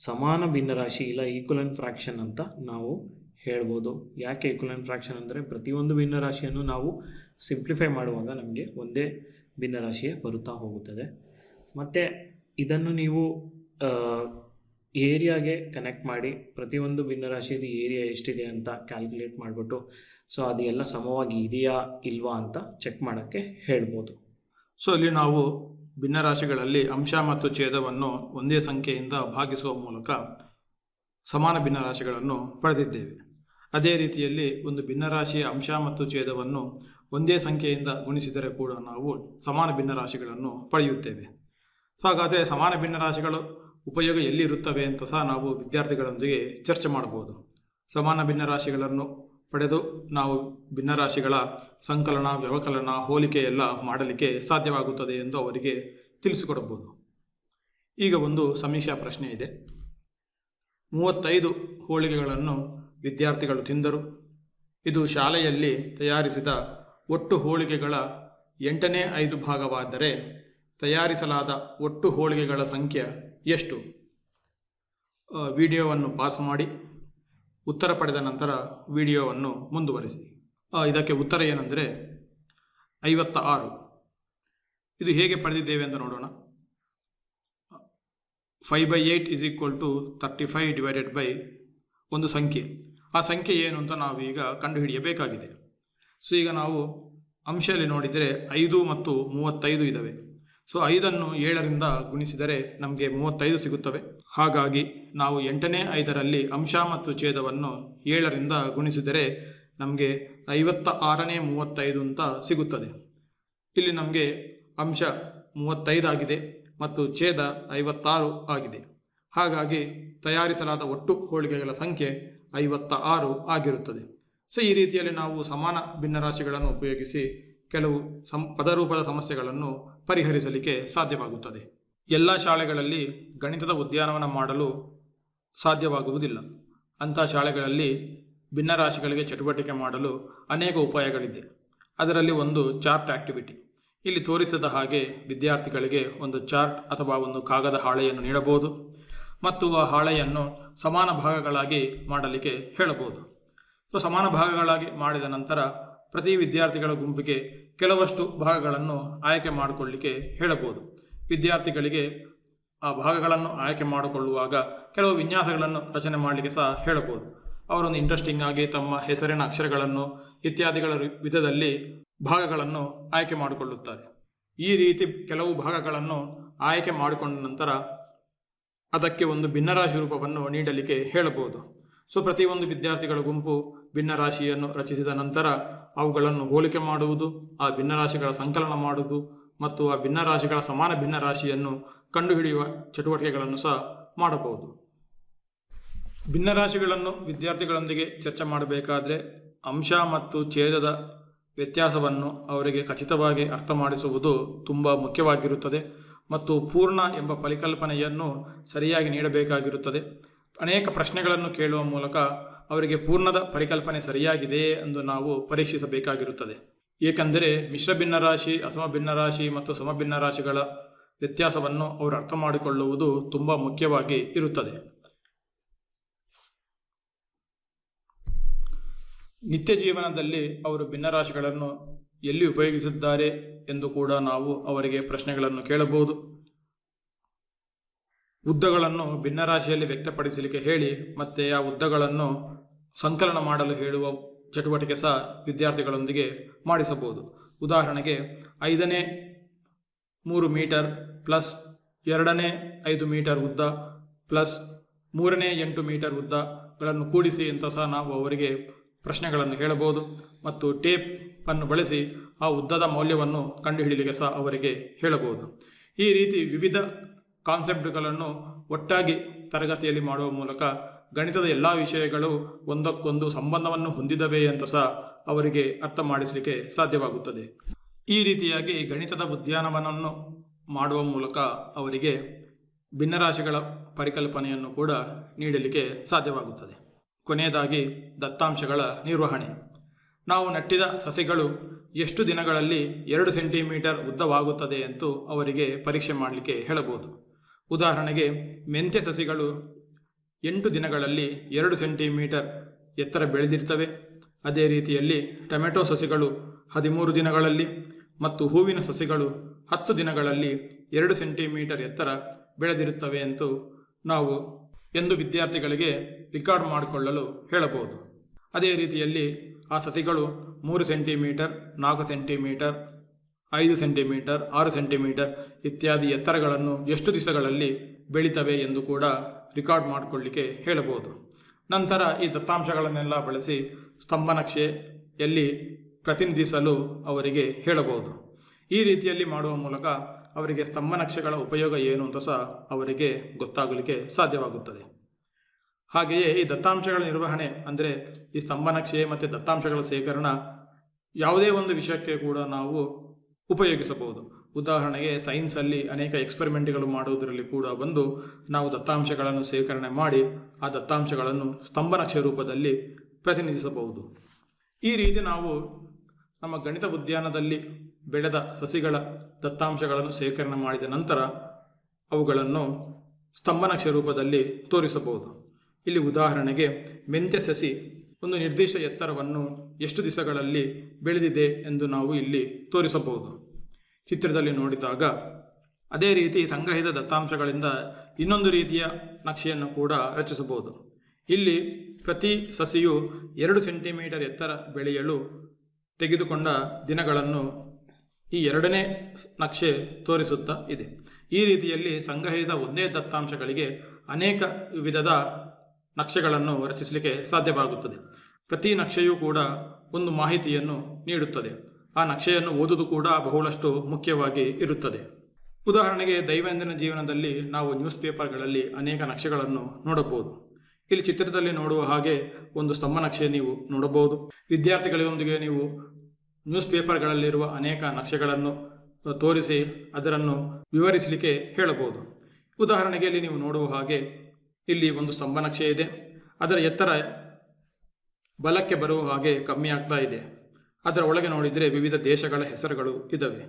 ಸಮಾನ ಭಿನ್ನರಾಶಿ ಇಲ್ಲ ಈಕ್ವಲೆಂಟ್ ಫ್ರ್ಯಾಕ್ಷನ್ ಅಂತ ನಾವು ಹೇಳ್ಬೋದು. ಯಾಕೆ ಈಕ್ವಲೆಂಟ್ ಫ್ರ್ಯಾಕ್ಷನ್ ಅಂದರೆ ಪ್ರತಿಯೊಂದು ಭಿನ್ನರಾಶಿಯನ್ನು ನಾವು ಸಿಂಪ್ಲಿಫೈ ಮಾಡುವಾಗ ನಮಗೆ ಒಂದೇ ಭಿನ್ನರಾಶಿಯೇ ಬರುತ್ತಾ ಹೋಗುತ್ತದೆ. ಮತ್ತು ಇದನ್ನು ನೀವು ಏರಿಯಾಗೆ ಕನೆಕ್ಟ್ ಮಾಡಿ ಪ್ರತಿಯೊಂದು ಭಿನ್ನರಾಶಿಯದು ಏರಿಯಾ ಎಷ್ಟಿದೆ ಅಂತ ಕ್ಯಾಲ್ಕುಲೇಟ್ ಮಾಡಿಬಿಟ್ಟು ಸೊ ಅದು ಎಲ್ಲ ಸಮವಾಗಿ ಇದೆಯಾ ಇಲ್ವಾ ಅಂತ ಚೆಕ್ ಮಾಡೋಕ್ಕೆ ಹೇಳ್ಬೋದು. ಸೊ ಇಲ್ಲಿ ನಾವು ಭಿನ್ನರಾಶಿಗಳಲ್ಲಿ ಅಂಶ ಮತ್ತು ಛೇದವನ್ನು ಒಂದೇ ಸಂಖ್ಯೆಯಿಂದ ಭಾಗಿಸುವ ಮೂಲಕ ಸಮಾನ ಭಿನ್ನರಾಶಿಗಳನ್ನು ಪಡೆದಿದ್ದೇವೆ. ಅದೇ ರೀತಿಯಲ್ಲಿ ಒಂದು ಭಿನ್ನರಾಶಿಯ ಅಂಶ ಮತ್ತು ಛೇದವನ್ನು ಒಂದೇ ಸಂಖ್ಯೆಯಿಂದ ಗುಣಿಸಿದರೆ ಕೂಡ ನಾವು ಸಮಾನ ಭಿನ್ನರಾಶಿಗಳನ್ನು ಪಡೆಯುತ್ತೇವೆ. ಸೊ ಹಾಗಾದರೆ ಸಮಾನ ಭಿನ್ನರಾಶಿಗಳು ಉಪಯೋಗ ಎಲ್ಲಿರುತ್ತವೆ ಅಂತ ಸಹ ನಾವು ವಿದ್ಯಾರ್ಥಿಗಳೊಂದಿಗೆ ಚರ್ಚೆ ಮಾಡಬಹುದು. ಸಮಾನ ಭಿನ್ನರಾಶಿಗಳನ್ನು ಪಡೆದು ನಾವು ಭಿನ್ನರಾಶಿಗಳ ಸಂಕಲನ, ವ್ಯವಕಲನ, ಹೋಲಿಕೆ ಎಲ್ಲ ಮಾಡಲಿಕ್ಕೆ ಸಾಧ್ಯವಾಗುತ್ತದೆ ಎಂದು ಅವರಿಗೆ ತಿಳಿಸಿಕೊಡಬಹುದು. ಈಗ ಒಂದು ಸಮೀಕ್ಷಾ ಪ್ರಶ್ನೆ ಇದೆ. 35 ಹೋಳಿಗೆಗಳನ್ನು ವಿದ್ಯಾರ್ಥಿಗಳು ತಿಂದರು. ಇದು ಶಾಲೆಯಲ್ಲಿ ತಯಾರಿಸಿದ ಒಟ್ಟು ಹೋಳಿಗೆಗಳ 8ನೇ 5 ಭಾಗವಾದರೆ ತಯಾರಿಸಲಾದ ಒಟ್ಟು ಹೋಳಿಗೆಗಳ ಸಂಖ್ಯೆ ಎಷ್ಟು? ವಿಡಿಯೋವನ್ನು ಪಾಸ್ ಮಾಡಿ ಉತ್ತರ ಪಡೆದ ನಂತರ ವಿಡಿಯೋವನ್ನು ಮುಂದುವರಿಸಿ. ಇದಕ್ಕೆ ಉತ್ತರ ಏನೆಂದರೆ 56. ಇದು ಹೇಗೆ ಪಡೆದಿದ್ದೇವೆ ಅಂತ ನೋಡೋಣ. 5/8 = 35 ಡಿವೈಡೆಡ್ ಬೈ ಒಂದು ಸಂಖ್ಯೆ. ಆ ಸಂಖ್ಯೆ ಏನು ಅಂತ ನಾವು ಈಗ ಕಂಡುಹಿಡಿಯಬೇಕಾಗಿದೆ. ಸೊ ಈಗ ನಾವು ಅಂಶದಲ್ಲಿ ನೋಡಿದರೆ 5 ಮತ್ತು 35 ಇದ್ದಾವೆ. ಸೊ 5ಅನ್ನು 7ರಿಂದ ಗುಣಿಸಿದರೆ ನಮಗೆ 35 ಸಿಗುತ್ತವೆ. ಹಾಗಾಗಿ ನಾವು 8ನೇ 5ರಲ್ಲಿ ಅಂಶ ಮತ್ತು ಛೇದವನ್ನು 7ರಿಂದ ಗುಣಿಸಿದರೆ ನಮಗೆ 56ನೇ 35 ಅಂತ ಸಿಗುತ್ತದೆ. ಇಲ್ಲಿ ನಮಗೆ ಅಂಶ 35 ಆಗಿದೆ ಮತ್ತು ಛೇದ 56 ಆಗಿದೆ. ಹಾಗಾಗಿ ತಯಾರಿಸಲಾದ ಒಟ್ಟು ಹೋಳಿಗೆಗಳ ಸಂಖ್ಯೆ 56 ಆಗಿರುತ್ತದೆ. ಸೊ ಈ ರೀತಿಯಲ್ಲಿ ನಾವು ಸಮಾನ ಭಿನ್ನರಾಶಿಗಳನ್ನು ಉಪಯೋಗಿಸಿ ಕೆಲವು ಪದರೂಪದ ಸಮಸ್ಯೆಗಳನ್ನು ಪರಿಹರಿಸಲಿಕ್ಕೆ ಸಾಧ್ಯವಾಗುತ್ತದೆ. ಎಲ್ಲ ಶಾಲೆಗಳಲ್ಲಿ ಗಣಿತದ ಉದ್ಯಾನವನ ಮಾಡಲು ಸಾಧ್ಯವಾಗುವುದಿಲ್ಲ. ಅಂಥ ಶಾಲೆಗಳಲ್ಲಿ ಭಿನ್ನರಾಶಿಗಳಿಗೆ ಚಟುವಟಿಕೆ ಮಾಡಲು ಅನೇಕ ಉಪಾಯಗಳಿದೆ. ಅದರಲ್ಲಿ ಒಂದು ಚಾರ್ಟ್ ಆಕ್ಟಿವಿಟಿ. ಇಲ್ಲಿ ತೋರಿಸಿದ ಹಾಗೆ ವಿದ್ಯಾರ್ಥಿಗಳಿಗೆ ಒಂದು ಚಾರ್ಟ್ ಅಥವಾ ಒಂದು ಕಾಗದ ಹಾಳೆಯನ್ನು ನೀಡಬಹುದು ಮತ್ತು ಆ ಹಾಳೆಯನ್ನು ಸಮಾನ ಭಾಗಗಳಾಗಿ ಮಾಡಲಿಕ್ಕೆ ಹೇಳಬಹುದು. ಸೊ ಸಮಾನ ಭಾಗಗಳಾಗಿ ಮಾಡಿದ ನಂತರ ಪ್ರತಿ ವಿದ್ಯಾರ್ಥಿಗಳ ಗುಂಪಿಗೆ ಕೆಲವಷ್ಟು ಭಾಗಗಳನ್ನು ಆಯ್ಕೆ ಮಾಡಿಕೊಳ್ಳಲಿಕ್ಕೆ ಹೇಳಬಹುದು. ವಿದ್ಯಾರ್ಥಿಗಳಿಗೆ ಆ ಭಾಗಗಳನ್ನು ಆಯ್ಕೆ ಮಾಡಿಕೊಳ್ಳುವಾಗ ಕೆಲವು ವಿನ್ಯಾಸಗಳನ್ನು ರಚನೆ ಮಾಡಲಿಕ್ಕೆ ಸಹ ಹೇಳಬಹುದು. ಅವರೊಂದು ಇಂಟ್ರೆಸ್ಟಿಂಗ್ ಆಗಿ ತಮ್ಮ ಹೆಸರಿನ ಅಕ್ಷರಗಳನ್ನು ಇತ್ಯಾದಿಗಳ ವಿಧದಲ್ಲಿ ಭಾಗಗಳನ್ನು ಆಯ್ಕೆ ಮಾಡಿಕೊಳ್ಳುತ್ತಾರೆ. ಈ ರೀತಿ ಕೆಲವು ಭಾಗಗಳನ್ನು ಆಯ್ಕೆ ಮಾಡಿಕೊಂಡ ನಂತರ ಅದಕ್ಕೆ ಒಂದು ಭಿನ್ನರಾಶಿ ರೂಪವನ್ನು ನೀಡಲಿಕ್ಕೆ ಹೇಳಬಹುದು. ಸೊ ಪ್ರತಿಯೊಂದು ವಿದ್ಯಾರ್ಥಿಗಳ ಗುಂಪು ಭಿನ್ನರಾಶಿಯನ್ನು ರಚಿಸಿದ ನಂತರ ಅವುಗಳನ್ನು ಹೋಲಿಕೆ ಮಾಡುವುದು, ಆ ಭಿನ್ನರಾಶಿಗಳ ಸಂಕಲನ ಮಾಡುವುದು ಮತ್ತು ಆ ಭಿನ್ನರಾಶಿಗಳ ಸಮಾನ ಭಿನ್ನರಾಶಿಯನ್ನು ಕಂಡುಹಿಡಿಯುವ ಚಟುವಟಿಕೆಗಳನ್ನು ಸಹ ಮಾಡಬಹುದು. ಭಿನ್ನರಾಶಿಗಳನ್ನು ವಿದ್ಯಾರ್ಥಿಗಳೊಂದಿಗೆ ಚರ್ಚೆ ಮಾಡಬೇಕಾದರೆ ಅಂಶ ಮತ್ತು ಛೇದದ ವ್ಯತ್ಯಾಸವನ್ನು ಅವರಿಗೆ ಖಚಿತವಾಗಿ ಅರ್ಥ ಮಾಡಿಸುವುದು ತುಂಬ ಮುಖ್ಯವಾಗಿರುತ್ತದೆ ಮತ್ತು ಪೂರ್ಣ ಎಂಬ ಪರಿಕಲ್ಪನೆಯನ್ನು ಸರಿಯಾಗಿ ನೀಡಬೇಕಾಗಿರುತ್ತದೆ. ಅನೇಕ ಪ್ರಶ್ನೆಗಳನ್ನು ಕೇಳುವ ಮೂಲಕ ಅವರಿಗೆ ಪೂರ್ಣದ ಪರಿಕಲ್ಪನೆ ಸರಿಯಾಗಿದೆಯೇ ಎಂದು ನಾವು ಪರೀಕ್ಷಿಸಬೇಕಾಗಿರುತ್ತದೆ. ಏಕೆಂದರೆ ಮಿಶ್ರ ಭಿನ್ನರಾಶಿ, ಅಸಮ ಭಿನ್ನರಾಶಿ ಮತ್ತು ಸಮಭಿನ್ನರಾಶಿಗಳ ವ್ಯತ್ಯಾಸವನ್ನು ಅವರು ಅರ್ಥ ಮಾಡಿಕೊಳ್ಳುವುದು ತುಂಬ ಮುಖ್ಯವಾಗಿ ಇರುತ್ತದೆ. ನಿತ್ಯ ಜೀವನದಲ್ಲಿ ಅವರು ಭಿನ್ನರಾಶಿಗಳನ್ನು ಎಲ್ಲಿ ಉಪಯೋಗಿಸಿದ್ದಾರೆ ಎಂದು ಕೂಡ ನಾವು ಅವರಿಗೆ ಪ್ರಶ್ನೆಗಳನ್ನು ಕೇಳಬಹುದು. ಉದ್ದಗಳನ್ನು ಭಿನ್ನರಾಶಿಯಲ್ಲಿ ವ್ಯಕ್ತಪಡಿಸಲಿಕ್ಕೆ ಹೇಳಿ ಮತ್ತು ಆ ಉದ್ದಗಳನ್ನು ಸಂಕಲನ ಮಾಡಲು ಹೇಳುವ ಚಟುವಟಿಕೆ ಸಹ ವಿದ್ಯಾರ್ಥಿಗಳೊಂದಿಗೆ ಮಾಡಿಸಬಹುದು. ಉದಾಹರಣೆಗೆ 5ನೇ 3 ಮೀಟರ್ ಪ್ಲಸ್ 2ನೇ 5 ಮೀಟರ್ ಉದ್ದ ಪ್ಲಸ್ 3ನೇ 8 ಮೀಟರ್ ಉದ್ದಗಳನ್ನು ಕೂಡಿಸಿ ಅಂತ ಸಹ ನಾವು ಅವರಿಗೆ ಪ್ರಶ್ನೆಗಳನ್ನು ಹೇಳಬಹುದು. ಮತ್ತು ಟೇಪನ್ನು ಬಳಸಿ ಆ ಉದ್ದದ ಮೌಲ್ಯವನ್ನು ಕಂಡುಹಿಡಿಯಲಿಕ್ಕೆ ಸಹ ಅವರಿಗೆ ಹೇಳಬಹುದು. ಈ ರೀತಿ ವಿವಿಧ ಕಾನ್ಸೆಪ್ಟ್ಗಳನ್ನು ಒಟ್ಟಾಗಿ ತರಗತಿಯಲ್ಲಿ ಮಾಡುವ ಮೂಲಕ ಗಣಿತದ ಎಲ್ಲ ವಿಷಯಗಳು ಒಂದಕ್ಕೊಂದು ಸಂಬಂಧವನ್ನು ಹೊಂದಿದವೆ ಅಂತ ಸಹ ಅವರಿಗೆ ಅರ್ಥ ಮಾಡಿಸಲಿಕ್ಕೆ ಸಾಧ್ಯವಾಗುತ್ತದೆ. ಈ ರೀತಿಯಾಗಿ ಗಣಿತದ ಉದ್ಯಾನವನವನ್ನು ಮಾಡುವ ಮೂಲಕ ಅವರಿಗೆ ಭಿನ್ನರಾಶಿಗಳ ಪರಿಕಲ್ಪನೆಯನ್ನು ಕೂಡ ನೀಡಲಿಕ್ಕೆ ಸಾಧ್ಯವಾಗುತ್ತದೆ. ಕೊನೆಯದಾಗಿ ದತ್ತಾಂಶಗಳ ನಿರ್ವಹಣೆ. ನಾವು ನೆಟ್ಟಿದ ಸಸಿಗಳು ಎಷ್ಟು ದಿನಗಳಲ್ಲಿ 2 ಸೆಂಟಿಮೀಟರ್ ಉದ್ದವಾಗುತ್ತದೆ ಎಂದು ಅವರಿಗೆ ಪರೀಕ್ಷೆ ಮಾಡಲಿಕ್ಕೆ ಹೇಳಬಹುದು. ಉದಾಹರಣೆಗೆ ಮೆಂತ್ಯ ಸಸಿಗಳು 8 ದಿನಗಳಲ್ಲಿ 2 ಸೆಂಟಿಮೀಟರ್ ಎತ್ತರ ಬೆಳೆದಿರ್ತವೆ. ಅದೇ ರೀತಿಯಲ್ಲಿ ಟೊಮೆಟೊ ಸಸಿಗಳು 13 ದಿನಗಳಲ್ಲಿ ಮತ್ತು ಹೂವಿನ ಸಸಿಗಳು 10 ದಿನಗಳಲ್ಲಿ 2 ಸೆಂಟಿಮೀಟರ್ ಎತ್ತರ ಬೆಳೆದಿರುತ್ತವೆ ಎಂದು ವಿದ್ಯಾರ್ಥಿಗಳಿಗೆ ರೆಕಾರ್ಡ್ ಮಾಡಿಕೊಳ್ಳಲು ಹೇಳಬಹುದು. ಅದೇ ರೀತಿಯಲ್ಲಿ ಆ ಸಸಿಗಳು 3 ಸೆಂಟಿಮೀಟರ್ 4 ಸೆಂಟಿಮೀಟರ್ 5 ಸೆಂಟಿಮೀಟರ್ 6 ಸೆಂಟಿಮೀಟರ್ ಇತ್ಯಾದಿ ಎತ್ತರಗಳನ್ನು ಎಷ್ಟು ದಿವಸಗಳಲ್ಲಿ ಬೆಳೀತವೆ ಎಂದು ಕೂಡ ರೆಕಾರ್ಡ್ ಮಾಡಿಕೊಳ್ಳಿಕ್ಕೆ ಹೇಳಬಹುದು. ನಂತರ ಈ ದತ್ತಾಂಶಗಳನ್ನೆಲ್ಲ ಬಳಸಿ ಸ್ತಂಭನಕ್ಷೆಯಲ್ಲಿ ಪ್ರತಿನಿಧಿಸಲು ಅವರಿಗೆ ಹೇಳಬಹುದು. ಈ ರೀತಿಯಲ್ಲಿ ಮಾಡುವ ಮೂಲಕ ಅವರಿಗೆ ಸ್ತಂಭನಕ್ಷೆಗಳ ಉಪಯೋಗ ಏನು ಅಂತ ಸಹ ಅವರಿಗೆ ಗೊತ್ತಾಗಲಿಕ್ಕೆ ಸಾಧ್ಯವಾಗುತ್ತದೆ. ಹಾಗೆಯೇ ಈ ದತ್ತಾಂಶಗಳ ನಿರ್ವಹಣೆ ಅಂದರೆ ಈ ಸ್ತಂಭನಕ್ಷೆ ಮತ್ತು ದತ್ತಾಂಶಗಳ ಸೇಕರಣ ಯಾವುದೇ ಒಂದು ವಿಷಯಕ್ಕೆ ಕೂಡ ನಾವು ಉಪಯೋಗಿಸಬಹುದು. ಉದಾಹರಣೆಗೆ ಸೈನ್ಸಲ್ಲಿ ಅನೇಕ ಎಕ್ಸ್ಪೆರಿಮೆಂಟ್ಗಳು ಮಾಡುವುದರಲ್ಲಿ ಕೂಡ ಬಂದು ನಾವು ದತ್ತಾಂಶಗಳನ್ನು ಸೇಕರಣೆ ಮಾಡಿ ಆ ದತ್ತಾಂಶಗಳನ್ನು ಸ್ತಂಭನಕ್ಷೆ ರೂಪದಲ್ಲಿ ಪ್ರತಿನಿಧಿಸಬಹುದು. ಈ ರೀತಿ ನಾವು ನಮ್ಮ ಗಣಿತ ಉದ್ಯಾನದಲ್ಲಿ ಬೆಳೆದ ಸಸಿಗಳ ದತ್ತಾಂಶಗಳನ್ನು ಸೇಕರಣೆ ಮಾಡಿದ ನಂತರ ಅವುಗಳನ್ನು ಸ್ತಂಭನಕ್ಷೆ ರೂಪದಲ್ಲಿ ತೋರಿಸಬಹುದು. ಇಲ್ಲಿ ಉದಾಹರಣೆಗೆ ಮೆಂತ್ಯ ಸಸಿ ಒಂದು ನಿರ್ದಿಷ್ಟ ಎತ್ತರವನ್ನು ಎಷ್ಟು ದಿವಸಗಳಲ್ಲಿ ಬೆಳೆದಿದೆ ಎಂದು ನಾವು ಇಲ್ಲಿ ತೋರಿಸಬಹುದು ಚಿತ್ರದಲ್ಲಿ ನೋಡಿದಾಗ. ಅದೇ ರೀತಿ ಸಂಗ್ರಹಿತ ದತ್ತಾಂಶಗಳಿಂದ ಇನ್ನೊಂದು ರೀತಿಯ ನಕ್ಷೆಯನ್ನು ಕೂಡ ರಚಿಸಬಹುದು. ಇಲ್ಲಿ ಪ್ರತಿ ಸಸಿಯು 2 ಸೆಂಟಿಮೀಟರ್ ಎತ್ತರ ಬೆಳೆಯಲು ತೆಗೆದುಕೊಂಡ ದಿನಗಳನ್ನು ಈ 2ನೇ ನಕ್ಷೆ ತೋರಿಸುತ್ತಾ ಇದೆ. ಈ ರೀತಿಯಲ್ಲಿ ಸಂಗ್ರಹಿತ ಒಂದೇ ದತ್ತಾಂಶಗಳಿಗೆ ಅನೇಕ ವಿಧದ ನಕ್ಷೆಗಳನ್ನು ರಚಿಸಲಿಕ್ಕೆ ಸಾಧ್ಯವಾಗುತ್ತದೆ. ಪ್ರತಿ ನಕ್ಷೆಯೂ ಕೂಡ ಒಂದು ಮಾಹಿತಿಯನ್ನು ನೀಡುತ್ತದೆ. ಆ ನಕ್ಷೆಯನ್ನು ಓದುವುದು ಕೂಡ ಬಹಳಷ್ಟು ಮುಖ್ಯವಾಗಿ ಇರುತ್ತದೆ. ಉದಾಹರಣೆಗೆ ದೈನಂದಿನ ಜೀವನದಲ್ಲಿ ನಾವು ನ್ಯೂಸ್ ಪೇಪರ್ಗಳಲ್ಲಿ ಅನೇಕ ನಕ್ಷೆಗಳನ್ನು ನೋಡಬಹುದು. ಇಲ್ಲಿ ಚಿತ್ರದಲ್ಲಿ ನೋಡುವ ಹಾಗೆ ಒಂದು ಸ್ತಂಭ ನಕ್ಷೆ ನೀವು ನೋಡಬಹುದು. ವಿದ್ಯಾರ್ಥಿಗಳೊಂದಿಗೆ ನೀವು ನ್ಯೂಸ್ ಪೇಪರ್ಗಳಲ್ಲಿರುವ ಅನೇಕ ನಕ್ಷೆಗಳನ್ನು ತೋರಿಸಿ ಅದನ್ನು ವಿವರಿಸಲಿಕ್ಕೆ ಹೇಳಬಹುದು. ಉದಾಹರಣೆಗೆ ಇಲ್ಲಿ ನೀವು ನೋಡುವ ಹಾಗೆ ಇಲ್ಲಿ ಒಂದು ಸ್ತಂಭ ನಕ್ಷೆ ಇದೆ. ಅದರ ಎತ್ತರ ಬಲಕ್ಕೆ ಬರುವ ಹಾಗೆ ಕಮ್ಮಿ ಆಗ್ತಾ ಇದೆ. ಅದರ ಒಳಗೆ ನೋಡಿದರೆ ವಿವಿಧ ದೇಶಗಳ ಹೆಸರುಗಳು ಇದ್ದಾವೆ.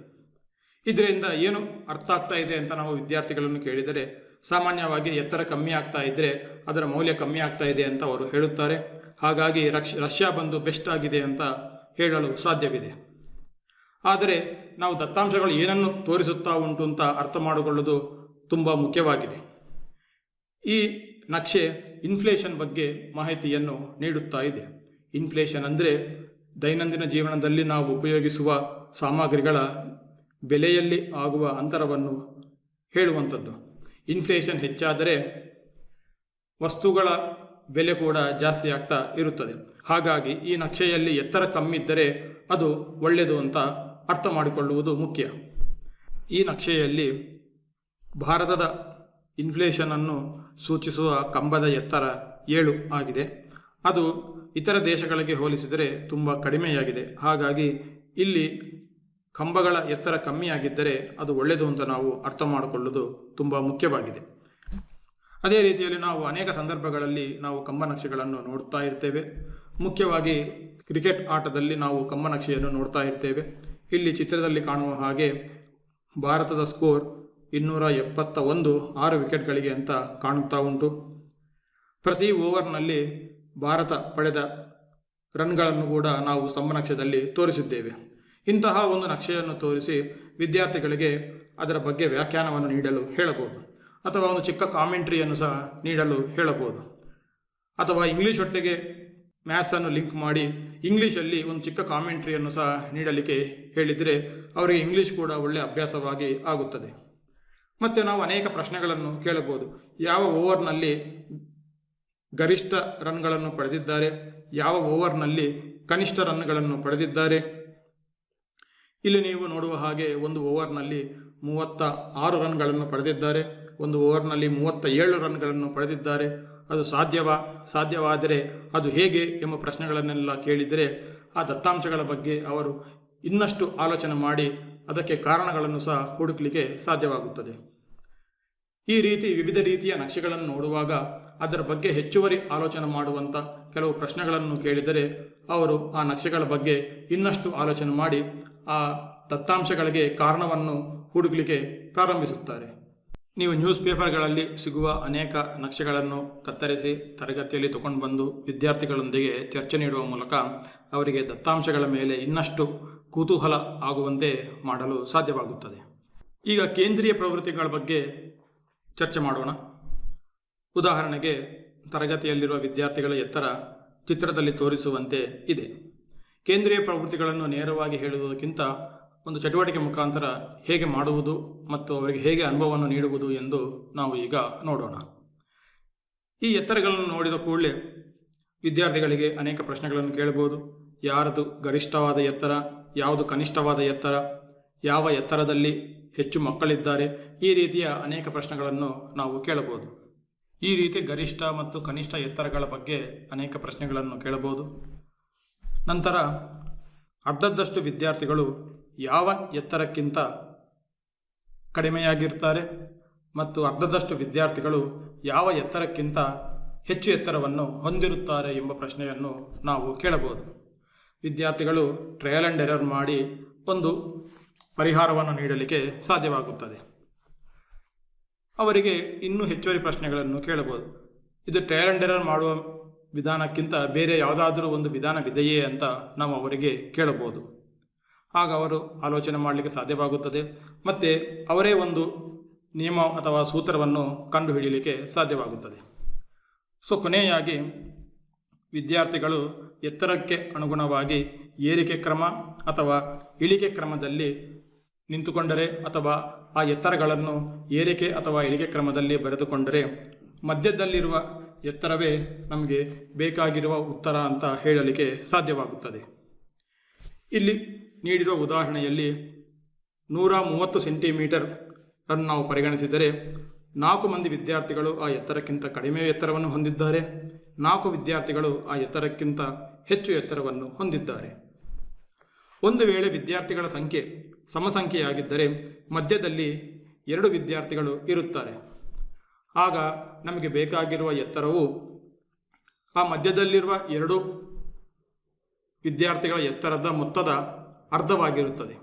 ಇದರಿಂದ ಏನು ಅರ್ಥ ಆಗ್ತಾ ಇದೆ ಅಂತ ನಾವು ವಿದ್ಯಾರ್ಥಿಗಳನ್ನು ಕೇಳಿದರೆ ಸಾಮಾನ್ಯವಾಗಿ ಎತ್ತರ ಕಮ್ಮಿ ಆಗ್ತಾ ಇದ್ದರೆ ಅದರ ಮೌಲ್ಯ ಕಮ್ಮಿ ಆಗ್ತಾ ಇದೆ ಅಂತ ಅವರು ಹೇಳುತ್ತಾರೆ. ಹಾಗಾಗಿ ರಷ್ಯಾ ಬಂದು ಬೆಸ್ಟ್ ಆಗಿದೆ ಅಂತ ಹೇಳಲು ಸಾಧ್ಯವಿದೆ. ಆದರೆ ನಾವು ದತ್ತಾಂಶಗಳು ಏನನ್ನು ತೋರಿಸುತ್ತಾ ಉಂಟು ಅಂತ ಅರ್ಥ ಮಾಡಿಕೊಳ್ಳುವುದು ತುಂಬ ಮುಖ್ಯವಾಗಿದೆ. ಈ ನಕ್ಷೆ ಇನ್ಫ್ಲೇಷನ್ ಬಗ್ಗೆ ಮಾಹಿತಿಯನ್ನು ನೀಡುತ್ತಾ ಇದೆ. ಇನ್ಫ್ಲೇಷನ್ ಅಂದರೆ ದೈನಂದಿನ ಜೀವನದಲ್ಲಿ ನಾವು ಉಪಯೋಗಿಸುವ ಸಾಮಗ್ರಿಗಳ ಬೆಲೆಯಲ್ಲಿ ಆಗುವ ಅಂತರವನ್ನು ಹೇಳುವಂಥದ್ದು. ಇನ್ಫ್ಲೇಷನ್ ಹೆಚ್ಚಾದರೆ ವಸ್ತುಗಳ ಬೆಲೆ ಕೂಡ ಜಾಸ್ತಿ ಆಗ್ತಾ ಇರುತ್ತದೆ. ಹಾಗಾಗಿ ಈ ನಕ್ಷೆಯಲ್ಲಿ ಎತ್ತರ ಕಮ್ಮಿ ಇದ್ದರೆ ಅದು ಒಳ್ಳೆಯದು ಅಂತ ಅರ್ಥ ಮಾಡಿಕೊಳ್ಳುವುದು ಮುಖ್ಯ. ಈ ನಕ್ಷೆಯಲ್ಲಿ ಭಾರತದ ಇನ್ಫ್ಲೇಷನನ್ನು ಸೂಚಿಸುವ ಕಂಬದ ಎತ್ತರ 7 ಆಗಿದೆ. ಅದು ಇತರ ದೇಶಗಳಿಗೆ ಹೋಲಿಸಿದರೆ ತುಂಬ ಕಡಿಮೆಯಾಗಿದೆ. ಹಾಗಾಗಿ ಇಲ್ಲಿ ಕಂಬಗಳ ಎತ್ತರ ಕಮ್ಮಿಯಾಗಿದ್ದರೆ ಅದು ಒಳ್ಳೆಯದು ಅಂತ ನಾವು ಅರ್ಥ ಮಾಡಿಕೊಳ್ಳುವುದು ತುಂಬ ಮುಖ್ಯವಾಗಿದೆ. ಅದೇ ರೀತಿಯಲ್ಲಿ ನಾವು ಅನೇಕ ಸಂದರ್ಭಗಳಲ್ಲಿ ನಾವು ಕಂಬ ನಕ್ಷೆಗಳನ್ನು ನೋಡ್ತಾ ಇರ್ತೇವೆ. ಮುಖ್ಯವಾಗಿ ಕ್ರಿಕೆಟ್ ಆಟದಲ್ಲಿ ನಾವು ಕಂಬ ನಕ್ಷೆಯನ್ನು ನೋಡ್ತಾ ಇರ್ತೇವೆ. ಇಲ್ಲಿ ಚಿತ್ರದಲ್ಲಿ ಕಾಣುವ ಹಾಗೆ ಭಾರತದ ಸ್ಕೋರ್ 271 6 ವಿಕೆಟ್ಗಳಿಗೆ ಅಂತ ಕಾಣುತ್ತಾ ಉಂಟು. ಪ್ರತಿ ಓವರ್ನಲ್ಲಿ ಭಾರತ ಪಡೆದ ರನ್ಗಳನ್ನು ಕೂಡ ನಾವು ಸ್ತಂಭ ನಕ್ಷೆಯಲ್ಲಿ ತೋರಿಸಿದ್ದೇವೆ. ಇಂತಹ ಒಂದು ನಕ್ಷೆಯನ್ನು ತೋರಿಸಿ ವಿದ್ಯಾರ್ಥಿಗಳಿಗೆ ಅದರ ಬಗ್ಗೆ ವ್ಯಾಖ್ಯಾನವನ್ನು ನೀಡಲು ಹೇಳಬಹುದು, ಅಥವಾ ಒಂದು ಚಿಕ್ಕ ಕಾಮೆಂಟ್ರಿಯನ್ನು ಸಹ ನೀಡಲು ಹೇಳಬಹುದು, ಅಥವಾ ಇಂಗ್ಲೀಷ್ ಒಟ್ಟಿಗೆ ಮ್ಯಾಥ್ಸನ್ನು ಲಿಂಕ್ ಮಾಡಿ ಇಂಗ್ಲೀಷಲ್ಲಿ ಒಂದು ಚಿಕ್ಕ ಕಾಮೆಂಟ್ರಿಯನ್ನು ಸಹ ನೀಡಲಿಕ್ಕೆ ಹೇಳಿದರೆ ಅವರಿಗೆ ಇಂಗ್ಲೀಷ್ ಕೂಡ ಒಳ್ಳೆಯ ಅಭ್ಯಾಸವಾಗಿ ಆಗುತ್ತದೆ. ಮತ್ತು ನಾವು ಅನೇಕ ಪ್ರಶ್ನೆಗಳನ್ನು ಕೇಳಬಹುದು. ಯಾವ ಓವರ್ನಲ್ಲಿ ಗರಿಷ್ಠ ರನ್ಗಳನ್ನು ಪಡೆದಿದ್ದಾರೆ, ಯಾವ ಓವರ್ನಲ್ಲಿ ಕನಿಷ್ಠ ರನ್ಗಳನ್ನು ಪಡೆದಿದ್ದಾರೆ. ಇಲ್ಲಿ ನೀವು ನೋಡುವ ಹಾಗೆ ಒಂದು ಓವರ್ನಲ್ಲಿ 36 ರನ್ಗಳನ್ನು ಪಡೆದಿದ್ದಾರೆ, ಒಂದು ಓವರ್ನಲ್ಲಿ 37 ರನ್ಗಳನ್ನು ಪಡೆದಿದ್ದಾರೆ. ಅದು ಸಾಧ್ಯವಾದರೆ ಅದು ಹೇಗೆ ಎಂಬ ಪ್ರಶ್ನೆಗಳನ್ನೆಲ್ಲ ಕೇಳಿದರೆ ಆ ದತ್ತಾಂಶಗಳ ಬಗ್ಗೆ ಅವರು ಇನ್ನಷ್ಟು ಆಲೋಚನೆ ಮಾಡಿ ಅದಕ್ಕೆ ಕಾರಣಗಳನ್ನು ಸಹ ಹುಡುಕಲಿಕ್ಕೆ ಸಾಧ್ಯವಾಗುತ್ತದೆ. ಈ ರೀತಿ ವಿವಿಧ ರೀತಿಯ ನಕ್ಷೆಗಳನ್ನು ನೋಡುವಾಗ ಅದರ ಬಗ್ಗೆ ಹೆಚ್ಚುವರಿ ಆಲೋಚನೆ ಮಾಡುವಂಥ ಕೆಲವು ಪ್ರಶ್ನೆಗಳನ್ನು ಕೇಳಿದರೆ ಅವರು ಆ ನಕ್ಷೆಗಳ ಬಗ್ಗೆ ಇನ್ನಷ್ಟು ಆಲೋಚನೆ ಮಾಡಿ ಆ ದತ್ತಾಂಶಗಳಿಗೆ ಕಾರಣವನ್ನು ಹುಡುಕಲಿಕ್ಕೆ ಪ್ರಾರಂಭಿಸುತ್ತಾರೆ. ನೀವು ನ್ಯೂಸ್ ಪೇಪರ್ಗಳಲ್ಲಿ ಸಿಗುವ ಅನೇಕ ನಕ್ಷೆಗಳನ್ನು ಕತ್ತರಿಸಿ ತರಗತಿಯಲ್ಲಿ ತಗೊಂಡು ಬಂದು ವಿದ್ಯಾರ್ಥಿಗಳೊಂದಿಗೆ ಚರ್ಚೆ ನೀಡುವ ಮೂಲಕ ಅವರಿಗೆ ದತ್ತಾಂಶಗಳ ಮೇಲೆ ಇನ್ನಷ್ಟು ಕುತೂಹಲ ಆಗುವಂತೆ ಮಾಡಲು ಸಾಧ್ಯವಾಗುತ್ತದೆ. ಈಗ ಕೇಂದ್ರೀಯ ಪ್ರವೃತ್ತಿಗಳ ಬಗ್ಗೆ ಚರ್ಚೆ ಮಾಡೋಣ. ಉದಾಹರಣೆಗೆ ತರಗತಿಯಲ್ಲಿರುವ ವಿದ್ಯಾರ್ಥಿಗಳ ಎತ್ತರ ಚಿತ್ರದಲ್ಲಿ ತೋರಿಸುವಂತೆ ಇದೆ. ಕೇಂದ್ರೀಯ ಪ್ರವೃತ್ತಿಗಳನ್ನು ನೇರವಾಗಿ ಹೇಳುವುದಕ್ಕಿಂತ ಒಂದು ಚಟುವಟಿಕೆ ಮುಖಾಂತರ ಹೇಗೆ ಮಾಡುವುದು ಮತ್ತು ಅವರಿಗೆ ಹೇಗೆ ಅನುಭವವನ್ನು ನೀಡುವುದು ಎಂದು ನಾವು ಈಗ ನೋಡೋಣ. ಈ ಎತ್ತರಗಳನ್ನು ನೋಡಿದ ಕೂಡಲೇ ವಿದ್ಯಾರ್ಥಿಗಳಿಗೆ ಅನೇಕ ಪ್ರಶ್ನೆಗಳನ್ನು ಕೇಳಬಹುದು. ಯಾರದು ಗರಿಷ್ಠವಾದ ಎತ್ತರ, ಯಾವುದು ಕನಿಷ್ಠವಾದ ಎತ್ತರ, ಯಾವ ಎತ್ತರದಲ್ಲಿ ಹೆಚ್ಚು ಮಕ್ಕಳಿದ್ದಾರೆ, ಈ ರೀತಿಯ ಅನೇಕ ಪ್ರಶ್ನೆಗಳನ್ನು ನಾವು ಕೇಳಬಹುದು. ಈ ರೀತಿ ಗರಿಷ್ಠ ಮತ್ತು ಕನಿಷ್ಠ ಎತ್ತರಗಳ ಬಗ್ಗೆ ಅನೇಕ ಪ್ರಶ್ನೆಗಳನ್ನು ಕೇಳಬಹುದು. ನಂತರ ಅರ್ಧದಷ್ಟು ವಿದ್ಯಾರ್ಥಿಗಳು ಯಾವ ಎತ್ತರಕ್ಕಿಂತ ಕಡಿಮೆಯಾಗಿರ್ತಾರೆ ಮತ್ತು ಅರ್ಧದಷ್ಟು ವಿದ್ಯಾರ್ಥಿಗಳು ಯಾವ ಎತ್ತರಕ್ಕಿಂತ ಹೆಚ್ಚು ಎತ್ತರವನ್ನು ಹೊಂದಿರುತ್ತಾರೆ ಎಂಬ ಪ್ರಶ್ನೆಯನ್ನು ನಾವು ಕೇಳಬಹುದು. ವಿದ್ಯಾರ್ಥಿಗಳು ಟ್ರಯಲ್ ಆ್ಯಂಡ್ ಎರರ್ ಮಾಡಿ ಒಂದು ಪರಿಹಾರವನ್ನು ನೀಡಲಿಕ್ಕೆ ಸಾಧ್ಯವಾಗುತ್ತದೆ. ಅವರಿಗೆ ಇನ್ನೂ ಹೆಚ್ಚುವರಿ ಪ್ರಶ್ನೆಗಳನ್ನು ಕೇಳಬಹುದು. ಇದು ಟ್ರಯಲ್ ಆ್ಯಂಡ್ ಎರರ್ ಮಾಡುವ ವಿಧಾನಕ್ಕಿಂತ ಬೇರೆ ಯಾವುದಾದರೂ ಒಂದು ವಿಧಾನವಿದೆಯೇ ಅಂತ ನಾವು ಅವರಿಗೆ ಕೇಳಬಹುದು. ಆಗ ಅವರು ಆಲೋಚನೆ ಮಾಡಲಿಕ್ಕೆ ಸಾಧ್ಯವಾಗುತ್ತದೆ ಮತ್ತು ಅವರೇ ಒಂದು ನಿಯಮ ಅಥವಾ ಸೂತ್ರವನ್ನು ಕಂಡುಹಿಡಿಯಲಿಕ್ಕೆ ಸಾಧ್ಯವಾಗುತ್ತದೆ. ಕೊನೆಯಾಗಿ ವಿದ್ಯಾರ್ಥಿಗಳು ಎತ್ತರಕ್ಕೆ ಅನುಗುಣವಾಗಿ ಏರಿಕೆ ಕ್ರಮ ಅಥವಾ ಇಳಿಕೆ ಕ್ರಮದಲ್ಲಿ ನಿಂತುಕೊಂಡರೆ ಅಥವಾ ಆ ಎತ್ತರಗಳನ್ನು ಏರಿಕೆ ಅಥವಾ ಇಳಿಕೆ ಕ್ರಮದಲ್ಲಿ ಬರೆದುಕೊಂಡರೆ ಮಧ್ಯದಲ್ಲಿರುವ ಎತ್ತರವೇ ನಮಗೆ ಬೇಕಾಗಿರುವ ಉತ್ತರ ಅಂತ ಹೇಳಲಿಕ್ಕೆ ಸಾಧ್ಯವಾಗುತ್ತದೆ. ಇಲ್ಲಿ ನೀಡಿರುವ ಉದಾಹರಣೆಯಲ್ಲಿ 130 ಸೆಂಟಿಮೀಟರ್ ಅನ್ನು ನಾವು ಪರಿಗಣಿಸಿದರೆ 4 ಮಂದಿ ವಿದ್ಯಾರ್ಥಿಗಳು ಆ ಎತ್ತರಕ್ಕಿಂತ ಕಡಿಮೆ ಎತ್ತರವನ್ನು ಹೊಂದಿದ್ದಾರೆ, 4 ವಿದ್ಯಾರ್ಥಿಗಳು ಆ ಎತ್ತರಕ್ಕಿಂತ ಹೆಚ್ಚು ಎತ್ತರವನ್ನು ಹೊಂದಿದ್ದಾರೆ. ಒಂದು ವೇಳೆ ವಿದ್ಯಾರ್ಥಿಗಳ ಸಂಖ್ಯೆ ಸಮಸಂಖ್ಯೆಯಾಗಿದ್ದರೆ ಮಧ್ಯದಲ್ಲಿ 2 ವಿದ್ಯಾರ್ಥಿಗಳು ಇರುತ್ತಾರೆ. ಆಗ ನಮಗೆ ಬೇಕಾಗಿರುವ ಎತ್ತರವು ಆ ಮಧ್ಯದಲ್ಲಿರುವ 2 ವಿದ್ಯಾರ್ಥಿಗಳ ಎತ್ತರದ ಮೊತ್ತದ ಅರ್ಧವಾಗಿರುತ್ತದೆ.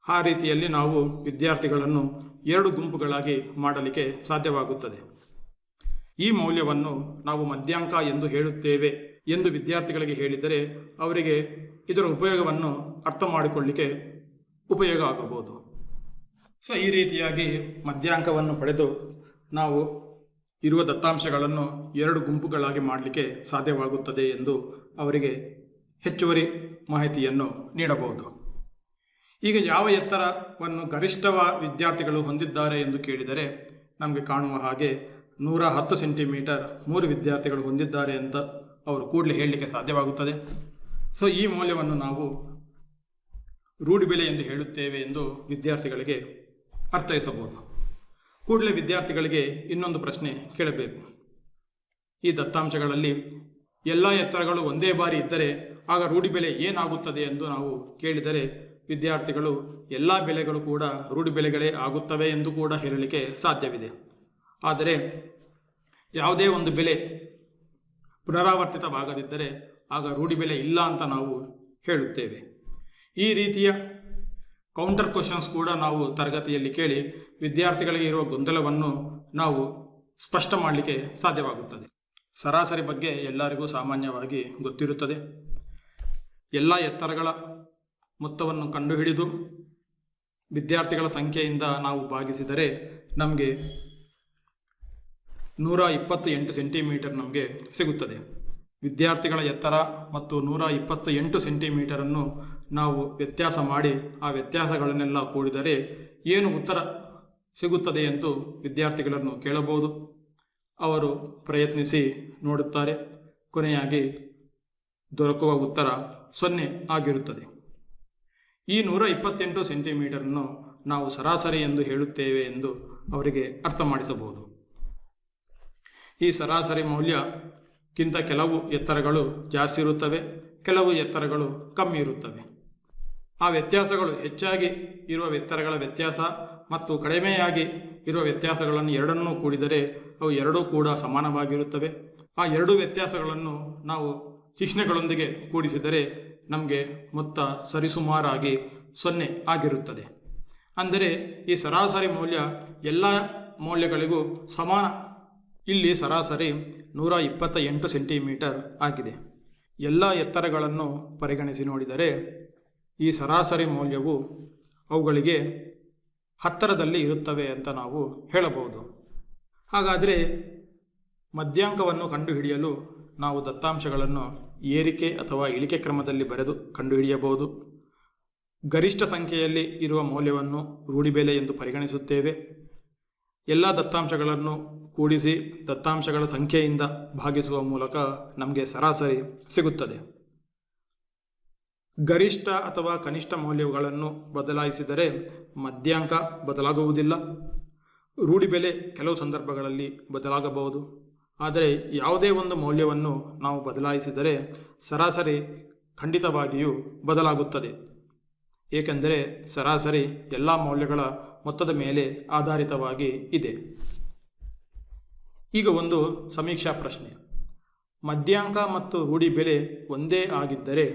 ಆ ರೀತಿಯಲ್ಲಿ ನಾವು ವಿದ್ಯಾರ್ಥಿಗಳನ್ನು 2 ಗುಂಪುಗಳಾಗಿ ಮಾಡಲಿಕ್ಕೆ ಸಾಧ್ಯವಾಗುತ್ತದೆ. ಈ ಮೌಲ್ಯವನ್ನು ನಾವು ಮಧ್ಯಾಂಕ ಎಂದು ಹೇಳುತ್ತೇವೆ ಎಂದು ವಿದ್ಯಾರ್ಥಿಗಳಿಗೆ ಹೇಳಿದರೆ ಅವರಿಗೆ ಇದರ ಉಪಯೋಗವನ್ನು ಅರ್ಥ ಮಾಡಿಕೊಳ್ಳಲಿಕ್ಕೆ ಉಪಯೋಗ ಆಗಬಹುದು. ಈ ರೀತಿಯಾಗಿ ಮಧ್ಯಾಂಕವನ್ನು ಪಡೆದು ನಾವು ಇರುವ ದತ್ತಾಂಶಗಳನ್ನು 2 ಗುಂಪುಗಳಾಗಿ ಮಾಡಲಿಕ್ಕೆ ಸಾಧ್ಯವಾಗುತ್ತದೆ ಎಂದು ಅವರಿಗೆ ಹೆಚ್ಚುವರಿ ಮಾಹಿತಿಯನ್ನು ನೀಡಬಹುದು. ಈಗ ಯಾವ ಎತ್ತರವನ್ನು ಗರಿಷ್ಠ ವಿದ್ಯಾರ್ಥಿಗಳು ಹೊಂದಿದ್ದಾರೆ ಎಂದು ಕೇಳಿದರೆ ನಮಗೆ ಕಾಣುವ ಹಾಗೆ 110 ಸೆಂಟಿಮೀಟರ್ 3 ವಿದ್ಯಾರ್ಥಿಗಳು ಹೊಂದಿದ್ದಾರೆ ಅಂತ ಅವರು ಕೂಡಲೇ ಹೇಳಲಿಕ್ಕೆ ಸಾಧ್ಯವಾಗುತ್ತದೆ. ಈ ಮೌಲ್ಯವನ್ನು ನಾವು ರೂಢಿ ಬೆಲೆ ಎಂದು ಹೇಳುತ್ತೇವೆ ಎಂದು ವಿದ್ಯಾರ್ಥಿಗಳಿಗೆ ಅರ್ಥೈಸಬಹುದು. ಕೂಡಲೇ ವಿದ್ಯಾರ್ಥಿಗಳಿಗೆ ಇನ್ನೊಂದು ಪ್ರಶ್ನೆ ಕೇಳಬೇಕು. ಈ ದತ್ತಾಂಶಗಳಲ್ಲಿ ಎಲ್ಲ ಎತ್ತರಗಳು ಒಂದೇ ಬಾರಿ ಇದ್ದರೆ ಆಗ ರೂಢಿ ಬೆಲೆ ಏನಾಗುತ್ತದೆ ಎಂದು ನಾವು ಕೇಳಿದರೆ ವಿದ್ಯಾರ್ಥಿಗಳು ಎಲ್ಲ ಬೆಲೆಗಳು ಕೂಡ ರೂಢಿ ಬೆಲೆಗಳೇ ಆಗುತ್ತವೆ ಎಂದು ಕೂಡ ಹೇಳಲಿಕ್ಕೆ ಸಾಧ್ಯವಿದೆ. ಆದರೆ ಯಾವುದೇ ಒಂದು ಬೆಲೆ ಪುನರಾವರ್ತಿತವಾಗದಿದ್ದರೆ ಆಗ ರೂಢಿ ಬೆಲೆ ಇಲ್ಲ ಅಂತ ನಾವು ಹೇಳುತ್ತೇವೆ. ಈ ರೀತಿಯ ಕೌಂಟರ್ ಕ್ವಶನ್ಸ್ ಕೂಡ ನಾವು ತರಗತಿಯಲ್ಲಿ ಕೇಳಿ ವಿದ್ಯಾರ್ಥಿಗಳಿಗೆ ಇರುವ ಗೊಂದಲವನ್ನು ನಾವು ಸ್ಪಷ್ಟ ಮಾಡಲಿಕ್ಕೆ ಸಾಧ್ಯವಾಗುತ್ತದೆ. ಸರಾಸರಿ ಬಗ್ಗೆ ಎಲ್ಲರಿಗೂ ಸಾಮಾನ್ಯವಾಗಿ ಗೊತ್ತಿರುತ್ತದೆ. ಎಲ್ಲ ಎತ್ತರಗಳ ಮೊತ್ತವನ್ನು ಕಂಡುಹಿಡಿದು ವಿದ್ಯಾರ್ಥಿಗಳ ಸಂಖ್ಯೆಯಿಂದ ನಾವು ಭಾಗಿಸಿದರೆ ನಮಗೆ 128 ಸೆಂಟಿಮೀಟರ್ ನಮಗೆ ಸಿಗುತ್ತದೆ. ವಿದ್ಯಾರ್ಥಿಗಳ ಎತ್ತರ ಮತ್ತು 128 ಸೆಂಟಿಮೀಟರನ್ನು ನಾವು ವ್ಯತ್ಯಾಸ ಮಾಡಿ ಆ ವ್ಯತ್ಯಾಸಗಳನ್ನೆಲ್ಲ ಕೂಡಿದರೆ ಏನು ಉತ್ತರ ಸಿಗುತ್ತದೆ ಎಂದು ವಿದ್ಯಾರ್ಥಿಗಳನ್ನು ಕೇಳಬಹುದು. ಅವರು ಪ್ರಯತ್ನಿಸಿ ನೋಡುತ್ತಾರೆ. ಕೊನೆಯಾಗಿ ದೊರಕುವ ಉತ್ತರ 0 ಆಗಿರುತ್ತದೆ. ಈ 128 ಸೆಂಟಿಮೀಟರನ್ನು ನಾವು ಸರಾಸರಿ ಎಂದು ಹೇಳುತ್ತೇವೆ ಎಂದು ಅವರಿಗೆ ಅರ್ಥ ಮಾಡಿಸಬಹುದು. ಈ ಸರಾಸರಿ ಮೌಲ್ಯಕ್ಕಿಂತ ಕೆಲವು ಎತ್ತರಗಳು ಜಾಸ್ತಿ ಇರುತ್ತವೆ, ಕೆಲವು ಎತ್ತರಗಳು ಕಮ್ಮಿ ಇರುತ್ತವೆ. ಆ ವ್ಯತ್ಯಾಸಗಳು ಹೆಚ್ಚಾಗಿ ಇರುವ ಎತ್ತರಗಳ ವ್ಯತ್ಯಾಸ ಮತ್ತು ಕಡಿಮೆಯಾಗಿ ಇರುವ ವ್ಯತ್ಯಾಸಗಳನ್ನು ಎರಡನ್ನೂ ಕೂಡಿದರೆ ಅವು ಎರಡೂ ಕೂಡ ಸಮಾನವಾಗಿರುತ್ತವೆ. ಆ ಎರಡೂ ವ್ಯತ್ಯಾಸಗಳನ್ನು ನಾವು ಚಿಹ್ನೆಗಳೊಂದಿಗೆ ಕೂಡಿಸಿದರೆ ನಮಗೆ ಮೊತ್ತ ಸರಿಸುಮಾರಾಗಿ 0 ಆಗಿರುತ್ತದೆ. ಅಂದರೆ ಈ ಸರಾಸರಿ ಮೌಲ್ಯ ಎಲ್ಲ ಮೌಲ್ಯಗಳಿಗೂ ಸಮಾನ. ಇಲ್ಲಿ ಸರಾಸರಿ 128 ಸೆಂಟಿಮೀಟರ್ ಆಗಿದೆ. ಎಲ್ಲ ಎತ್ತರಗಳನ್ನು ಪರಿಗಣಿಸಿ ನೋಡಿದರೆ ಈ ಸರಾಸರಿ ಮೌಲ್ಯವು ಅವುಗಳಿಗೆ ಹತ್ತಿರದಲ್ಲಿ ಇರುತ್ತವೆ ಅಂತ ನಾವು ಹೇಳಬಹುದು. ಹಾಗಾದರೆ ಮಧ್ಯಾಂಕವನ್ನು ಕಂಡುಹಿಡಿಯಲು ನಾವು ದತ್ತಾಂಶಗಳನ್ನು ಏರಿಕೆ ಅಥವಾ ಇಳಿಕೆ ಕ್ರಮದಲ್ಲಿ ಬರೆದು ಕಂಡುಹಿಡಿಯಬಹುದು. ಗರಿಷ್ಠ ಸಂಖ್ಯೆಯಲ್ಲಿ ಇರುವ ಮೌಲ್ಯವನ್ನು ರೂಢಿಬೆಲೆ ಎಂದು ಪರಿಗಣಿಸುತ್ತೇವೆ. ಎಲ್ಲ ದತ್ತಾಂಶಗಳನ್ನು ಕೂಡಿಸಿ ದತ್ತಾಂಶಗಳ ಸಂಖ್ಯೆಯಿಂದ ಭಾಗಿಸುವ ಮೂಲಕ ನಮಗೆ ಸರಾಸರಿ ಸಿಗುತ್ತದೆ. ಗರಿಷ್ಠ ಅಥವಾ ಕನಿಷ್ಠ ಮೌಲ್ಯಗಳನ್ನು ಬದಲಾಯಿಸಿದರೆ ಮಧ್ಯಾಂಕ ಬದಲಾಗುವುದಿಲ್ಲ. ರೂಢಿಬೆಲೆ ಕೆಲವು ಸಂದರ್ಭಗಳಲ್ಲಿ ಬದಲಾಗಬಹುದು. ಆದರೆ ಯಾವುದೇ ಒಂದು ಮೌಲ್ಯವನ್ನು ನಾವು ಬದಲಾಯಿಸಿದರೆ ಸರಾಸರಿ ಖಂಡಿತವಾಗಿಯೂ ಬದಲಾಗುತ್ತದೆ. ಏಕೆಂದರೆ ಸರಾಸರಿ ಎಲ್ಲ ಮೌಲ್ಯಗಳ ಮೊತ್ತದ ಮೇಲೆ ಆಧಾರಿತವಾಗಿ ಇದೆ. ಈಗ ಒಂದು ಸಮೀಕ್ಷಾ ಪ್ರಶ್ನೆ. ಮಧ್ಯಾಂಕ ಮತ್ತು ರೂಢಿಬೆಲೆ ಒಂದೇ ಆಗಿದ್ದರೆ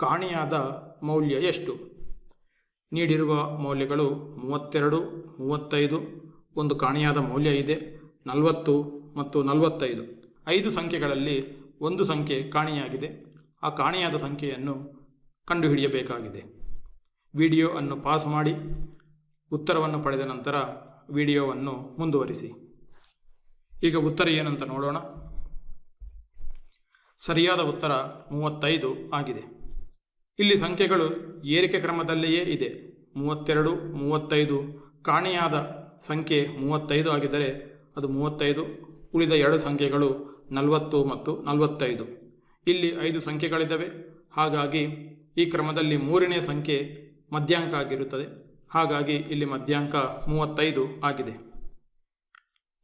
ಕಾಣಿಯಾದ ಮೌಲ್ಯ ಎಷ್ಟು? ನೀಡಿರುವ ಮೌಲ್ಯಗಳು 32, 35, ಒಂದು ಕಾಣಿಯಾದ ಮೌಲ್ಯ ಇದೆ 40 ಮತ್ತು 45. 5 ಸಂಖ್ಯೆಗಳಲ್ಲಿ ಒಂದು ಸಂಖ್ಯೆ ಕಾಣಿಯಾಗಿದೆ. ಆ ಕಾಣಿಯಾದ ಸಂಖ್ಯೆಯನ್ನು ಕಂಡುಹಿಡಿಯಬೇಕಾಗಿದೆ. ವಿಡಿಯೋ ಅನ್ನು ಪಾಸ್ ಮಾಡಿ ಉತ್ತರವನ್ನು ಪಡೆದ ನಂತರ ವಿಡಿಯೋವನ್ನು ಮುಂದುವರಿಸಿ. ಈಗ ಉತ್ತರ ಏನಂತ ನೋಡೋಣ. ಸರಿಯಾದ ಉತ್ತರ 35 ಆಗಿದೆ. ಇಲ್ಲಿ ಸಂಖ್ಯೆಗಳು ಏರಿಕೆ ಕ್ರಮದಲ್ಲಿಯೇ ಇದೆ. 32, 35 ಕಾಣಿಯಾದ ಸಂಖ್ಯೆ 35 ಆಗಿದ್ದರೆ ಅದು 35. ಉಳಿದ 2 ಸಂಖ್ಯೆಗಳು 40 ಮತ್ತು 45. ಇಲ್ಲಿ 5 ಸಂಖ್ಯೆಗಳಿದ್ದಾವೆ. ಹಾಗಾಗಿ ಈ ಕ್ರಮದಲ್ಲಿ 3ನೇ ಸಂಖ್ಯೆ ಮಧ್ಯಾಂಕ ಆಗಿರುತ್ತದೆ. ಹಾಗಾಗಿ ಇಲ್ಲಿ ಮಧ್ಯಾಂಕ 35 ಆಗಿದೆ.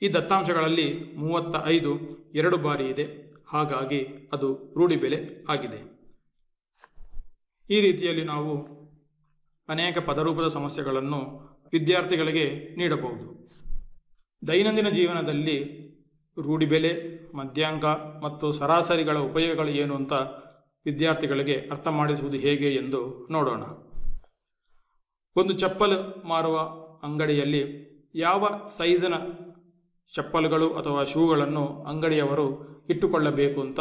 ಈ ದತ್ತಾಂಶಗಳಲ್ಲಿ 35 2 ಬಾರಿ ಇದೆ. ಹಾಗಾಗಿ ಅದು ರೂಢಿಬೆಲೆ ಆಗಿದೆ. ಈ ರೀತಿಯಲ್ಲಿ ನಾವು ಅನೇಕ ಪದರೂಪದ ಸಮಸ್ಯೆಗಳನ್ನು ವಿದ್ಯಾರ್ಥಿಗಳಿಗೆ ನೀಡಬಹುದು. ದೈನಂದಿನ ಜೀವನದಲ್ಲಿ ರೂಢಿಬೆಲೆ, ಮಧ್ಯಾಂಕ ಮತ್ತು ಸರಾಸರಿಗಳ ಉಪಯೋಗಗಳು ಏನು ಅಂತ ವಿದ್ಯಾರ್ಥಿಗಳಿಗೆ ಅರ್ಥ ಮಾಡಿಸುವುದು ಹೇಗೆ ಎಂದು ನೋಡೋಣ. ಒಂದು ಚಪ್ಪಲು ಮಾರುವ ಅಂಗಡಿಯಲ್ಲಿ ಯಾವ ಸೈಜಿನ ಚಪ್ಪಲುಗಳು ಅಥವಾ ಶೂಗಳನ್ನು ಅಂಗಡಿಯವರು ಇಟ್ಟುಕೊಳ್ಳಬೇಕು ಅಂತ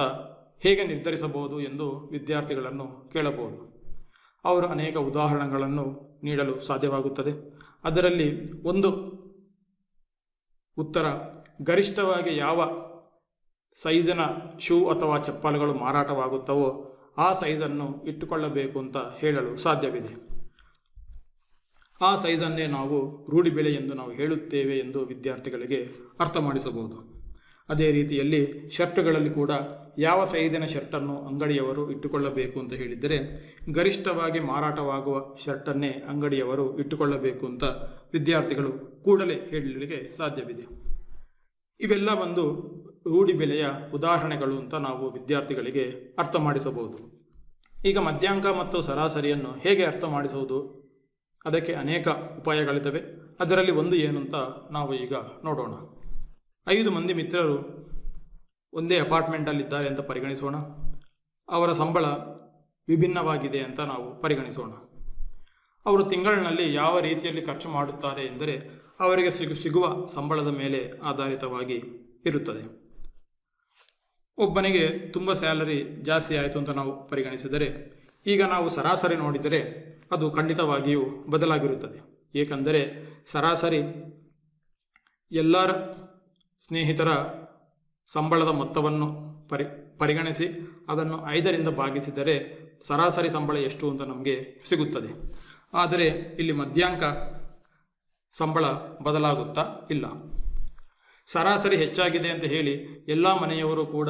ಹೇಗೆ ನಿರ್ಧರಿಸಬಹುದು ಎಂದು ವಿದ್ಯಾರ್ಥಿಗಳನ್ನು ಕೇಳಬಹುದು. ಅವರು ಅನೇಕ ಉದಾಹರಣೆಗಳನ್ನು ನೀಡಲು ಸಾಧ್ಯವಾಗುತ್ತದೆ. ಅದರಲ್ಲಿ ಒಂದು ಉತ್ತರ ಗರಿಷ್ಠವಾಗಿ ಯಾವ ಸೈಜಿನ ಶೂ ಅಥವಾ ಚಪ್ಪಲುಗಳು ಮಾರಾಟವಾಗುತ್ತವೋ ಆ ಸೈಜನ್ನು ಇಟ್ಟುಕೊಳ್ಳಬೇಕು ಅಂತ ಹೇಳಲು ಸಾಧ್ಯವಿದೆ. ಆ ಸೈಜನ್ನೇ ನಾವು ರೂಢಿಬೆಲೆ ಎಂದು ನಾವು ಹೇಳುತ್ತೇವೆ ಎಂದು ವಿದ್ಯಾರ್ಥಿಗಳಿಗೆ ಅರ್ಥ ಮಾಡಿಸಬಹುದು. ಅದೇ ರೀತಿಯಲ್ಲಿ ಶರ್ಟ್ಗಳಲ್ಲಿ ಕೂಡ ಯಾವ ಸೈಜಿನ ಶರ್ಟನ್ನು ಅಂಗಡಿಯವರು ಇಟ್ಟುಕೊಳ್ಳಬೇಕು ಅಂತ ಹೇಳಿದರೆ ಗರಿಷ್ಠವಾಗಿ ಮಾರಾಟವಾಗುವ ಶರ್ಟನ್ನೇ ಅಂಗಡಿಯವರು ಇಟ್ಟುಕೊಳ್ಳಬೇಕು ಅಂತ ವಿದ್ಯಾರ್ಥಿಗಳು ಕೂಡಲೇ ಹೇಳಲಿಕ್ಕೆ ಸಾಧ್ಯವಿದೆ. ಇವೆಲ್ಲ ಒಂದು ರೂಢಿಬೆಲೆಯ ಉದಾಹರಣೆಗಳು ಅಂತ ನಾವು ವಿದ್ಯಾರ್ಥಿಗಳಿಗೆ ಅರ್ಥ ಮಾಡಿಸಬಹುದು. ಈಗ ಮಧ್ಯಾಂಕ ಮತ್ತು ಸರಾಸರಿಯನ್ನು ಹೇಗೆ ಅರ್ಥ ಮಾಡಿಸುವುದು? ಅದಕ್ಕೆ ಅನೇಕ ಉಪಾಯಗಳಿದ್ದಾವೆ. ಅದರಲ್ಲಿ ಒಂದು ಏನು ಅಂತ ನಾವು ಈಗ ನೋಡೋಣ. 5 ಮಂದಿ ಮಿತ್ರರು ಒಂದೇ ಅಪಾರ್ಟ್ಮೆಂಟಲ್ಲಿದ್ದಾರೆ ಅಂತ ಪರಿಗಣಿಸೋಣ. ಅವರ ಸಂಬಳ ವಿಭಿನ್ನವಾಗಿದೆ ಅಂತ ನಾವು ಪರಿಗಣಿಸೋಣ. ಅವರು ತಿಂಗಳಿನಲ್ಲಿ ಯಾವ ರೀತಿಯಲ್ಲಿ ಖರ್ಚು ಮಾಡುತ್ತಾರೆ ಎಂದರೆ ಅವರಿಗೆ ಸಿಗುವ ಸಂಬಳದ ಮೇಲೆ ಆಧಾರಿತವಾಗಿ ಇರುತ್ತದೆ. ಒಬ್ಬನಿಗೆ ತುಂಬ ಸ್ಯಾಲರಿ ಜಾಸ್ತಿ ಆಯಿತು ಅಂತ ನಾವು ಪರಿಗಣಿಸಿದರೆ ಈಗ ನಾವು ಸರಾಸರಿ ನೋಡಿದರೆ ಅದು ಖಂಡಿತವಾಗಿಯೂ ಬದಲಾಗಿರುತ್ತದೆ. ಏಕೆಂದರೆ ಸರಾಸರಿ ಎಲ್ಲರ ಸ್ನೇಹಿತರ ಸಂಬಳದ ಮೊತ್ತವನ್ನು ಪರಿಗಣಿಸಿ ಅದನ್ನು 5ರಿಂದ ಭಾಗಿಸಿದರೆ ಸರಾಸರಿ ಸಂಬಳ ಎಷ್ಟು ಅಂತ ನಮಗೆ ಸಿಗುತ್ತದೆ. ಆದರೆ ಇಲ್ಲಿ ಮಧ್ಯಾಂಕ ಸಂಬಳ ಬದಲಾಗುತ್ತಾ ಇಲ್ಲ. ಸರಾಸರಿ ಹೆಚ್ಚಾಗಿದೆ ಅಂತ ಹೇಳಿ ಎಲ್ಲ ಮನೆಯವರು ಕೂಡ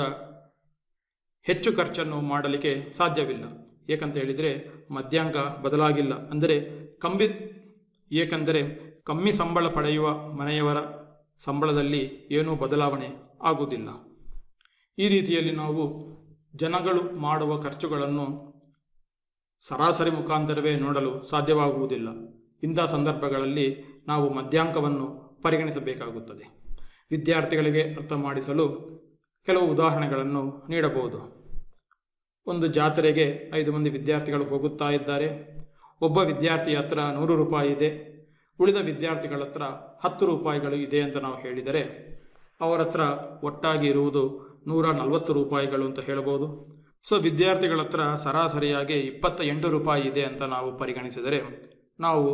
ಹೆಚ್ಚು ಖರ್ಚನ್ನು ಮಾಡಲಿಕ್ಕೆ ಸಾಧ್ಯವಿಲ್ಲ. ಏಕಂತ ಹೇಳಿದರೆ ಮಧ್ಯಾಂಕ ಬದಲಾಗಿಲ್ಲ ಅಂದರೆ ಕಮ್ಮಿ ಸಂಬಳ ಪಡೆಯುವ ಮನೆಯವರ ಸಂಬಳದಲ್ಲಿ ಏನೂ ಬದಲಾವಣೆ ಆಗುವುದಿಲ್ಲ. ಈ ರೀತಿಯಲ್ಲಿ ನಾವು ಜನಗಳು ಮಾಡುವ ಖರ್ಚುಗಳನ್ನು ಸರಾಸರಿ ಮುಖಾಂತರವೇ ನೋಡಲು ಸಾಧ್ಯವಾಗುವುದಿಲ್ಲ. ಇಂಥ ಸಂದರ್ಭಗಳಲ್ಲಿ ನಾವು ಮಧ್ಯಾಂಕವನ್ನು ಪರಿಗಣಿಸಬೇಕಾಗುತ್ತದೆ. ವಿದ್ಯಾರ್ಥಿಗಳಿಗೆ ಅರ್ಥ ಮಾಡಿಸಲು ಕೆಲವು ಉದಾಹರಣೆಗಳನ್ನು ನೀಡಬಹುದು. ಒಂದು ಜಾತ್ರೆಗೆ 5 ಮಂದಿ ವಿದ್ಯಾರ್ಥಿಗಳು ಹೋಗುತ್ತಾ ಇದ್ದಾರೆ. ಒಬ್ಬ ವಿದ್ಯಾರ್ಥಿಯ ಹತ್ರ 100 ರೂಪಾಯಿ ಇದೆ, ಉಳಿದ ವಿದ್ಯಾರ್ಥಿಗಳ ಹತ್ರ 10 ರೂಪಾಯಿಗಳು ಇದೆ ಅಂತ ನಾವು ಹೇಳಿದರೆ ಅವರ ಹತ್ರ ಒಟ್ಟಾಗಿ ಇರುವುದು 140 ರೂಪಾಯಿಗಳು ಅಂತ ಹೇಳಬಹುದು. ಸೊ ವಿದ್ಯಾರ್ಥಿಗಳ ಹತ್ರ ಸರಾಸರಿಯಾಗಿ 28 ರೂಪಾಯಿ ಇದೆ ಅಂತ ನಾವು ಪರಿಗಣಿಸಿದರೆ ನಾವು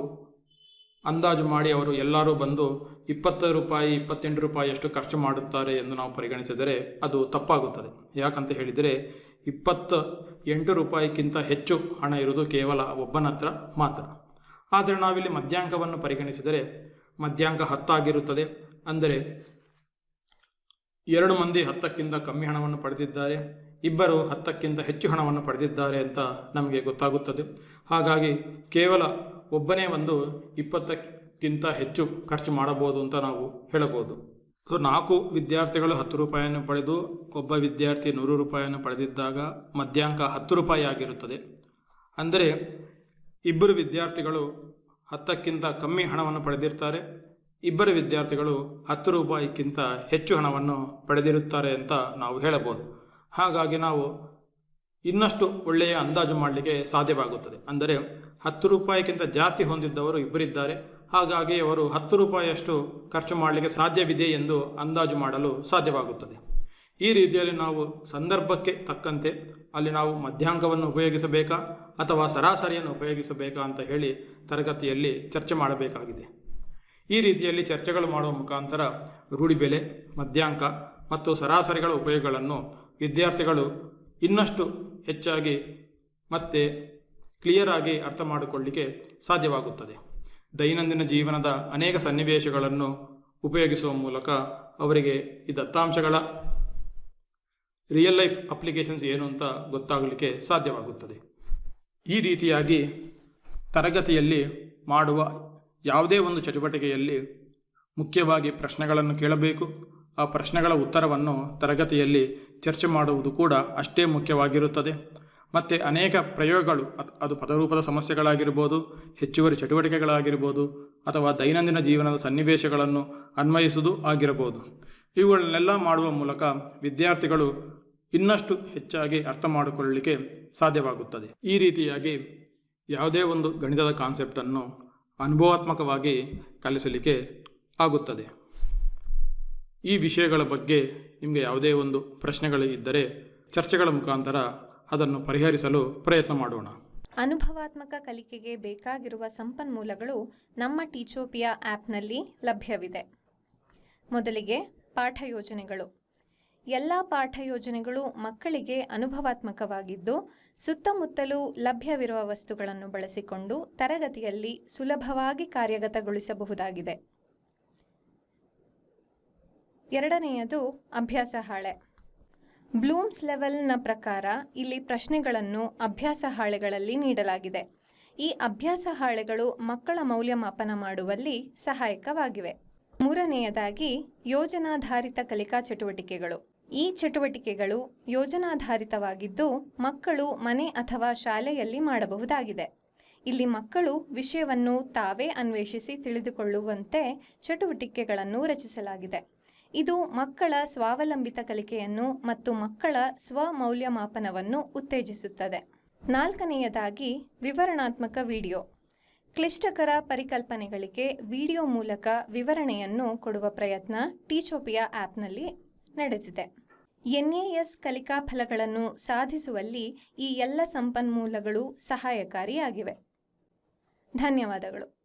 ಅಂದಾಜು ಮಾಡಿ ಅವರು ಎಲ್ಲರೂ ಬಂದು 20 ರೂಪಾಯಿ 28 ರೂಪಾಯಿಯಷ್ಟು ಖರ್ಚು ಮಾಡುತ್ತಾರೆ ಎಂದು ನಾವು ಪರಿಗಣಿಸಿದರೆ ಅದು ತಪ್ಪಾಗುತ್ತದೆ. ಯಾಕಂತ ಹೇಳಿದರೆ 28 ರೂಪಾಯಿಗಿಂತ ಹೆಚ್ಚು ಹಣ ಇರುವುದು ಕೇವಲ ಒಬ್ಬನ ಹತ್ರ ಮಾತ್ರ. ಆದರೆ ನಾವಿಲ್ಲಿ ಮಧ್ಯಾಂಕವನ್ನು ಪರಿಗಣಿಸಿದರೆ ಮಧ್ಯಾಂಕ 10 ಆಗಿರುತ್ತದೆ. ಅಂದರೆ 2 ಮಂದಿ 10ಕ್ಕಿಂತ ಕಮ್ಮಿ ಹಣವನ್ನು ಪಡೆದಿದ್ದಾರೆ, ಇಬ್ಬರು 10ಕ್ಕಿಂತ ಹೆಚ್ಚು ಹಣವನ್ನು ಪಡೆದಿದ್ದಾರೆ ಅಂತ ನಮಗೆ ಗೊತ್ತಾಗುತ್ತದೆ. ಹಾಗಾಗಿ ಕೇವಲ ಒಬ್ಬನೇ ಒಂದು 20ಕ್ಕಿಂತ ಹೆಚ್ಚು ಖರ್ಚು ಮಾಡಬಹುದು ಅಂತ ನಾವು ಹೇಳಬಹುದು. ಸೊ 4 ವಿದ್ಯಾರ್ಥಿಗಳು 10 ರೂಪಾಯಿಯನ್ನು ಪಡೆದು ಒಬ್ಬ ವಿದ್ಯಾರ್ಥಿ 100 ರೂಪಾಯಿಯನ್ನು ಪಡೆದಿದ್ದಾಗ ಮಧ್ಯಾಂಕ 10 ರೂಪಾಯಿ ಆಗಿರುತ್ತದೆ. ಅಂದರೆ ಇಬ್ಬರು ವಿದ್ಯಾರ್ಥಿಗಳು 10ಕ್ಕಿಂತ ಕಮ್ಮಿ ಹಣವನ್ನು ಪಡೆದಿರ್ತಾರೆ, ಇಬ್ಬರು ವಿದ್ಯಾರ್ಥಿಗಳು 10 ರೂಪಾಯಿಗಿಂತ ಹೆಚ್ಚು ಹಣವನ್ನು ಪಡೆದಿರುತ್ತಾರೆ ಅಂತ ನಾವು ಹೇಳಬಹುದು. ಹಾಗಾಗಿ ನಾವು ಇನ್ನಷ್ಟು ಒಳ್ಳೆಯ ಅಂದಾಜು ಮಾಡಲಿಕ್ಕೆ ಸಾಧ್ಯವಾಗುತ್ತದೆ. ಅಂದರೆ 10 ರೂಪಾಯಿಗಿಂತ ಜಾಸ್ತಿ ಹೊಂದಿದ್ದವರು ಇಬ್ಬರಿದ್ದಾರೆ, ಹಾಗಾಗಿ ಅವರು 10 ರೂಪಾಯಿಯಷ್ಟು ಖರ್ಚು ಮಾಡಲಿಕ್ಕೆ ಸಾಧ್ಯವಿದೆ ಎಂದು ಅಂದಾಜು ಮಾಡಲು ಸಾಧ್ಯವಾಗುತ್ತದೆ. ಈ ರೀತಿಯಲ್ಲಿ ನಾವು ಸಂದರ್ಭಕ್ಕೆ ತಕ್ಕಂತೆ ಅಲ್ಲಿ ನಾವು ಮಧ್ಯಾಂಕವನ್ನು ಉಪಯೋಗಿಸಬೇಕಾ ಅಥವಾ ಸರಾಸರಿಯನ್ನು ಉಪಯೋಗಿಸಬೇಕಾ ಅಂತ ಹೇಳಿ ತರಗತಿಯಲ್ಲಿ ಚರ್ಚೆ ಮಾಡಬೇಕಾಗಿದೆ. ಈ ರೀತಿಯಲ್ಲಿ ಚರ್ಚೆಗಳು ಮಾಡುವ ಮುಖಾಂತರ ರೂಢಿಬೆಲೆ, ಮಧ್ಯಾಂಕ ಮತ್ತು ಸರಾಸರಿಗಳ ಉಪಯೋಗಗಳನ್ನು ವಿದ್ಯಾರ್ಥಿಗಳು ಇನ್ನಷ್ಟು ಹೆಚ್ಚಾಗಿ ಮತ್ತು ಕ್ಲಿಯರ್ ಆಗಿ ಅರ್ಥ ಮಾಡಿಕೊಳ್ಳಲಿಕ್ಕೆ ಸಾಧ್ಯವಾಗುತ್ತದೆ. ದೈನಂದಿನ ಜೀವನದ ಅನೇಕ ಸನ್ನಿವೇಶಗಳನ್ನು ಉಪಯೋಗಿಸುವ ಮೂಲಕ ಅವರಿಗೆ ಈ ದತ್ತಾಂಶಗಳ ರಿಯಲ್ ಲೈಫ್ ಅಪ್ಲಿಕೇಶನ್ಸ್ ಏನು ಅಂತ ಗೊತ್ತಾಗಲಿಕ್ಕೆ ಸಾಧ್ಯವಾಗುತ್ತದೆ. ಈ ರೀತಿಯಾಗಿ ತರಗತಿಯಲ್ಲಿ ಮಾಡುವ ಯಾವುದೇ ಒಂದು ಚಟುವಟಿಕೆಯಲ್ಲಿ ಮುಖ್ಯವಾಗಿ ಪ್ರಶ್ನೆಗಳನ್ನು ಕೇಳಬೇಕು. ಆ ಪ್ರಶ್ನೆಗಳ ಉತ್ತರವನ್ನು ತರಗತಿಯಲ್ಲಿ ಚರ್ಚೆ ಮಾಡುವುದು ಕೂಡ ಅಷ್ಟೇ ಮುಖ್ಯವಾಗಿರುತ್ತದೆ. ಮತ್ತು ಅನೇಕ ಪ್ರಯೋಗಗಳು, ಅದು ಪದರೂಪದ ಸಮಸ್ಯೆಗಳಾಗಿರ್ಬೋದು, ಹೆಚ್ಚುವರಿ ಚಟುವಟಿಕೆಗಳಾಗಿರ್ಬೋದು, ಅಥವಾ ದೈನಂದಿನ ಜೀವನದ ಸನ್ನಿವೇಶಗಳನ್ನು ಅನ್ವಯಿಸುವುದು ಆಗಿರಬಹುದು. ಇವುಗಳನ್ನೆಲ್ಲ ಮಾಡುವ ಮೂಲಕ ವಿದ್ಯಾರ್ಥಿಗಳು ಇನ್ನಷ್ಟು ಹೆಚ್ಚಾಗಿ ಅರ್ಥ ಮಾಡಿಕೊಳ್ಳಲಿಕ್ಕೆ ಸಾಧ್ಯವಾಗುತ್ತದೆ. ಈ ರೀತಿಯಾಗಿ ಯಾವುದೇ ಒಂದು ಗಣಿತದ ಕಾನ್ಸೆಪ್ಟನ್ನು ಅನುಭವಾತ್ಮಕವಾಗಿ ಕಲಿಸಲಿಕ್ಕೆ ಆಗುತ್ತದೆ. ಈ ವಿಷಯಗಳ ಬಗ್ಗೆ ನಿಮಗೆ ಯಾವುದೇ ಒಂದು ಪ್ರಶ್ನೆಗಳು ಇದ್ದರೆ ಚರ್ಚೆಗಳ ಮುಖಾಂತರ ಅದನ್ನು ಪರಿಹರಿಸಲು ಪ್ರಯತ್ನ ಮಾಡೋಣ. ಅನುಭವಾತ್ಮಕ ಕಲಿಕೆಗೆ ಬೇಕಾಗಿರುವ ಸಂಪನ್ಮೂಲಗಳು ನಮ್ಮ ಟೀಚೋಪಿಯಾ ಆ್ಯಪ್ನಲ್ಲಿ ಲಭ್ಯವಿದೆ. ಮೊದಲಿಗೆ ಪಾಠ ಯೋಜನೆಗಳು. ಎಲ್ಲ ಪಾಠ ಯೋಜನೆಗಳು ಮಕ್ಕಳಿಗೆ ಅನುಭವಾತ್ಮಕವಾಗಿದ್ದು ಸುತ್ತಮುತ್ತಲೂ ಲಭ್ಯವಿರುವ ವಸ್ತುಗಳನ್ನು ಬಳಸಿಕೊಂಡು ತರಗತಿಯಲ್ಲಿ ಸುಲಭವಾಗಿ ಕಾರ್ಯಗತಗೊಳಿಸಬಹುದಾಗಿದೆ. ಎರಡನೆಯದು ಅಭ್ಯಾಸ ಹಾಳೆ. ಬ್ಲೂಮ್ಸ್ ಲೆವೆಲ್ನ ಪ್ರಕಾರ ಇಲ್ಲಿ ಪ್ರಶ್ನೆಗಳನ್ನು ಅಭ್ಯಾಸ ಹಾಳೆಗಳಲ್ಲಿ ನೀಡಲಾಗಿದೆ. ಈ ಅಭ್ಯಾಸ ಹಾಳೆಗಳು ಮಕ್ಕಳ ಮೌಲ್ಯಮಾಪನ ಮಾಡುವಲ್ಲಿ ಸಹಾಯಕವಾಗಿವೆ. ಮೂರನೆಯದಾಗಿ ಯೋಜನಾಧಾರಿತ ಕಲಿಕಾ ಚಟುವಟಿಕೆಗಳು. ಈ ಚಟುವಟಿಕೆಗಳು ಯೋಜನಾಧಾರಿತವಾಗಿದ್ದು ಮಕ್ಕಳು ಮನೆ ಅಥವಾ ಶಾಲೆಯಲ್ಲಿ ಮಾಡಬಹುದಾಗಿದೆ. ಇಲ್ಲಿ ಮಕ್ಕಳು ವಿಷಯವನ್ನು ತಾವೇ ಅನ್ವೇಷಿಸಿ ತಿಳಿದುಕೊಳ್ಳುವಂತೆ ಚಟುವಟಿಕೆಗಳನ್ನು ರಚಿಸಲಾಗಿದೆ. ಇದು ಮಕ್ಕಳ ಸ್ವಾವಲಂಬಿತ ಕಲಿಕೆಯನ್ನು ಮತ್ತು ಮಕ್ಕಳ ಸ್ವಮೌಲ್ಯಮಾಪನವನ್ನು ಉತ್ತೇಜಿಸುತ್ತದೆ. ನಾಲ್ಕನೆಯದಾಗಿ ವಿವರಣಾತ್ಮಕ ವಿಡಿಯೋ. ಕ್ಲಿಷ್ಟಕರ ಪರಿಕಲ್ಪನೆಗಳಿಗೆ ವಿಡಿಯೋ ಮೂಲಕ ವಿವರಣೆಯನ್ನು ಕೊಡುವ ಪ್ರಯತ್ನ ಟೀಚೋಪಿಯಾ ಆ್ಯಪ್ನಲ್ಲಿ ನಡೆದಿದೆ. NAS ಕಲಿಕಾ ಫಲಗಳನ್ನು ಸಾಧಿಸುವಲ್ಲಿ ಈ ಎಲ್ಲ ಸಂಪನ್ಮೂಲಗಳು ಸಹಾಯಕಾರಿಯಾಗಿವೆ. ಧನ್ಯವಾದಗಳು.